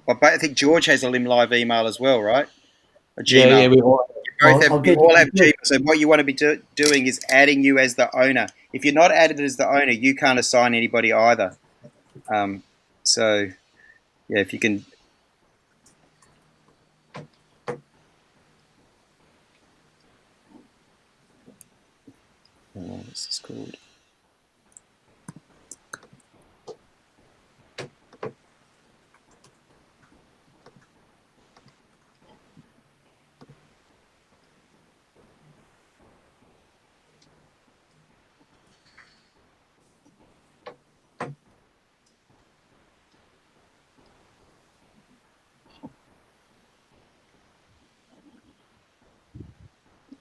Well, I think George has a Lymlive email as well, right? A Gmail. Yeah, we all. You all have Gmail. So what you want to be doing is adding you as the owner. If you're not added as the owner, you can't assign anybody either. So, yeah, if you can. What's this called?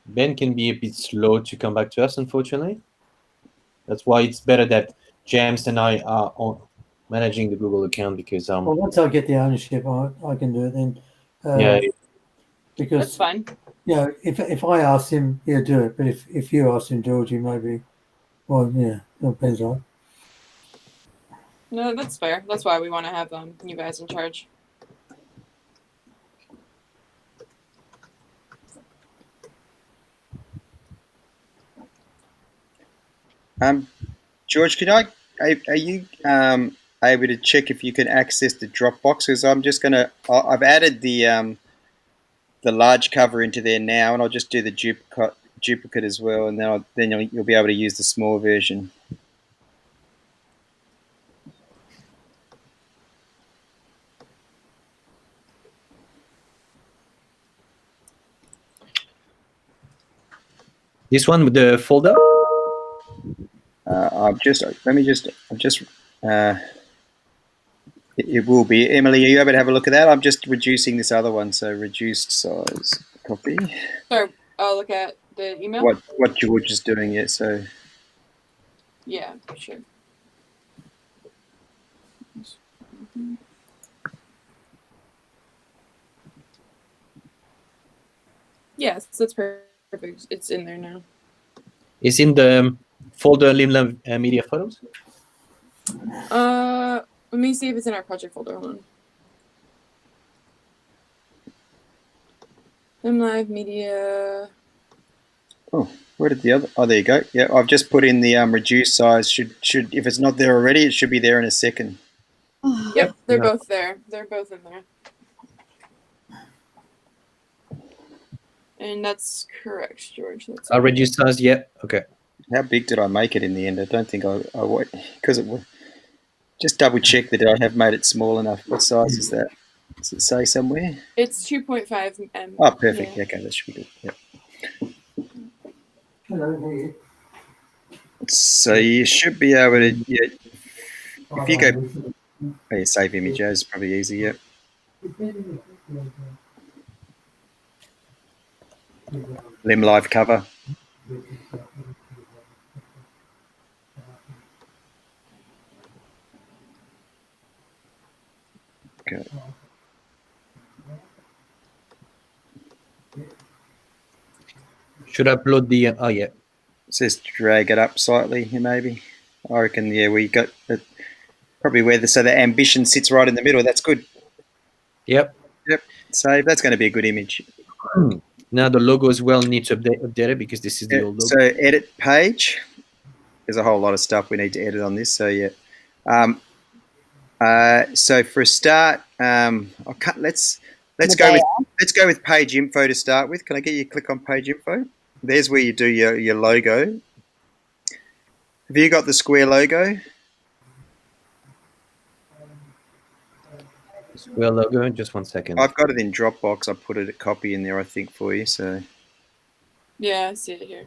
Ben can be a bit slow to come back to us, unfortunately. That's why it's better that James and I are managing the Google account because Well, once I get the ownership, I can do it then. yeah, Because that's fine. if I ask him, he'll do it. But if you ask him, George, he maybe. Well, yeah, it depends on. No, that's fair. That's why we want to have you guys in charge. George, are you able to check if you can access the Dropbox? Because I've added the large cover into there now, and I'll just do the duplicate as well, and then you'll be able to use the small version. This one with the folder? I've just it will be. Emily, are you able to have a look at that? I'm just reducing this other one, so reduced size copy. Sorry, I'll look at the email. What George is doing, yeah. So Yeah, sure. Yes, that's perfect. It's in there now. It's in the folder Lymlive media photos. Let me see if it's in our project folder. Hold on. Lymlive media. oh, where did the other? Oh, there you go. Yeah, I've just put in the reduced size. Should if it's not there already, it should be there in a second. Yep, they're Yeah. both there. They're both in there. And that's correct, George. That's I'll reduce size. Yeah. Okay. How big did I make it in the end? I don't think I because it was just double check that I have made it small enough. What size is that? Does it say somewhere? It's 2.5 m. Oh, perfect. Yeah. Okay, that should be good. Yep. Hello. So you should be able to. Yeah, if you go, oh, yeah, save image as probably easy. Yep. Lymlive cover. Okay. Should I upload the? Oh yeah. It says drag it up slightly, maybe. I reckon. Yeah, we got it. Probably where so the ambition sits right in the middle. That's good. Yep. Yep. Save. That's going to be a good image. Now the logo as well needs to update it because this is the old logo. So edit page. There's a whole lot of stuff we need to edit on this. So yeah. So for a start, let's go with page info to start with. Can I get you to click on page info? There's where you do your logo. Have you got the square logo? Square logo. Just 1 second. I've got it in Dropbox. I put it a copy in there, I think, for you. So Yeah, I see it here.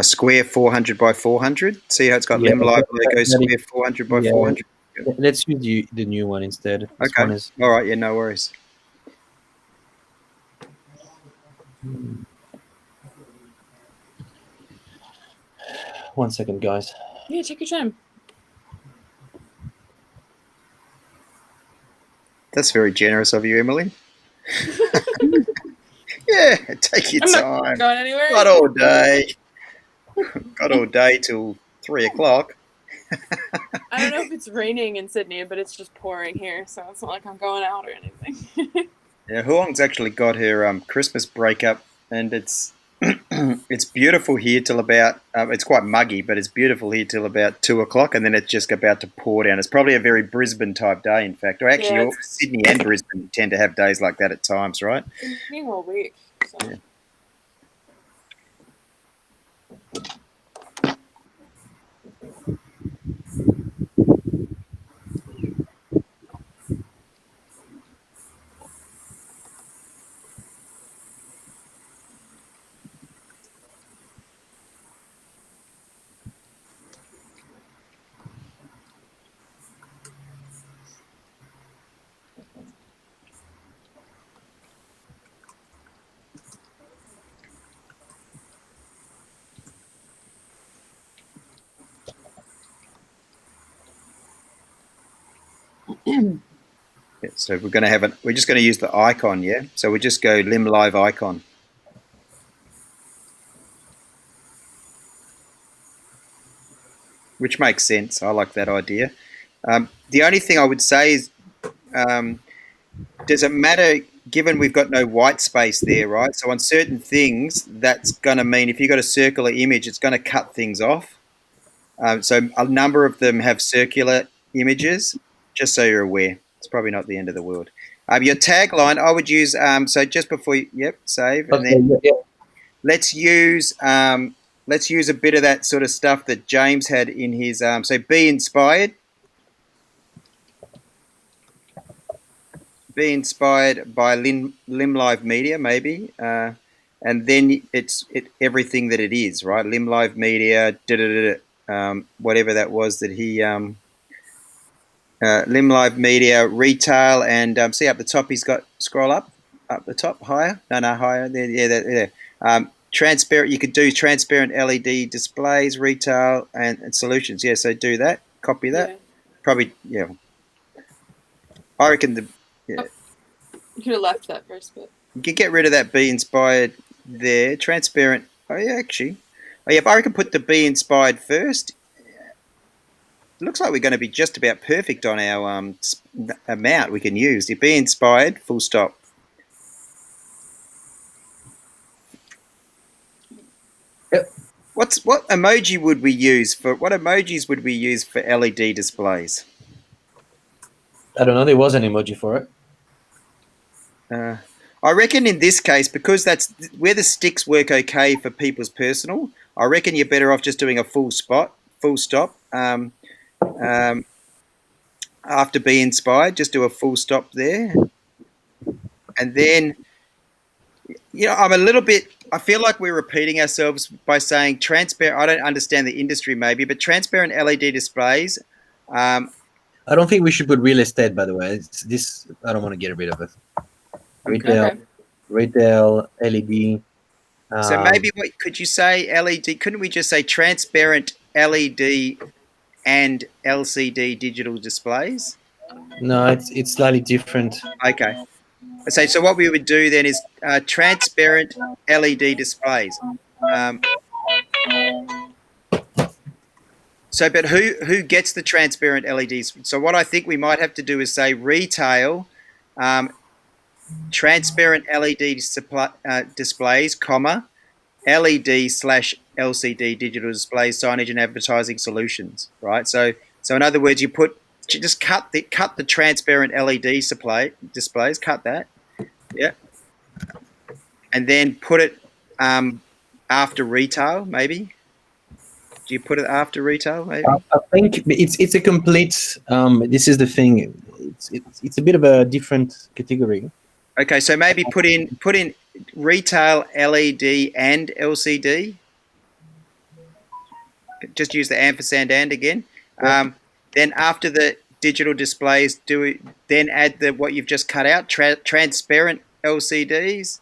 square 400 by 400. See how it's got Yeah, Lymlive logo that square 400 by yeah. 400. Let's use the new one instead. This Okay. one is. All right. Yeah. No worries. 1 second, guys. Yeah, take your time. That's very generous of you, Emily. Yeah, take your I'm time. not going anywhere. Got all day. Got all day till 3 o'clock. I don't know if it's raining in Sydney, but it's just pouring here, so it's not like I'm going out or anything. Yeah, Huong's actually got her Christmas breakup, and it's it's beautiful here till about. It's quite muggy, but it's beautiful here till about 2 o'clock, and then it's just about to pour down. It's probably a very Brisbane type day, in fact. Or actually, Yeah, all, Sydney and Brisbane tend to have days like that at times, right? It's been raining all week. So. Yeah. Yeah, so we're going to have it. We're just going to use the icon, yeah. So we just go Lymlive icon. Which makes sense. I like that idea. The only thing I would say is, does it matter, given we've got no white space there, right? So on certain things, that's going to mean if you've got a circular image, it's going to cut things off. So a number of them have circular images, just so you're aware. It's probably not the end of the world. Your tagline, I would use, so just before you, yep, save. And then let's use let's use a bit of that sort of stuff that James had in his. So be inspired. Be inspired by Lymlive Media, maybe, and then it's everything that it is, right? Lymlive Media, whatever that was that he. Lymlive Media retail, and see up the top he's got, scroll up the top higher, no higher there, yeah, there. Transparent, you could do transparent LED displays, retail, and solutions. Yeah, so do that, copy that. Yeah. Probably, yeah. I reckon You could have left that first bit. you could get rid of that be inspired there. Transparent. Oh yeah, actually. Oh yeah, but I reckon put the be inspired first. It looks like we're going to be just about perfect on our amount we can use. You be inspired, full stop. Yep. What emoji would we use for? What emojis would we use for LED displays? I don't know. There was an emoji for it. I reckon in this case, because that's where the sticks work okay for people's personal. I reckon you're better off just doing a full stop. After be inspired, just do a full stop there, and then I'm a little bit. I feel like we're repeating ourselves by saying transparent. I don't understand the industry maybe, but transparent LED displays. I don't think we should put real estate, by the way. This I don't want to get rid of it. Retail, LED. So maybe what could you say? LED? Couldn't we just say transparent LED and LCD digital displays? No, it's slightly different. Okay. So what we would do then is transparent LED displays. But who gets the transparent LEDs? So what I think we might have to do is say retail, transparent LED displays, comma, LED/LCD digital displays, signage and advertising solutions. Right. So in other words, you just cut the transparent LED displays, cut that, yeah, and then put it after retail, maybe. Do you put it after retail, maybe? I think it's a complete. This is the thing. It's a bit of a different category. Okay, so maybe put in retail, LED, and LCD. Just use the ampersand and again. Yeah. Then after the digital displays, then add what you've just cut out, transparent LCDs.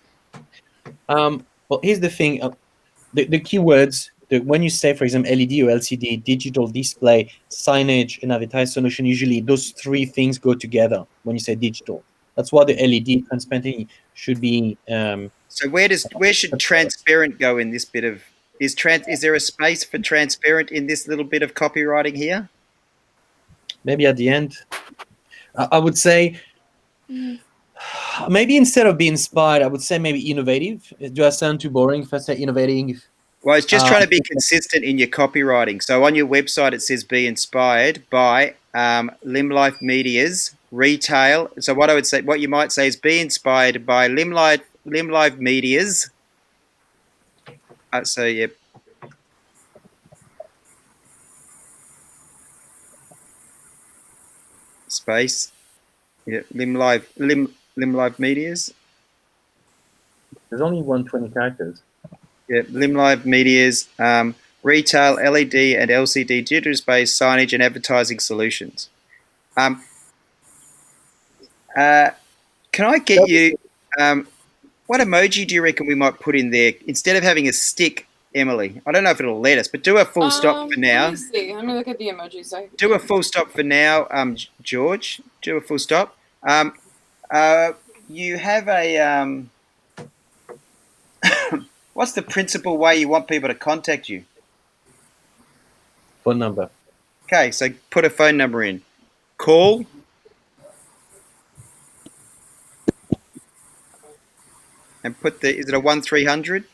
Well, here's the thing. The keywords, when you say, for example, LED or LCD, digital display, signage, and advertising solution, usually those three things go together when you say digital. That's why the LED transparent should be. So where should transparent go in this bit of? Is there a space for transparent in this little bit of copywriting here? Maybe at the end. I would say maybe instead of being inspired, I would say maybe innovative. Do I sound too boring if I say innovating? Well, it's just trying to be consistent in your copywriting. So on your website, it says be inspired by Lymlive Media's retail. So what you might say is be inspired by Lymlive Media's. So yeah. Space. Yeah, Lymlive Media's. There's only 120 characters. Yeah, Lymlive Media's retail LED and LCD digital displays, signage and advertising solutions. Can I get you? What emoji do you reckon we might put in there instead of having a stick, Emily? I don't know if it'll let us, but do a full stop for now. Let me see. Let me look at the emojis. Do a full stop for now, George. Do a full stop. You have a. What's the principal way you want people to contact you? Phone number. Okay, so put a phone number in. Call. And is it a 1300?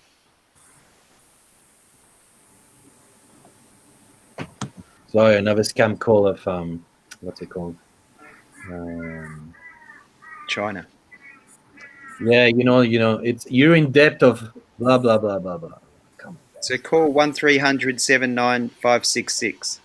Sorry, another scam call of what's it called? China. Yeah, you know, you're in debt of blah blah blah blah blah. Come on. So call 1300 79566.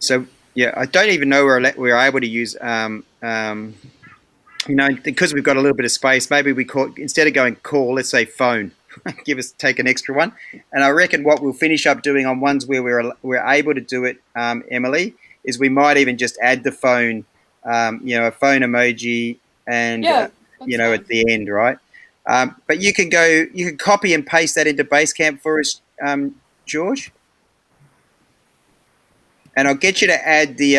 So yeah, I don't even know where we're able to use because we've got a little bit of space. Maybe we call, instead of going call, let's say phone. Take an extra one. And I reckon what we'll finish up doing on ones where we're able to do it, Emily, is we might even just add the phone, a phone emoji, and Yeah, that's fine. at the end, right? But you can copy and paste that into Basecamp for us, George. And I'll get you to add the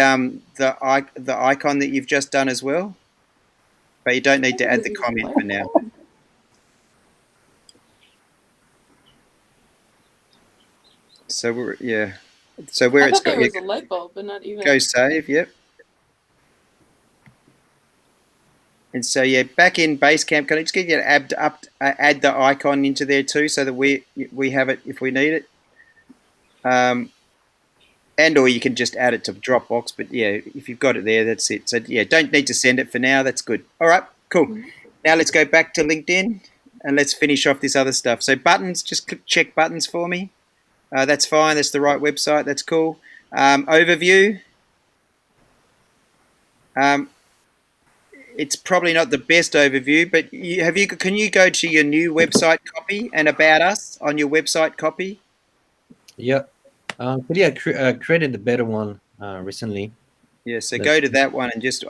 icon that you've just done as well, but you don't need to add the comment for now. So we're So where I it's thought got there was a light bulb, but not even. go save, yep. And so back in Basecamp, can I just get you to add the icon into there too, so that we have it if we need it. And or you can just add it to Dropbox, but if you've got it there, that's it. So don't need to send it for now. That's good. All right, cool. Mm-hmm. Now let's go back to LinkedIn and let's finish off this other stuff. So buttons, just check buttons for me. That's fine. That's the right website. That's cool. Overview. It's probably not the best overview, but can you go to your new website copy and about us on your website copy? Yeah. But yeah, created a better one recently. Yeah, so go to that one and just,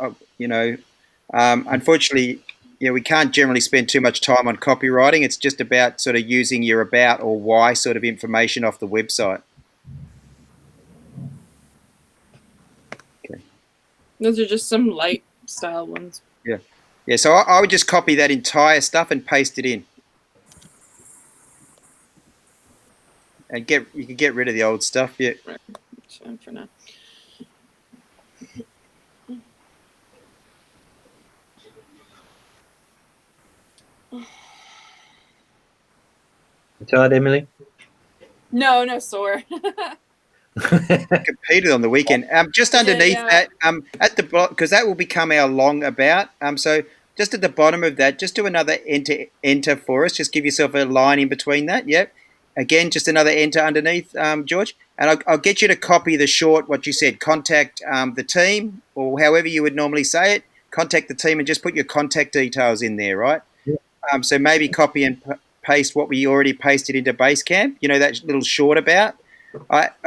unfortunately, we can't generally spend too much time on copywriting. It's just about sort of using your about or why sort of information off the website. Okay. Those are just some light style ones. Yeah. Yeah, so I would just copy that entire stuff and paste it in. And you can get rid of the old stuff, yeah. Right. It's fine for now. You tired, Emily? No, sore. Competed on the weekend. Just underneath that, at the bottom, because that will become our long about. So just at the bottom of that, just do another enter for us. Just give yourself a line in between that. Yep. Again, just another enter underneath, George. And I'll get you to copy the short, what you said, contact the team, or however you would normally say it. Contact the team and just put your contact details in there, right? Yeah. So maybe copy and paste what we already pasted into Basecamp. That little short about.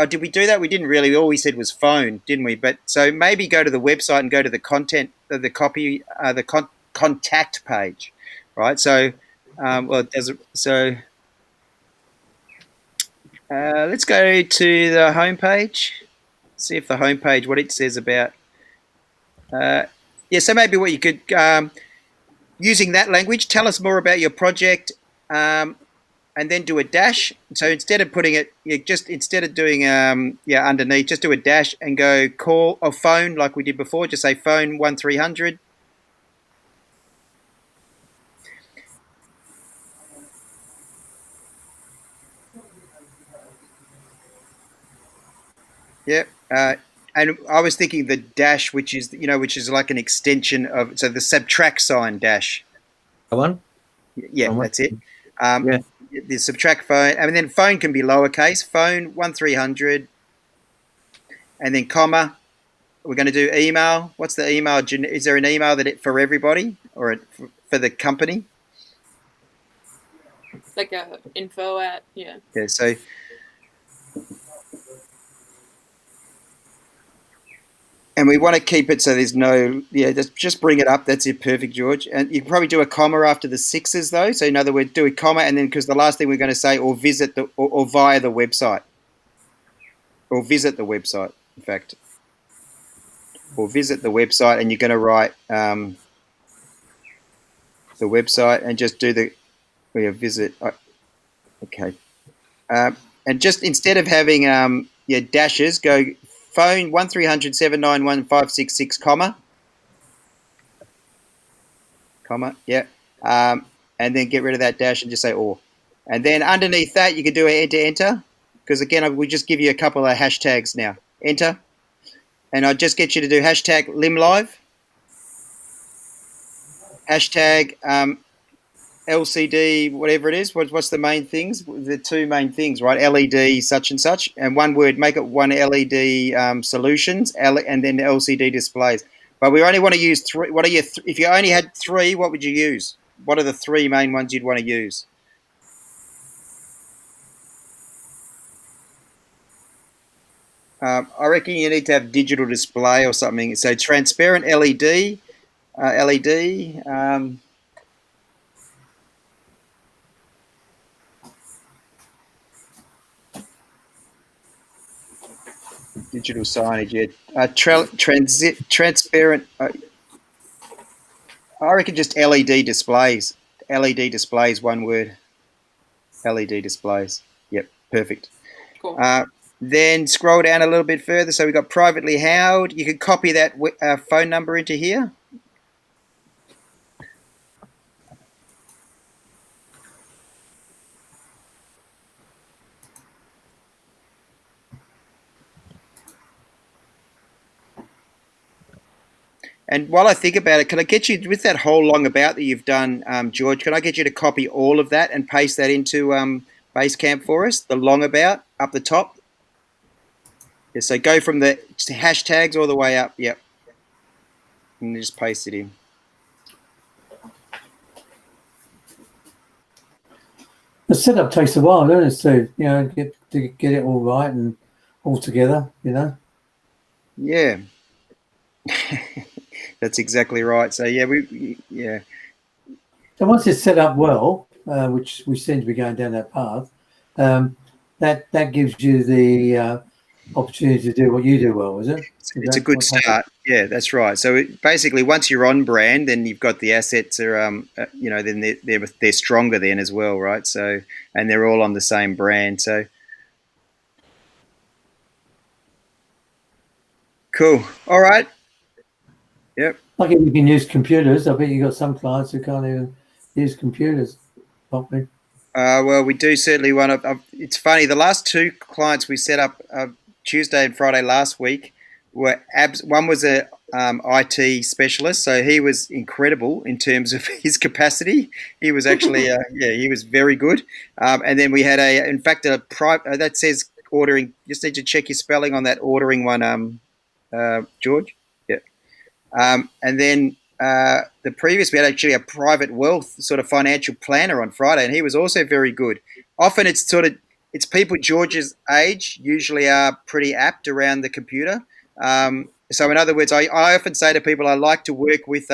Did we do that? We didn't really. All we said was phone, didn't we? But so maybe go to the website and go to the content, the copy, the contact page, right? So, let's go to the homepage. See if the homepage, what it says about. So maybe what you could, using that language, tell us more about your project. And then do a dash. So instead of putting it, instead of doing underneath, just do a dash and go call or phone like we did before. Just say phone 1300. Yeah. And I was thinking the dash, which is like an extension of the subtract sign dash. That one. Yeah, that's it. The subtract phone, and then phone can be lowercase. Phone 1300, and then comma. We're going to do email. What's the email? Is there an email for everybody or for the company? Like a info at Yeah. So. And we want to keep it so there's no, just bring it up. That's it, perfect, George. And you can probably do a comma after the sixes, though. So in other words, do a comma, and then because the last thing we're going to say, or visit or via the website, or visit the website. In fact, or visit the website, and you're going to write the website and just do the visit. Okay, and just instead of having dashes, go phone 1300 791 566 comma, yeah, and then get rid of that dash and just say or. And then underneath that, you can do an enter, because again, we just give you a couple of hashtags now. Enter. And I just get you to do hashtag Lymlive, hashtag LCD, whatever it is. What's the main things? The two main things, right? LED such and such, and one word. Make it one LED solutions, and then LCD displays. But we only want to use 3. What are your? If you only had 3, what would you use? What are the 3 main ones you'd want to use? I reckon you need to have digital display or something. So transparent LED, LED. Digital signage, yeah. Transparent. I reckon just LED displays. LED displays, one word. LED displays. Yep, perfect. Cool. Then scroll down a little bit further. So we've got privately held. You can copy that phone number into here. And while I think about it, can I get you, with that whole long about that you've done, George, can I get you to copy all of that and paste that into Basecamp for us, the long about up the top? Yeah, so go from the hashtags all the way up, yep. And just paste it in. The setup takes a while, doesn't it, Steve? You know, get it all right and all together, you know? Yeah. That's exactly right. So yeah, yeah. So once it's set up well, which we seem to be going down that path, that gives you the opportunity to do what you do well, is it? It's a good start. Yeah, that's right. So basically, once you're on brand, then you've got the assets are, you know, then they're stronger then as well, right? So, and they're all on the same brand. So, cool. All right. Yep. Lucky you can use computers. I bet you got some clients who can't even use computers properly. Well, we do certainly want to. It's funny. The last 2 clients we set up Tuesday and Friday last week were one was a IT specialist, so he was incredible in terms of his capacity. He was actually, yeah, he was very good. And then we had in fact, that says ordering. Just need to check your spelling on that ordering one, George. Yeah. And then the previous, we had actually a private wealth sort of financial planner on Friday, and he was also very good. Often it's people George's age usually are pretty apt around the computer. So in other words, I often say to people, I like to work with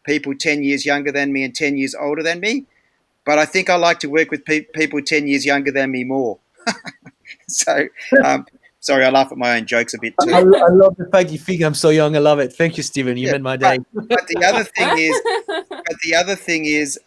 people 10 years younger than me and 10 years older than me, but I think I like to work with people 10 years younger than me more. So, sorry, I laugh at my own jokes a bit too. I love the fact you think I'm so young. I love it. Thank you, Stephen. You made my day. But the other thing is,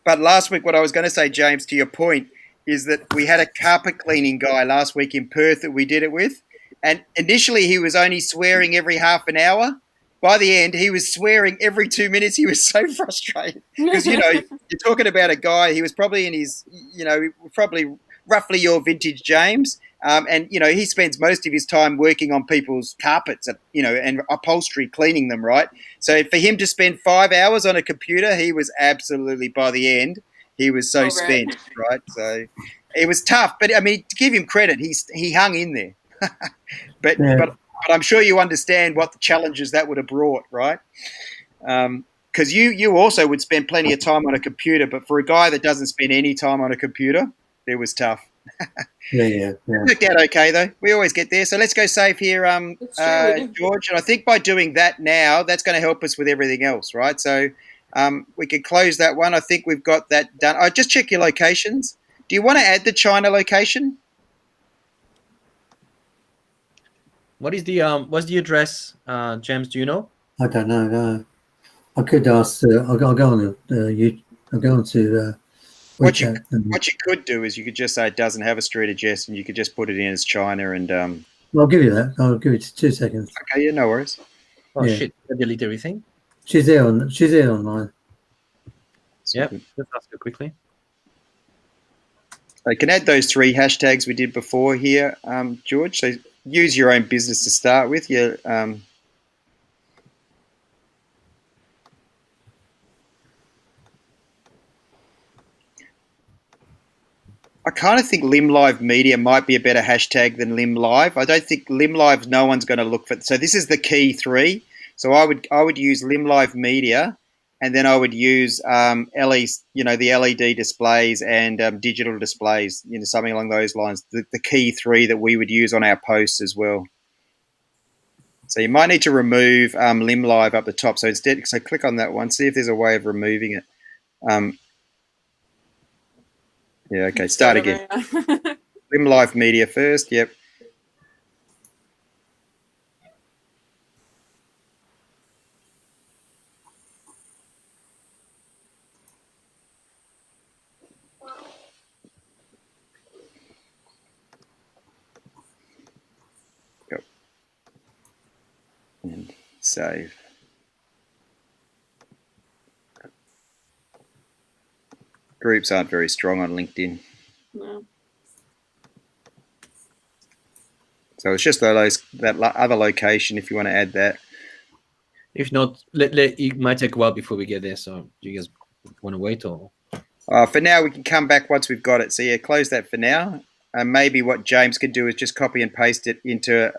but last week, what I was going to say, James, to your point, is that we had a carpet cleaning guy last week in Perth that we did it with. And initially, he was only swearing every half an hour. By the end, he was swearing every 2 minutes. He was so frustrated because, you know, you're talking about a guy, he was probably in his, you know, probably roughly your vintage, James. And, you know, he spends most of his time working on people's carpets, you know, and upholstery, cleaning them, right? So for him to spend 5 hours on a computer, he was absolutely, by the end, he was so spent, right? So it was tough. But, I mean, to give him credit, he hung in there. But I'm sure you understand what the challenges that would have brought, right? Because you also would spend plenty of time on a computer, but for a guy that doesn't spend any time on a computer, it was tough. Yeah. It worked out okay though. We always get there. So let's go save here, George. And I think by doing that now, that's going to help us with everything else, right? So we can close that one. I think we've got that done. Just check your locations. Do you want to add the China location? What's the address, James? Do you know? I don't know. No. I could ask. I'll go on. I'll go on to. What you could do is you could just say it doesn't have a street address, and you could just put it in as China. And I'll give you that. I'll give it 2 seconds. Okay, yeah, no worries. Oh shit! I delete everything. She's there online. Yeah, just ask her quickly. I can add those 3 hashtags we did before here, George. So use your own business to start with. Yeah. I kind of think Lymlive Media might be a better hashtag than Lymlive. I don't think Lymlive, no one's going to look for. So this is the key 3. So I would use Lymlive Media, and then I would use the LED displays and digital displays, something along those lines. The key 3 that we would use on our posts as well. So you might need to remove Lymlive up the top. So click on that one. See if there's a way of removing it. Yeah, okay, start again. Lymlive Media first, yep. Yep. And save. Groups aren't very strong on LinkedIn. No. So it's just that other location if you want to add that. If not, it might take a while before we get there. So do you guys want to wait or? For now, we can come back once we've got it. So yeah, close that for now. Maybe what James could do is just copy and paste it into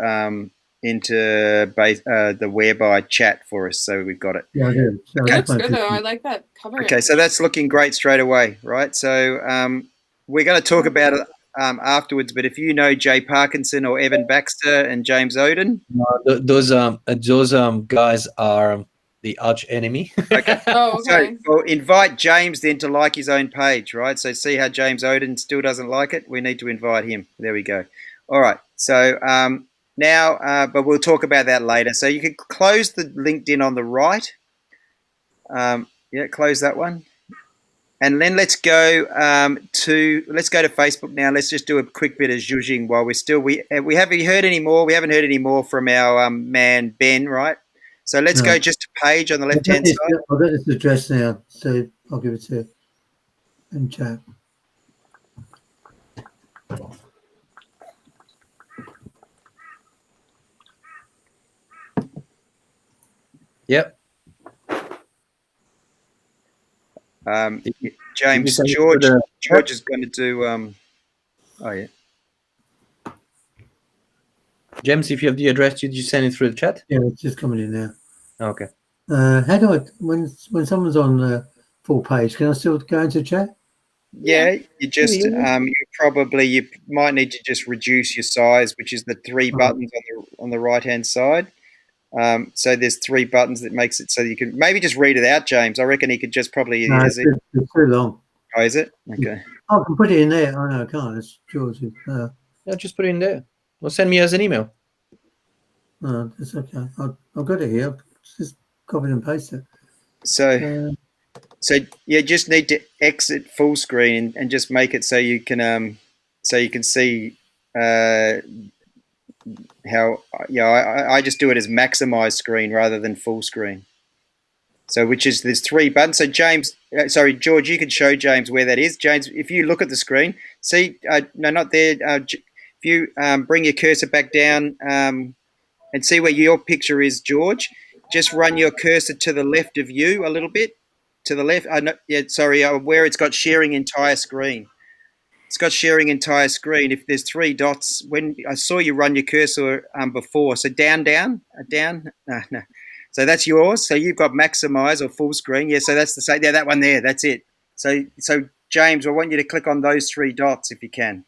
the whereby chat for us, so we've got it. Yeah, I do. So It looks good though. I like that cover. Okay, so that's looking great straight away, right? So we're going to talk about it afterwards. But if you know Jay Parkinson or Evan Baxter and James Oden, Those guys are the arch enemy. okay. Oh, okay. So invite James then to like his own page, right? So see how James Oden still doesn't like it? We need to invite him. There we go. All right. So now, but we'll talk about that later. So you can close the LinkedIn on the right. Yeah, close that one. And then let's go to Facebook now. Let's just do a quick bit of zhuzhing while we haven't heard any more. We haven't heard any more from our man Ben, right? So let's go just to page on the left hand side. I've got this address now, so I'll give it to in chat. Yep. James, George is going to do. Oh yeah. James, if you have the address, did you send it through the chat? Yeah, it's just coming in now. Okay. How do I when someone's on the full page? Can I still go into chat? Yeah, you just you might need to just reduce your size, which is the 3 buttons on the right hand side. So there's 3 buttons that makes it so you can maybe just read it out, James. I reckon he could just probably. No, it's too long. Oh, is it? Okay. Oh, I can put it in there. Oh no, I can't. It's George. Yeah, just put it in there. Or send me as an email. No, it's okay. I've got it here. Just copy and paste it. So you just need to exit full screen and just make it so you can see how I just do it as maximize screen rather than full screen. So there's 3 buttons. So James, George, you can show James where that is. James, if you look at the screen, see, no, not there. If you bring your cursor back down and see where your picture is, George, just run your cursor to the left of you a little bit. To the left. Where it's got sharing entire screen. It's got sharing entire screen. If there's 3 dots, when I saw you run your cursor before, so down. No. So that's yours. So you've got maximize or full screen. Yeah. So that's the same. Yeah, that one there. That's it. So James, I want you to click on those 3 dots if you can.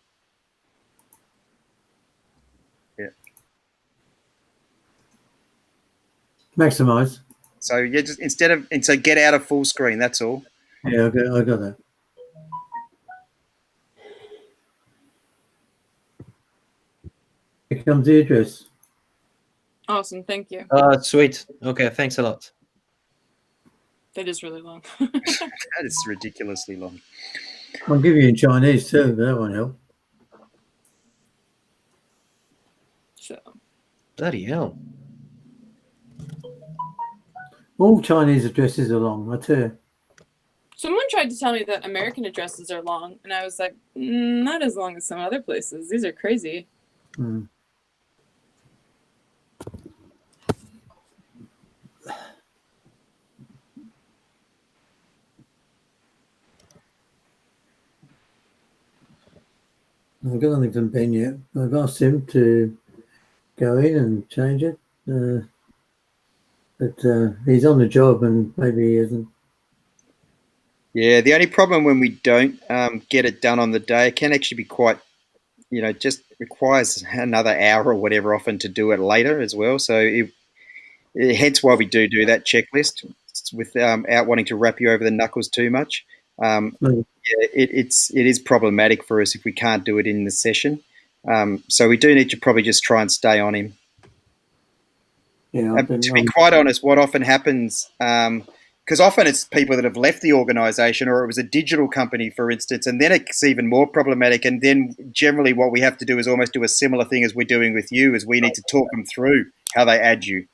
Yeah. Maximize. So you just so get out of full screen. That's all. Yeah, I got that. Here comes the address. Awesome. Thank you. Sweet. Okay, thanks a lot. That is really long. That is ridiculously long. I'll give you in Chinese too, but that won't help. So. Bloody hell. All Chinese addresses are long, I tell you. Someone tried to tell me that American addresses are long, and I was like, not as long as some other places. These are crazy. Mm. I've got nothing from Ben yet. I've asked him to go in and change it, but he's on the job and maybe he isn't. Yeah, the only problem when we don't get it done on the day, it can actually be quite, just requires another hour or whatever often to do it later as well. So hence why we do that checklist without wanting to wrap you over the knuckles too much. Mm. Yeah, it is problematic for us if we can't do it in the session. So we do need to probably just try and stay on him. Yeah, To be quite honest, what often happens, because often it's people that have left the organisation, or it was a digital company, for instance, and then it's even more problematic. And then generally, what we have to do is almost do a similar thing as we're doing with you, is we need to talk them through how they add you.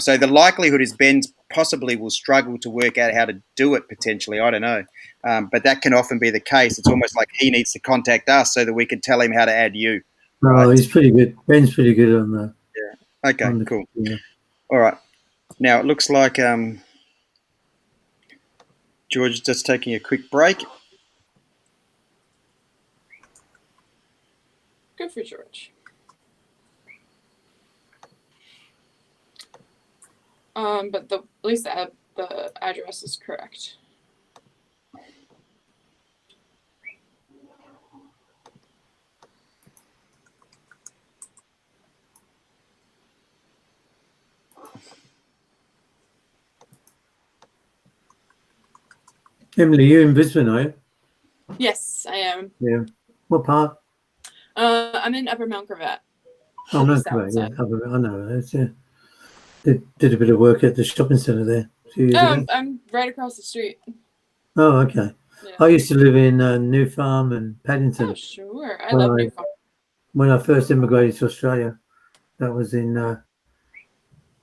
So the likelihood is Ben possibly will struggle to work out how to do it potentially. I don't know, but that can often be the case. It's almost like he needs to contact us so that we can tell him how to add you. Right? Oh, he's pretty good. Ben's pretty good on the. Yeah. Okay. On the, cool. Yeah. All right. Now it looks like George is just taking a quick break. Good for George. But at least the address is correct. Emily, you in Brisbane, are you? Yes, I am. Yeah. What part? I'm in Upper Mount Gravatt. Oh, no, yeah. I know. It's, did a bit of work at the shopping centre there a few years ago. I'm right across the street. Oh, okay. Yeah. I used to live in New Farm and Paddington. Oh, sure. I love New Farm. When I first immigrated to Australia, that was in the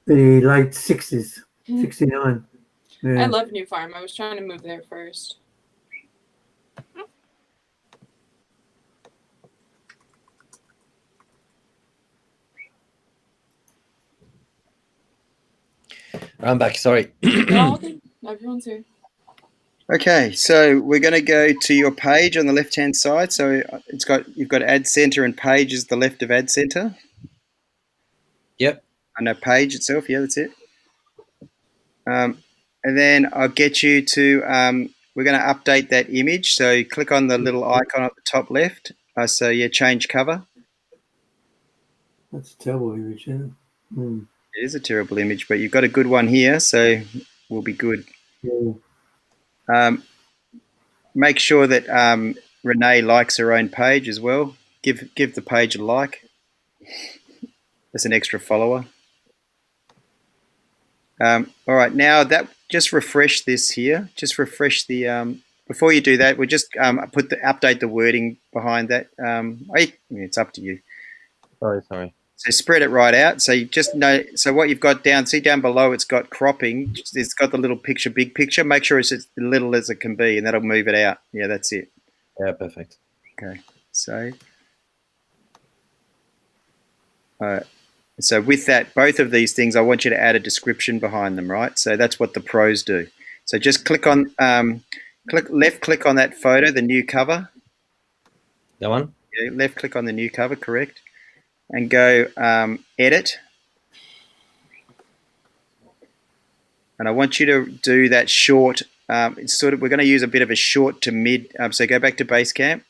late 60s, 69. Yeah. I love New Farm. I was trying to move there first. I'm back. Sorry. Everyone's here. Okay, so we're going to go to your page on the left-hand side. So you've got Ad Center and Page is the left of Ad Center. Yep. I know Page itself. Yeah, that's it. And then I'll get you to. We're going to update that image. So you click on the little icon at the top left. So yeah, change cover. That's a terrible image, isn't it? Mm. It is a terrible image, but you've got a good one here, so we'll be good. Yeah. Make sure that Renee likes her own page as well. Give the page a like. That's an extra follower. All right, now that just refresh this here. Just refresh the. Before you do that, we'll just update the wording behind that. It's up to you. Sorry. So spread it right out. So you just know. So what you've got down below, it's got cropping. It's got the little picture, big picture. Make sure it's as little as it can be, and that'll move it out. Yeah, that's it. Yeah, perfect. Okay. So with that, both of these things, I want you to add a description behind them, right? So that's what the pros do. So just click on, left click on that photo, the new cover. That one? Yeah, left click on the new cover, correct. And go edit. And I want you to do that short, we're going to use a bit of a short to mid. So go back to Basecamp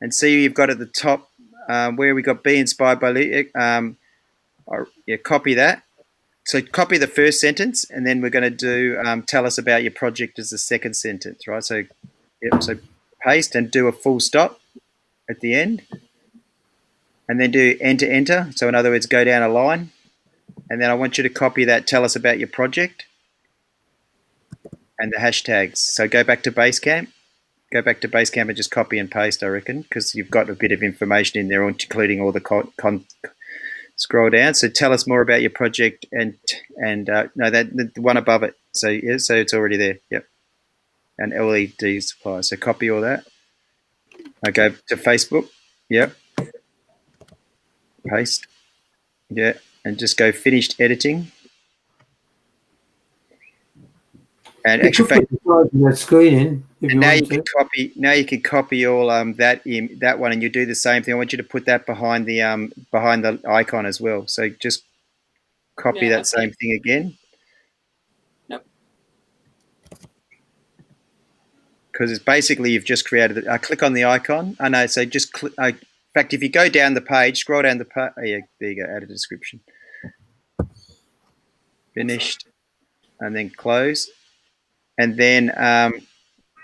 and see you've got at the top where we got be inspired by, copy that. So copy the first sentence, and then we're going to do tell us about your project as the second sentence, right? So, so paste and do a full stop at the end. And then do enter. So in other words, go down a line. And then I want you to copy that, tell us about your project. And the hashtags. So go back to Basecamp. Go back to Basecamp and just copy and paste, I reckon, because you've got a bit of information in there, including all the scroll down. So tell us more about your project and the one above it. So yeah, so it's already there. Yep. and LED supplier. So copy all that. I go to Facebook. Yep. Paste. Yeah. And just go finished editing. And You actually, could put the size of that screen in if you now want you can to. copy. Now you can copy all that one, and you do the same thing. I want you to put that behind the icon as well. So just copy Yeah, that same thing again. Nope. Because it's basically you've just created. Click on the icon. I know. So just click. In fact, if you go down the page, scroll down the page. Oh, yeah, there you go. Add a description. Finished, and then close, and then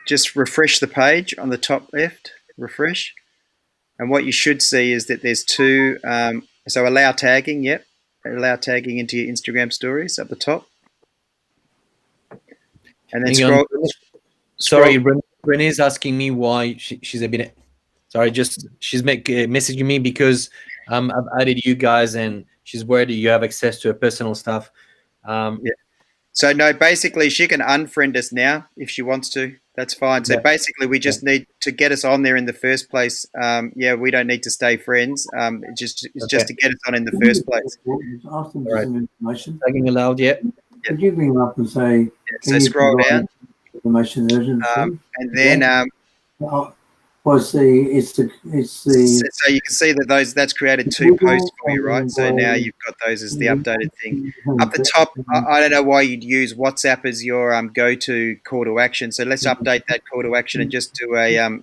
just refresh the page on the top left. Refresh. And what you should see is that there's two. So allow tagging. Yep, allow tagging into your Instagram stories at the top, and then Hang on. scroll. Sorry, Renee's asking me why she's a bit. Sorry, just she's messaging me because I've added you guys and she's worried that you have access to her personal stuff. Yeah. So no, basically she can unfriend us now if she wants to. That's fine. So Yeah. basically we just need to get us on there in the first place. Yeah, we don't need to stay friends. It's just to get us on in the first place. Ask them for Right. some information. Tagging allowed, yeah. Could you bring them up and say, Yeah, so can you scroll provide down, information urgency? and then It's the so you can see that that's created two posts for you, right? So now you've got those as the updated thing. Up the top, I don't know why you'd use WhatsApp as your go-to call to action. So let's update that call to action and just do a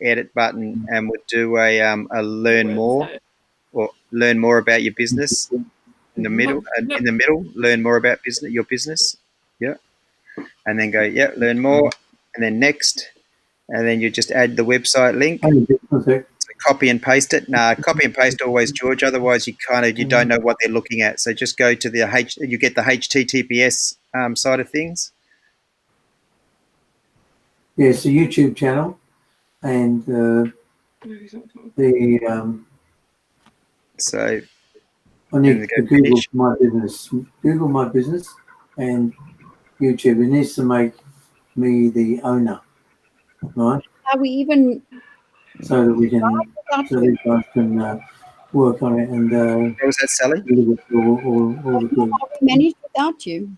edit button, and we'll do a learn more, or learn more about your business in the middle. In the middle, learn more about your business. Yeah, and then go learn more, and then next, and then you just add the website link. So copy and paste it. Nah, copy and paste always, George. Otherwise, you don't know what they're looking at. So just go to you get the HTTPS side of things. Yeah, it's a YouTube channel, and So I need to Google my business. Google my business and YouTube. It needs to make me the owner, right? Are we even? So that we can, so these guys can work on it and what was that, Sally? all the good. How we managed without you?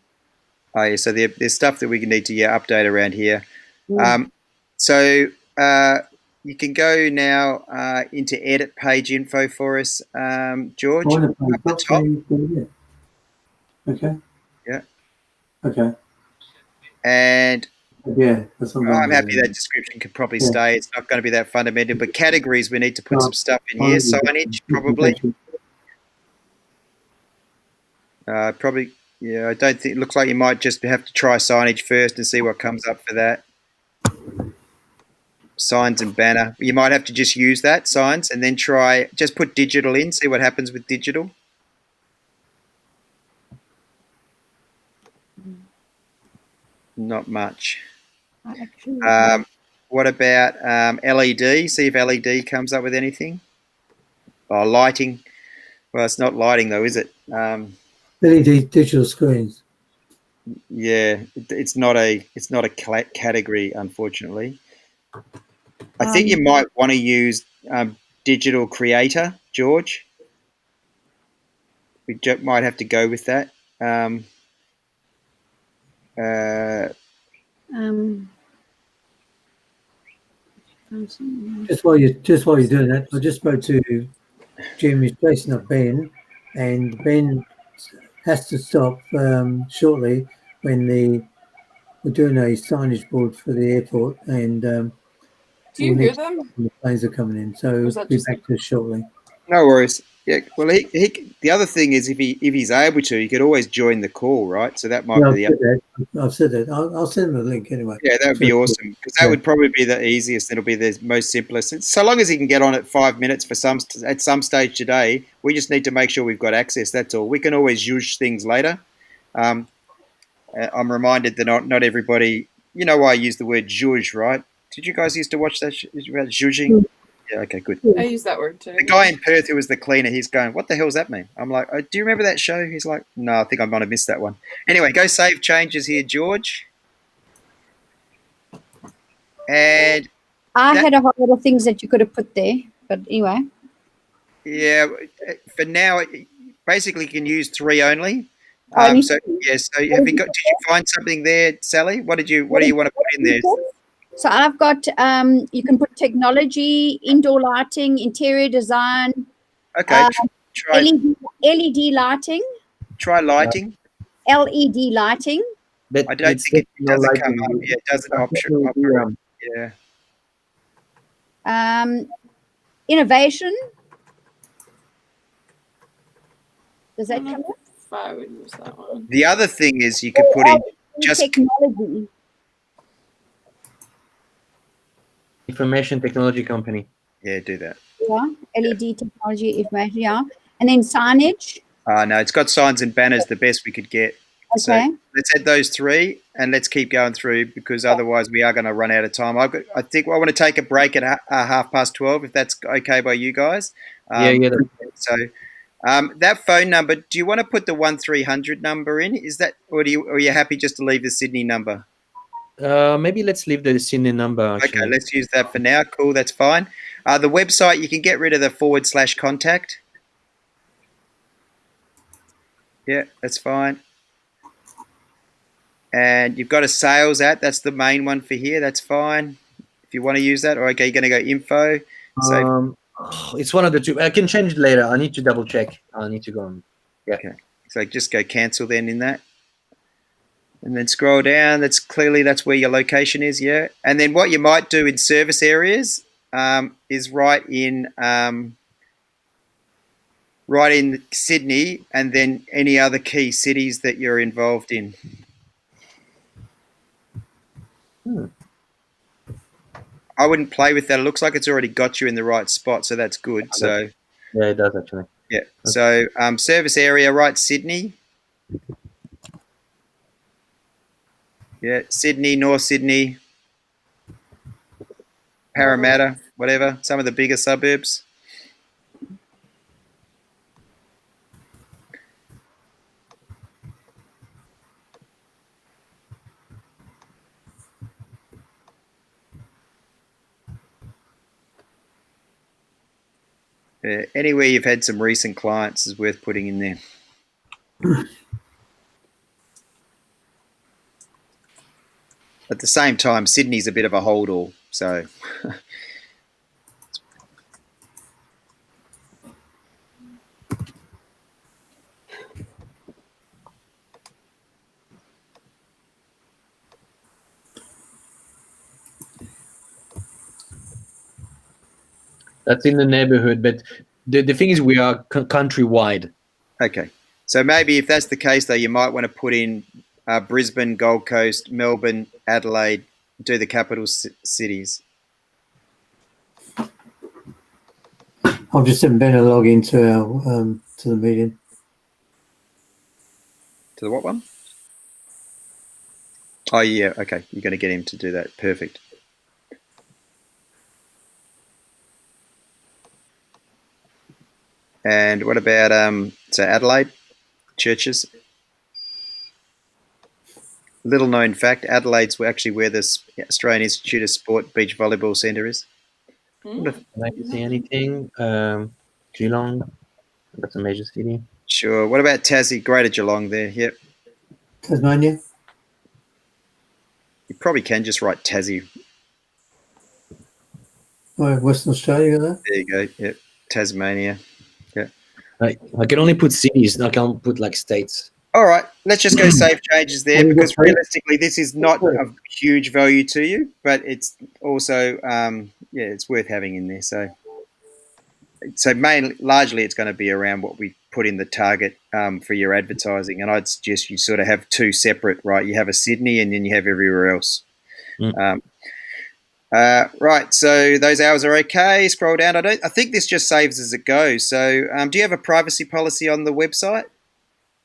Oh yeah. So there's stuff that we need to update around here. Mm. So you can go now into edit page info for us, George. Up the top. Okay. Yeah. Okay. And yeah, that's what I'm happy that description could probably stay. It's not going to be that fundamental, but categories we need to put some stuff in here. Signage probably. Probably. Yeah, I don't think. It looks like you might just have to try signage first and see what comes up for that. Signs and banner. You might have to just use that signs and then just put digital in. See what happens with digital. Not much. What about LED? See if LED comes up with anything. Oh, lighting. Well, it's not lighting though, is it? LED digital screens. Yeah, it's not a category, unfortunately. I think you might want to use digital creator, George. We might have to go with that. Just while you're doing that, I just spoke to Jim. He's chasing up Ben, and Ben has to stop shortly when we're doing a signage board for the airport, and do you hear them? The planes are coming in, so we'll be back to us shortly. No worries. Yeah. Well, the other thing is if he's able to, he could always join the call, right? So that might be I've said that. I'll send him a link anyway. Yeah, that would be awesome because that would probably be the easiest. It'll be the most simplest. So long as he can get on at 5 minutes at some stage today, we just need to make sure we've got access. That's all. We can always use things later. I'm reminded that not everybody. You know why I use the word zhuzh, right? Did you guys used to watch that about zhuzhing? Yeah, okay, good. I use that word too. The guy in Perth who was the cleaner, he's going, what the hell does that mean? I'm like, oh, do you remember that show? He's like, no, I think I might have missed that one. Anyway, go save changes here, George. And I that- had a whole lot of things that you could have put there, but anyway. yeah, for now, basically you can use 3 only. Only So three. yeah, so have you got? Did you find something there, Sally? What do you want to put in there? So I've got you can put technology, indoor lighting, interior design, Okay, try LED lighting, lighting. LED lighting, But I don't it's think it not doesn't like come up. Yeah, it doesn't operate. Yeah. innovation. Does I that don't come know up? if I would use that one. The other thing is you could put in just technology. information technology company. do that. Yeah, LED technology, information. Yeah, and then signage. No, it's got signs and banners, the best we could get. So Okay. let's add those 3 and let's keep going through because otherwise we are going to run out of time. I think I want to take a break at 12:30 if that's okay by you guys. Yeah. So that phone number, do you want to put the 1300 number in? Is that, or are you happy just to leave the Sydney number? Maybe let's leave the Sydney number. Actually, Okay, let's use that for now. Cool, that's fine. The website, you can get rid of the /contact. Yeah, that's fine. And you've got a sales at, that's the main one for here. That's fine. If you want to use that, or okay, you're going to go info. So it's one of the two. I can change it later. I need to double check. I need to go on. Yeah. okay, so just go cancel then in that, and then scroll down. That's where your location is. Yeah, and then what you might do in service areas is write in Sydney, and then any other key cities that you're involved in. I wouldn't play with that. It looks like it's already got you in the right spot, so that's good. So yeah, it does actually. yeah. So service area, right? Sydney. Yeah, Sydney, North Sydney, Parramatta, whatever. Some of the bigger suburbs. Anywhere you've had some recent clients is worth putting in there. At the same time, Sydney's a bit of a hold-all, so That's in the neighborhood, but the thing is, we are countrywide. okay. So maybe if that's the case, though, you might want to put in Brisbane, Gold Coast, Melbourne, Adelaide, do the capital cities. I've just sent Ben a log into our to the meeting. To the what one? Oh, yeah. Okay. You're going to get him to do that. Perfect. And what about so Adelaide churches? Little known fact: Adelaide's actually where the Australian Institute of Sport Beach Volleyball Centre is. Can I see anything? Geelong, that's a major city. Sure. What about Tassie? Greater Geelong there. Yep. Tasmania. You probably can just write Tassie. Oh, Western Australia, got that? There you go. Yep. Tasmania. Yeah. I can only put cities. I can't put like states. All right. Let's just go save changes there Well, because what- realistically, this is not of huge value to you, but it's also it's worth having in there. So largely, it's going to be around what we put in the target for your advertising, and I'd suggest you sort of have 2 separate. Right. You have a Sydney, and then you have everywhere else. Right, so those hours are okay. Scroll down. I think this just saves as it goes. So, do you have a privacy policy on the website?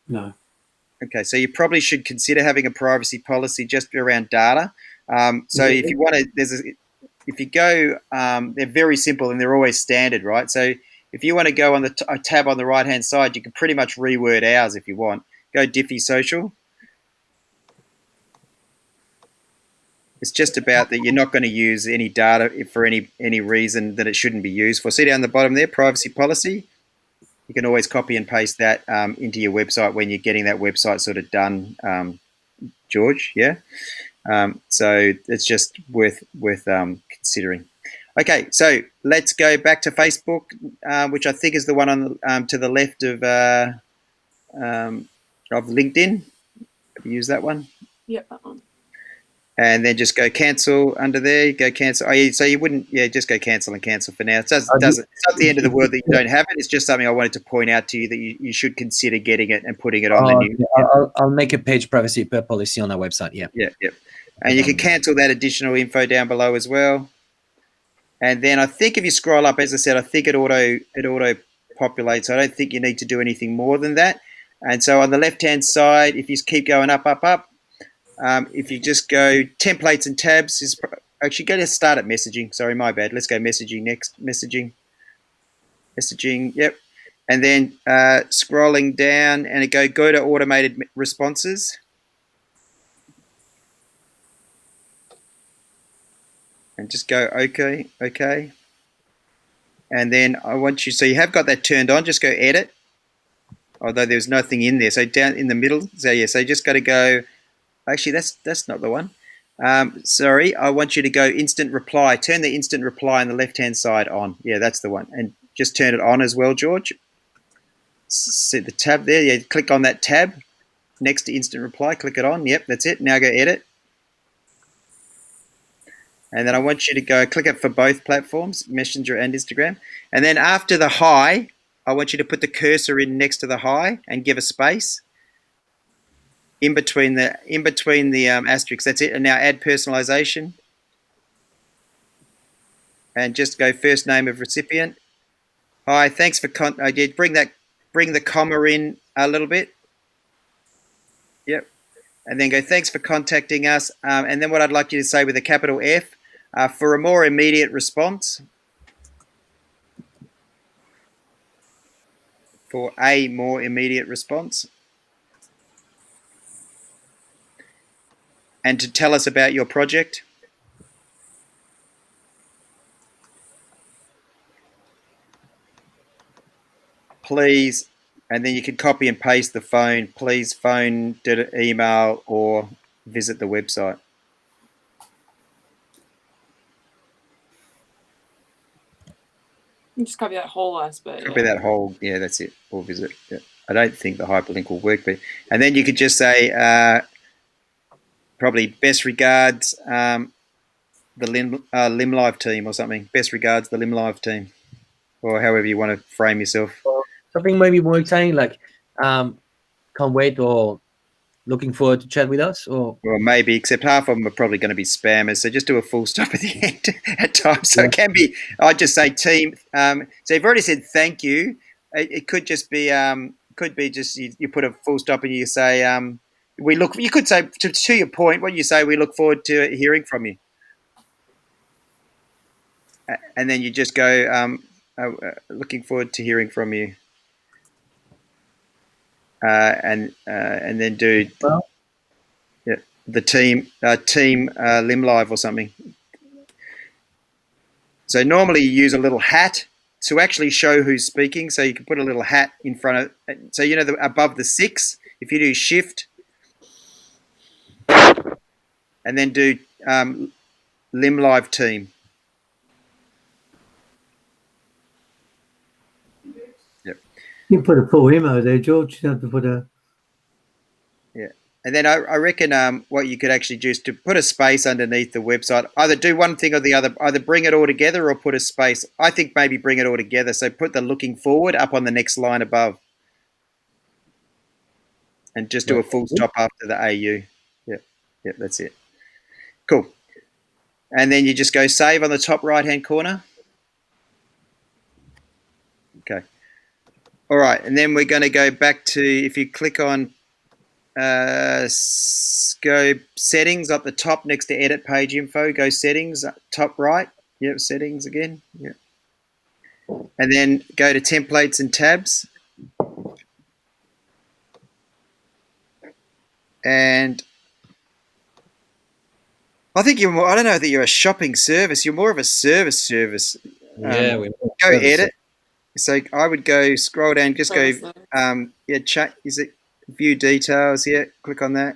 No. Okay, so you probably should consider having a privacy policy just around data. So, if you want to, if you go, they're very simple and they're always standard, right? So, if you want to go on the a tab on the right hand side, you can pretty much reword ours if you want. Go Diffy Social. It's just about that you're not going to use any data for any reason that it shouldn't be used for. See down the bottom there, privacy policy. You can always copy and paste that into your website when you're getting that website sort of done, George. Yeah. So it's just worth considering. Okay, so let's go back to Facebook, which I think is the one on to the left of LinkedIn. Have you used that one? Yep, that one. And then just go cancel under there. Go cancel. Oh, yeah, so you wouldn't, just go cancel and cancel for now. It doesn't. It's not the end of the world that you don't have it. It's just something I wanted to point out to you that you should consider getting it and putting it on the new. I'll make a page privacy policy on our website. Yeah. Yeah. And you can cancel that additional info down below as well. And then I think if you scroll up, as I said, I think it auto populates. I don't think you need to do anything more than that. And so on the left-hand side, if you keep going up, if you just go templates and tabs, is actually go to start at messaging. Sorry, my bad. Let's go messaging next. Messaging. Yep. And then scrolling down and go to automated responses. And just go okay. And then I want you, so you have got that turned on, just go edit. Although there's nothing in there. So down in the middle, so you just got to go, actually that's not the one. Sorry, I want you to go instant reply. Turn the instant reply on the left-hand side on. Yeah, that's the one. And just turn it on as well, George. See the tab there, yeah, click on that tab next to instant reply, click it on. Yep, that's it. Now go edit. And then I want you to go click it for both platforms, Messenger and Instagram. And then after the hi, I want you to put the cursor in next to the hi and give a space in between the asterisks. That's it. And now add personalization. And just go first name of recipient. Hi, thanks for bring the comma in a little bit. Yep. And then go thanks for contacting us. And then what I'd like you to say with a capital F. For a more immediate response, and to tell us about your project. Please, and then you can copy and paste the phone. Please phone, email, or visit the website. You just copy that whole last bit. Copy that whole, yeah, that's it. Or visit. Yeah. I don't think the hyperlink will work, and then you could just say probably best regards the Lymlive team or something. Best regards the Lymlive team, or however you want to frame yourself. Something maybe more exciting, like can't wait or looking forward to chat with us, or maybe, except half of them are probably going to be spammers. So just do a full stop at the end at times. So it can be. I'd just say team. So you've already said thank you. It could just be. Could be just you put a full stop and you say we look. You could say to your point. What you say, we look forward to hearing from you. And then you just go looking forward to hearing from you. And then do the team Lymlive or something. So normally you use a little hat to actually show who's speaking. So you can put a little hat in front of. So above the 6, if you do shift, and then do Lymlive team. Yep. You put a full emo there, George. You have to put a. Yeah. And then I reckon what you could actually do is to put a space underneath the website. Either do one thing or the other. Either bring it all together or put a space. I think maybe bring it all together. So put the looking forward up on the next line above. And just do a full stop after the AU. Yep, that's it. Cool. And then you just go save on the top right-hand corner. Okay. All right. And then we're going to go back to, if you click on go settings up the top next to edit page info, go settings top right. Yep, settings again. Yep. And then go to templates and tabs. And I think you're more. I don't know that you're a shopping service. You're more of a service. Yeah, we Go edit. So I would go scroll down. Just go. Services. Yeah. Chat. Is it view details? Yeah. Click on that.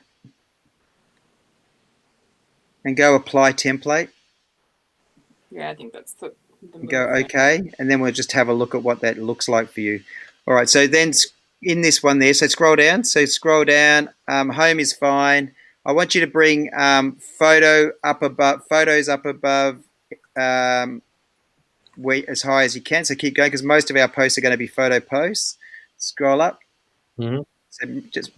And go apply template. Yeah, I think that's the And go move. OK, and then we'll just have a look at what that looks like for you. All right. So then in this one there, so scroll down. Home is fine. I want you to bring photos up above as high as you can. So keep going because most of our posts are going to be photo posts. Scroll up. Mhm. So just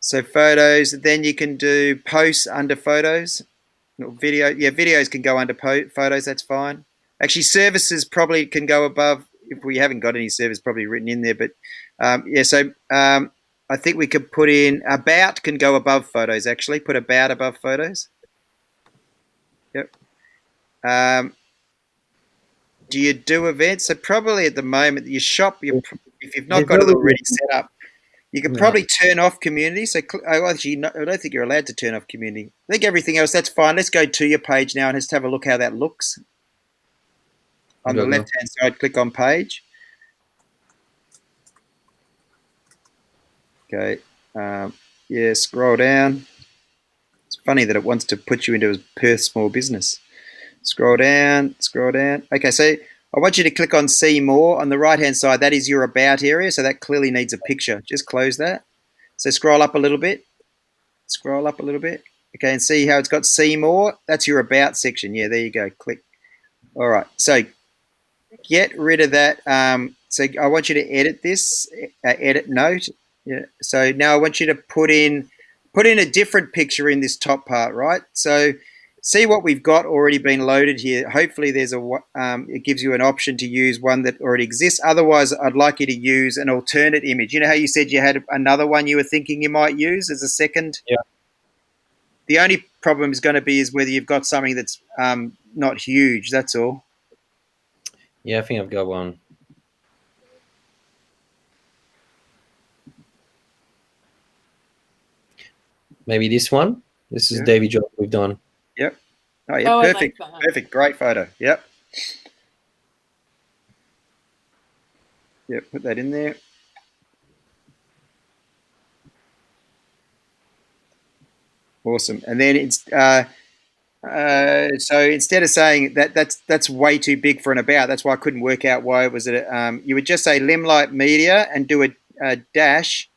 So photos. Then you can do posts under photos. Video. Yeah, videos can go under photos. That's fine. Actually, services probably can go above. If we haven't got any service probably written in there, but I think we could put in about can go above photos. Actually, put about above photos. Yep. Do you do events? So probably at the moment your shop, if you've not got it already set up, you could probably turn off community. So actually, I don't think you're allowed to turn off community. I think everything else that's fine. Let's go to your page now and just have a look how that looks. On the left-hand side, click on page. Okay. Yeah, scroll down. It's funny that it wants to put you into a Perth small business. Scroll down. Okay, so I want you to click on see more on the right-hand side. That is your about area, so that clearly needs a picture. Just close that. So scroll up a little bit. Okay, and see how it's got see more? That's your about section. Yeah, there you go. Click. All right, so get rid of that. So I want you to edit this, edit note. Yeah. So now I want you to put in a different picture in this top part, right? So see what we've got already been loaded here. Hopefully there's it gives you an option to use one that already exists. Otherwise, I'd like you to use an alternate image. You know how you said you had another one you were thinking you might use as a second? Yeah. The only problem is going to be is whether you've got something that's not huge. That's all. Yeah, I think I've got one. Maybe this one. This is Davy job we've done. Yep. Oh yeah, perfect. I like that. Perfect. Great photo. Yep. Yep. Put that in there. Awesome. And then it's so instead of saying that's way too big for an about, that's why I couldn't work out why it was you would just say Lymlive Media and do a dash.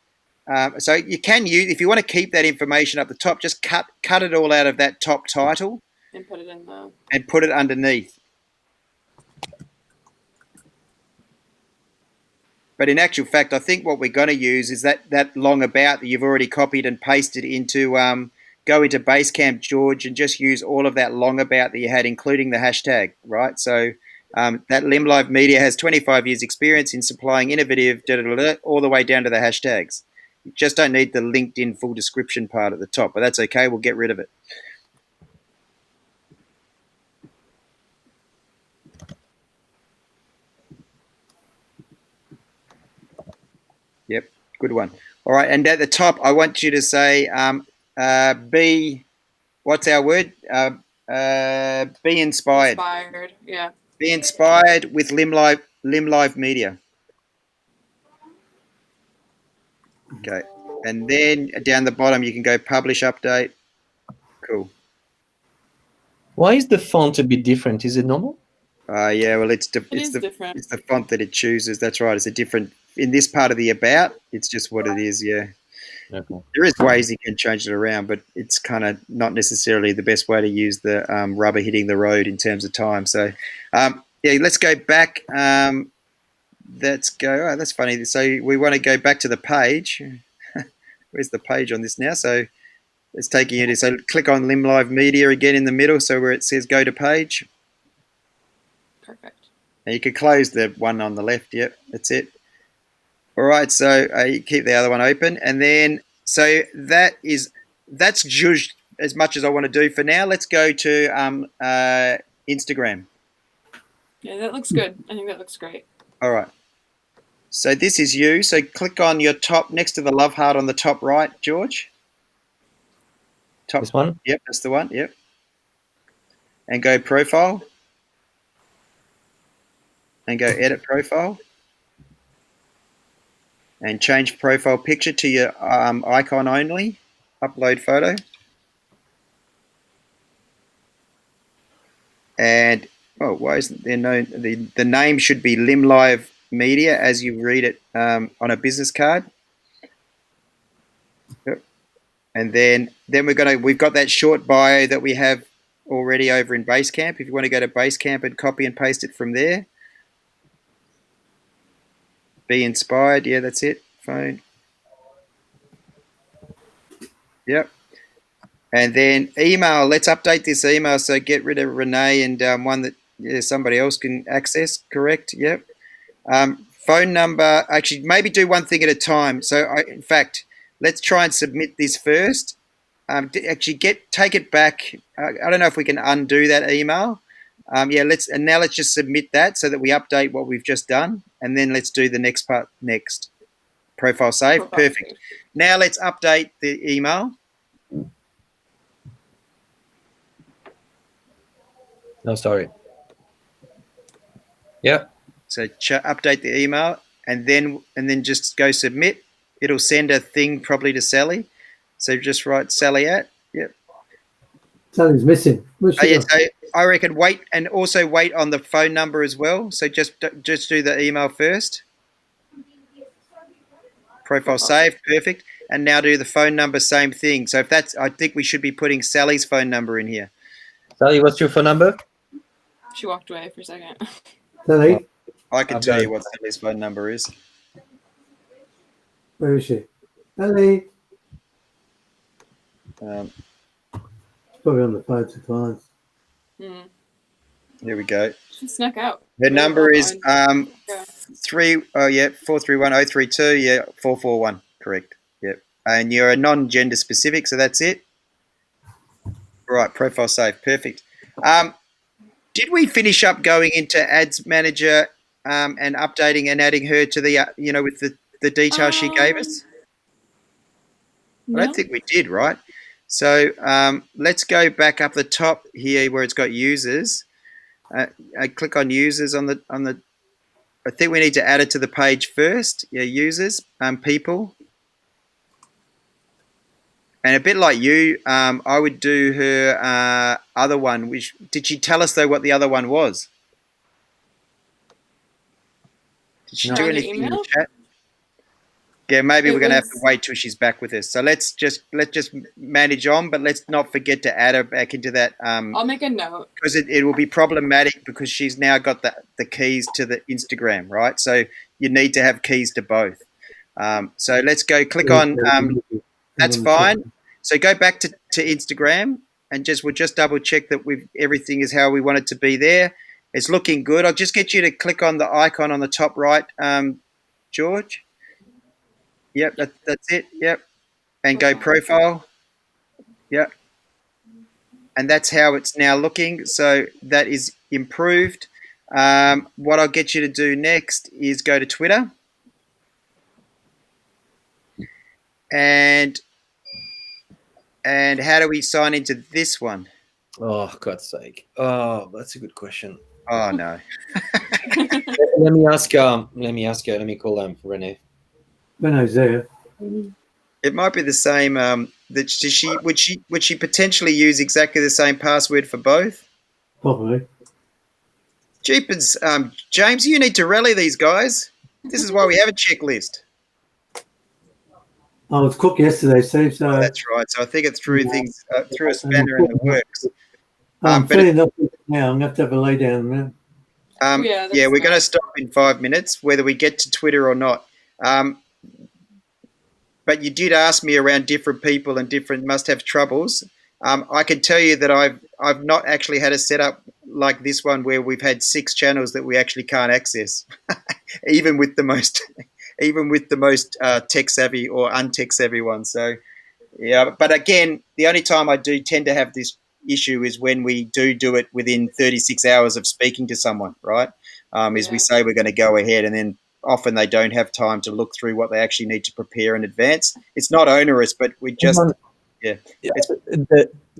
So you can use, if you want to keep that information up the top, just cut it all out of that top title And put it in the. and put it underneath. But in actual fact, I think what we're going to use is that long about that you've already copied and pasted into go into Basecamp, George, and just use all of that long about that you had, including the hashtag, right? So that Lymlive Media has 25 years experience in supplying innovative all the way down to the hashtags. You just don't need the LinkedIn full description part at the top, but that's okay. We'll get rid of it. Yep, good one. All right, and at the top, I want you to say be, what's our word? Be inspired. Inspired, yeah. Be inspired with Lymlive Media. Okay, and then down the bottom, you can go publish update. Cool. Why is the font a bit different? Is it normal? Yeah, well, it's different. It's the font that it chooses. That's right. It's a different in this part of the about. It's just what it is. Yeah. Okay. There is ways you can change it around, but it's kind of not necessarily the best way to use the rubber hitting the road in terms of time. So, yeah, let's go back. Let's go. Oh, that's funny. So we want to go back to the page. Where's the page on this now? So it's taking you to, so click on Lymlive Media again in the middle. So where it says go to page. Perfect. And you could close the one on the left. Yep, that's it. All right, so you keep the other one open, and then so that's just as much as I want to do for now. Let's go to Instagram. Yeah, that looks good. I think that looks great. All right. So this is you. So click on your top next to the love heart on the top right, George. Top. This one? Yep, that's the one. Yep. and go profile and go edit profile and change profile picture to your icon only, upload photo. And why isn't there no, the name should be Lymlive Media as you read it on a business card. Yep. And then we've got that short bio that we have already over in Basecamp. If you want to go to Basecamp and copy and paste it from there. Be inspired, yeah, that's it. Phone. Yep. And then email, let's update this email. So get rid of Renee and one that somebody else can access, correct? Yep. Phone number, actually, maybe do one thing at a time. So, in fact, let's try and submit this first. Actually, take it back. I don't know if we can undo that email. Yeah, let's just submit that so that we update what we've just done, and then let's do the next part next. Profile save, perfect. Now let's update the email. No, sorry. Yeah. So update the email, and then just go submit. It'll send a thing probably to Sally. So just write Sally at. Yep. Sally's missing. So I reckon wait, and also wait on the phone number as well. So just do the email first. Profile saved, perfect. And now do the phone number, same thing. So I think we should be putting Sally's phone number in here. Sally, what's your phone number? She walked away for a second. Sally, I can tell you what Sally's phone number is. where is she? Sally. Probably on the phone to clients. Here we go. She snuck out. Her number is 431-032, 441, correct. Yep. And you're a non-gender specific, so that's it. Right, profile save, perfect. Did we finish up going into Ads Manager and updating and adding her to the with the details she gave us? No? I don't think we did, right? So let's go back up the top here where it's got users. I click on users on the. I think we need to add it to the page first. Yeah, users, people, and a bit like you, I would do her other one. Which did she tell us though what the other one was? Did she do anything in the chat? Yeah, maybe we're going to have to wait till she's back with us. So let's just manage on, but let's not forget to add her back into that. I'll make a note because it will be problematic because she's now got the keys to the Instagram, right? So you need to have keys to both. So let's go click on. That's fine. So go back to Instagram and we'll just double check that everything is how we want it to be there. It's looking good. I'll just get you to click on the icon on the top right, George. Yep, that's it. Yep. And go profile. Yep. And that's how it's now looking. So that is improved. What I'll get you to do next is go to Twitter. And how do we sign into this one? Oh, God's sake. Oh, that's a good question. Oh, no. Let me ask her. Let me call Renee. Renee's there. It might be the same. Would she potentially use exactly the same password for both? Probably. Jeepers, James, you need to rally these guys. This is why we have a checklist. I was cooked yesterday, Steve. So that's right. So I think it threw things threw a spanner in the works. I'm feeling up now. I'm going to have to have a lay down now. Yeah, we're going to stop in 5 minutes, whether we get to Twitter or not. But you did ask me around different people and different must-have troubles. I can tell you that I've not actually had a setup like this one where we've had 6 channels that we actually can't access, even with the most tech savvy or untech savvy ones. So yeah, but again, the only time I do tend to have this issue is when we do it within 36 hours of speaking to someone, right? Is we say we're going to go ahead, and then often they don't have time to look through what they actually need to prepare in advance. It's not onerous, but we just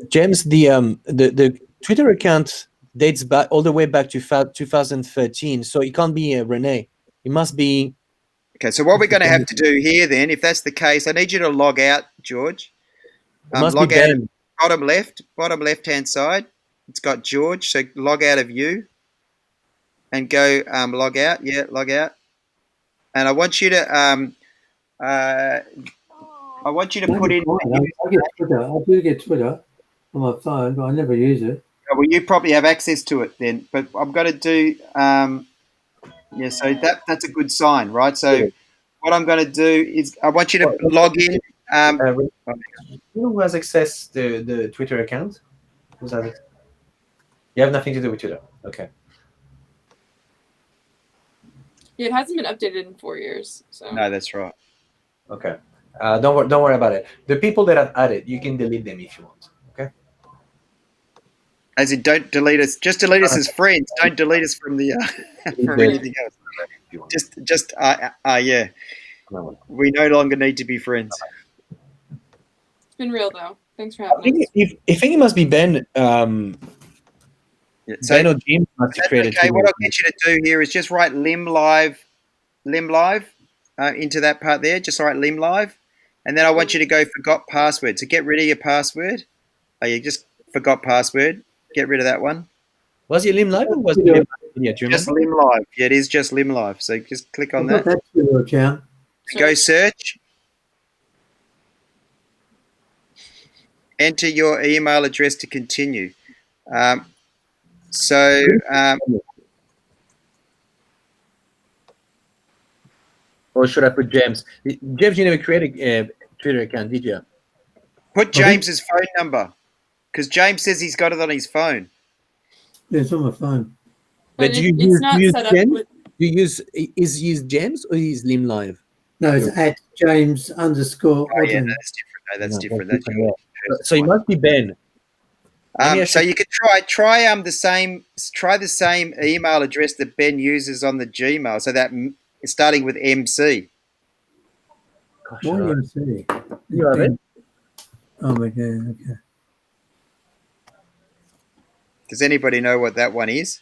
James, the Twitter account dates back all the way back to 2013, so it can't be Renee. It must be. Okay, so what we're going to have to do here then, if that's the case, I need you to log out, George. It must be Log out Ben. bottom left-hand side. It's got George, so log out of you and go log out. Yeah, log out. And I want you to put in. I get Twitter. I do get Twitter on my phone, but I never use it. Well, you probably have access to it then, but I'm going to do. Yeah, so that's a good sign, right? So what I'm going to do is I want you to log in. Who has access to the Twitter account? Who's has it? You have nothing to do with Twitter. Okay. Yeah, it hasn't been updated in 4 years. So No, that's right. Okay. Don't worry about it. The people that have added, you can delete them if you want. Okay. As in, don't delete us. Just delete us as friends. Don't delete us from the from anything else. Just yeah. We no longer need to be friends. it's been real though. Thanks for I having us. think it must be Ben. Yeah, so Ben or James must have created. okay, what I'll get you to do here is just write Lymlive into that part there. Just write Lymlive, and then I want you to go forgot password. So get rid of your password. Oh, you just forgot password. Get rid of that one. Was it Lymlive or was it Lymlive? Yeah, do you Just remember? Lymlive. Yeah, it is just Lymlive. So just click on I've got that. that Twitter account. Go search. Enter your email address to continue. Or should I put James? James, you never created a Twitter account, did you? Put James's phone number, because James says he's got it on his phone. Yeah, it's on my phone. But do you it's use, not do you use set up James? with. Do you use James or use Lymlive? No, it's at James _. Oh, yeah, Odin. that's different. No, that's No, different. that's That's different, your So it must be Ben. so you could try the same email address that Ben uses on the Gmail. So that starting with MC. Gosh, YMC. you have it? Oh my god. Okay. Does anybody know what that one is?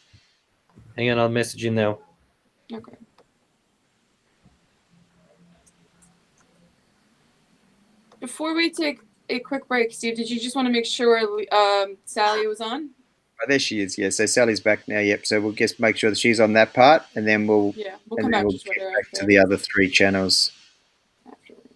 Hang on, I'll message you now. Okay. Before we take a quick break, Steve, did you just want to make sure Sally was on? Oh, there she is. Yeah, so Sally's back now. Yep. So we'll just make sure that she's on that part, and then we'll come back get back to the other three channels. Afterwards.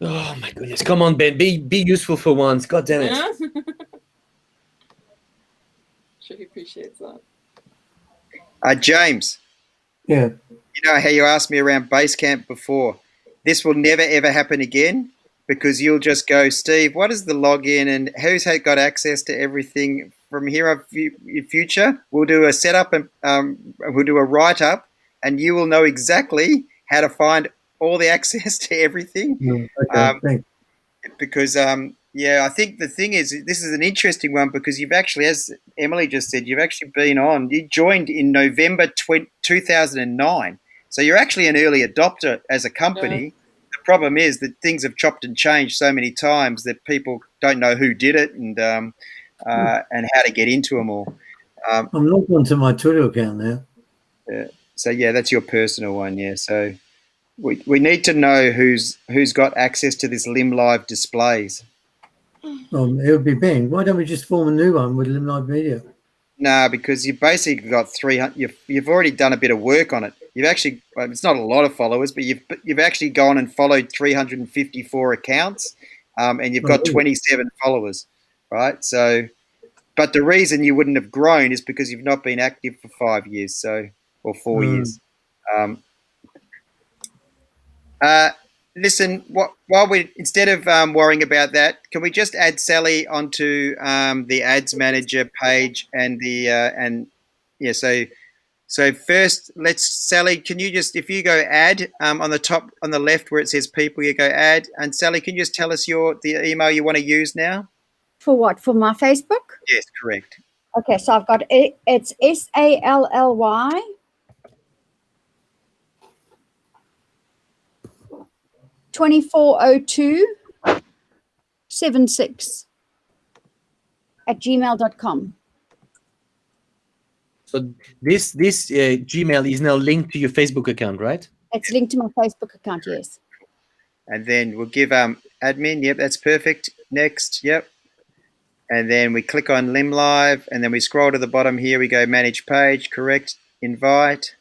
Oh my goodness! Come on, Ben. Be useful for once. God damn it! Sure, he appreciates that. James. Yeah. You know how you asked me around Basecamp before. This will never ever happen again because you'll just go, Steve. What is the login and who's got access to everything from here up in future? We'll do a setup and we'll do a write up, and you will know exactly how to find all the access to everything. Okay. Thanks. Because I think the thing is, this is an interesting one because you've actually, as Emily just said, you've actually been on. You joined in November 2009, so you're actually an early adopter as a company. Yeah. The problem is that things have chopped and changed so many times that people don't know who did it and how to get into them all. I'm logged onto my Twitter account now. So yeah, that's your personal one. Yeah, so. We need to know who's got access to this Lymlive displays. It would be Ben. Why don't we just form a new one with Lymlive Media? No, because you've basically got 300. You've already done a bit of work on it. You've actually, it's not a lot of followers, but you've actually gone and followed 354 accounts, and you've got 27 followers, right? So, but the reason you wouldn't have grown is because you've not been active for 5 years, or 4 years. Listen, while we instead of worrying about that, can we just add Sally onto the ads manager page and the So first, Sally, can you just, if you go add on the top, on the left where it says people, you go add. And Sally, can you just tell us the email you want to use now? For what? For my Facebook? Yes, correct. Okay, so I've got it. It's SALLY 240276 at gmail.com. So this Gmail is now linked to your Facebook account, right? It's linked to my Facebook account, yes. And then we'll give admin. Yep, that's perfect. Next, yep. And then we click on Lymlive, and then we scroll to the bottom here. We go manage page, correct, invite.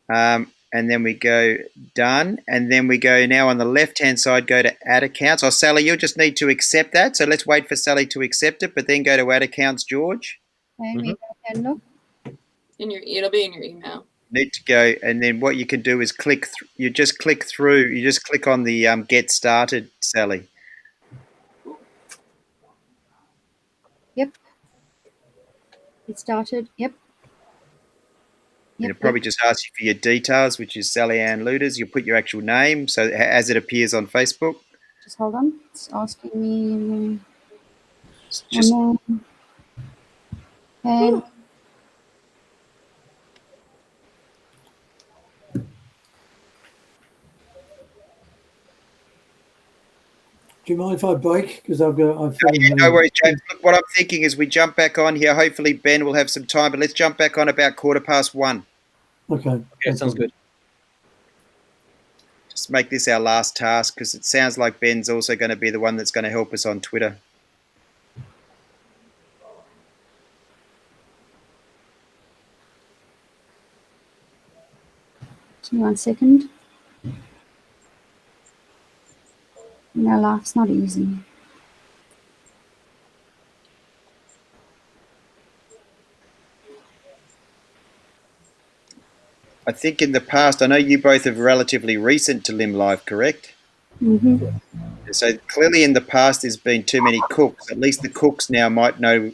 And then we go done. And then we go now on the left-hand side, go to add accounts. Oh, Sally, you'll just need to accept that. So let's wait for Sally to accept it, but then go to add accounts, George. Okay, maybe I can look. It'll be in your email. Need to go, and then what you can do is click. You just click through. You just click on the get started, Sally. Yep. It started. Yep. And it'll probably just ask you for your details, which is Sally Ann Luders. You'll put your actual name, so as it appears on Facebook. Just hold on. It's asking me. Just And Do you mind if I break? Because I've no worries, James. Look, what I'm thinking is we jump back on here. Hopefully Ben will have some time, but let's jump back on about 1:15. Okay. Okay, sounds good. Just make this our last task, because it sounds like Ben's also going to be the one that's going to help us on Twitter. Give me 1 second. Life's not easy. I think in the past, I know you both are relatively recent to Lymlive, correct? Mm-hmm. So clearly in the past there's been too many cooks. At least the cooks now might know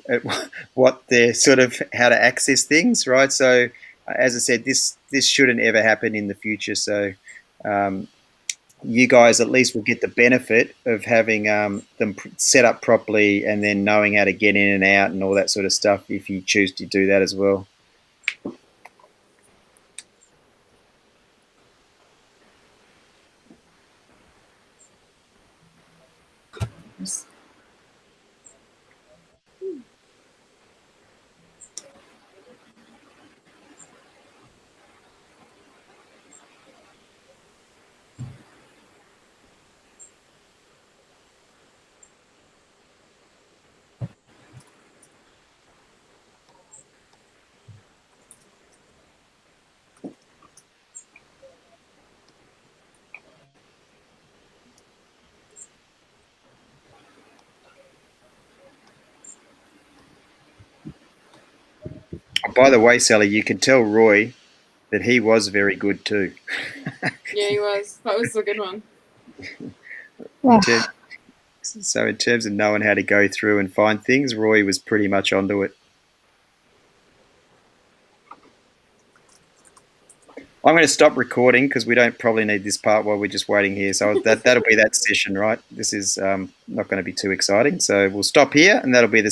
what they're sort of how to access things, right? So as I said, this shouldn't ever happen in the future. So you guys at least will get the benefit of having them set up properly and then knowing how to get in and out and all that sort of stuff if you choose to do that as well. Yes. By the way, Sally, you can tell Roy that he was very good too. Yeah, he was. That was a good one. So in terms of knowing how to go through and find things, Roy was pretty much onto it. I'm going to stop recording because we don't probably need this part while we're just waiting here. So that'll be that session, right? This is not going to be too exciting. So we'll stop here, and that'll be the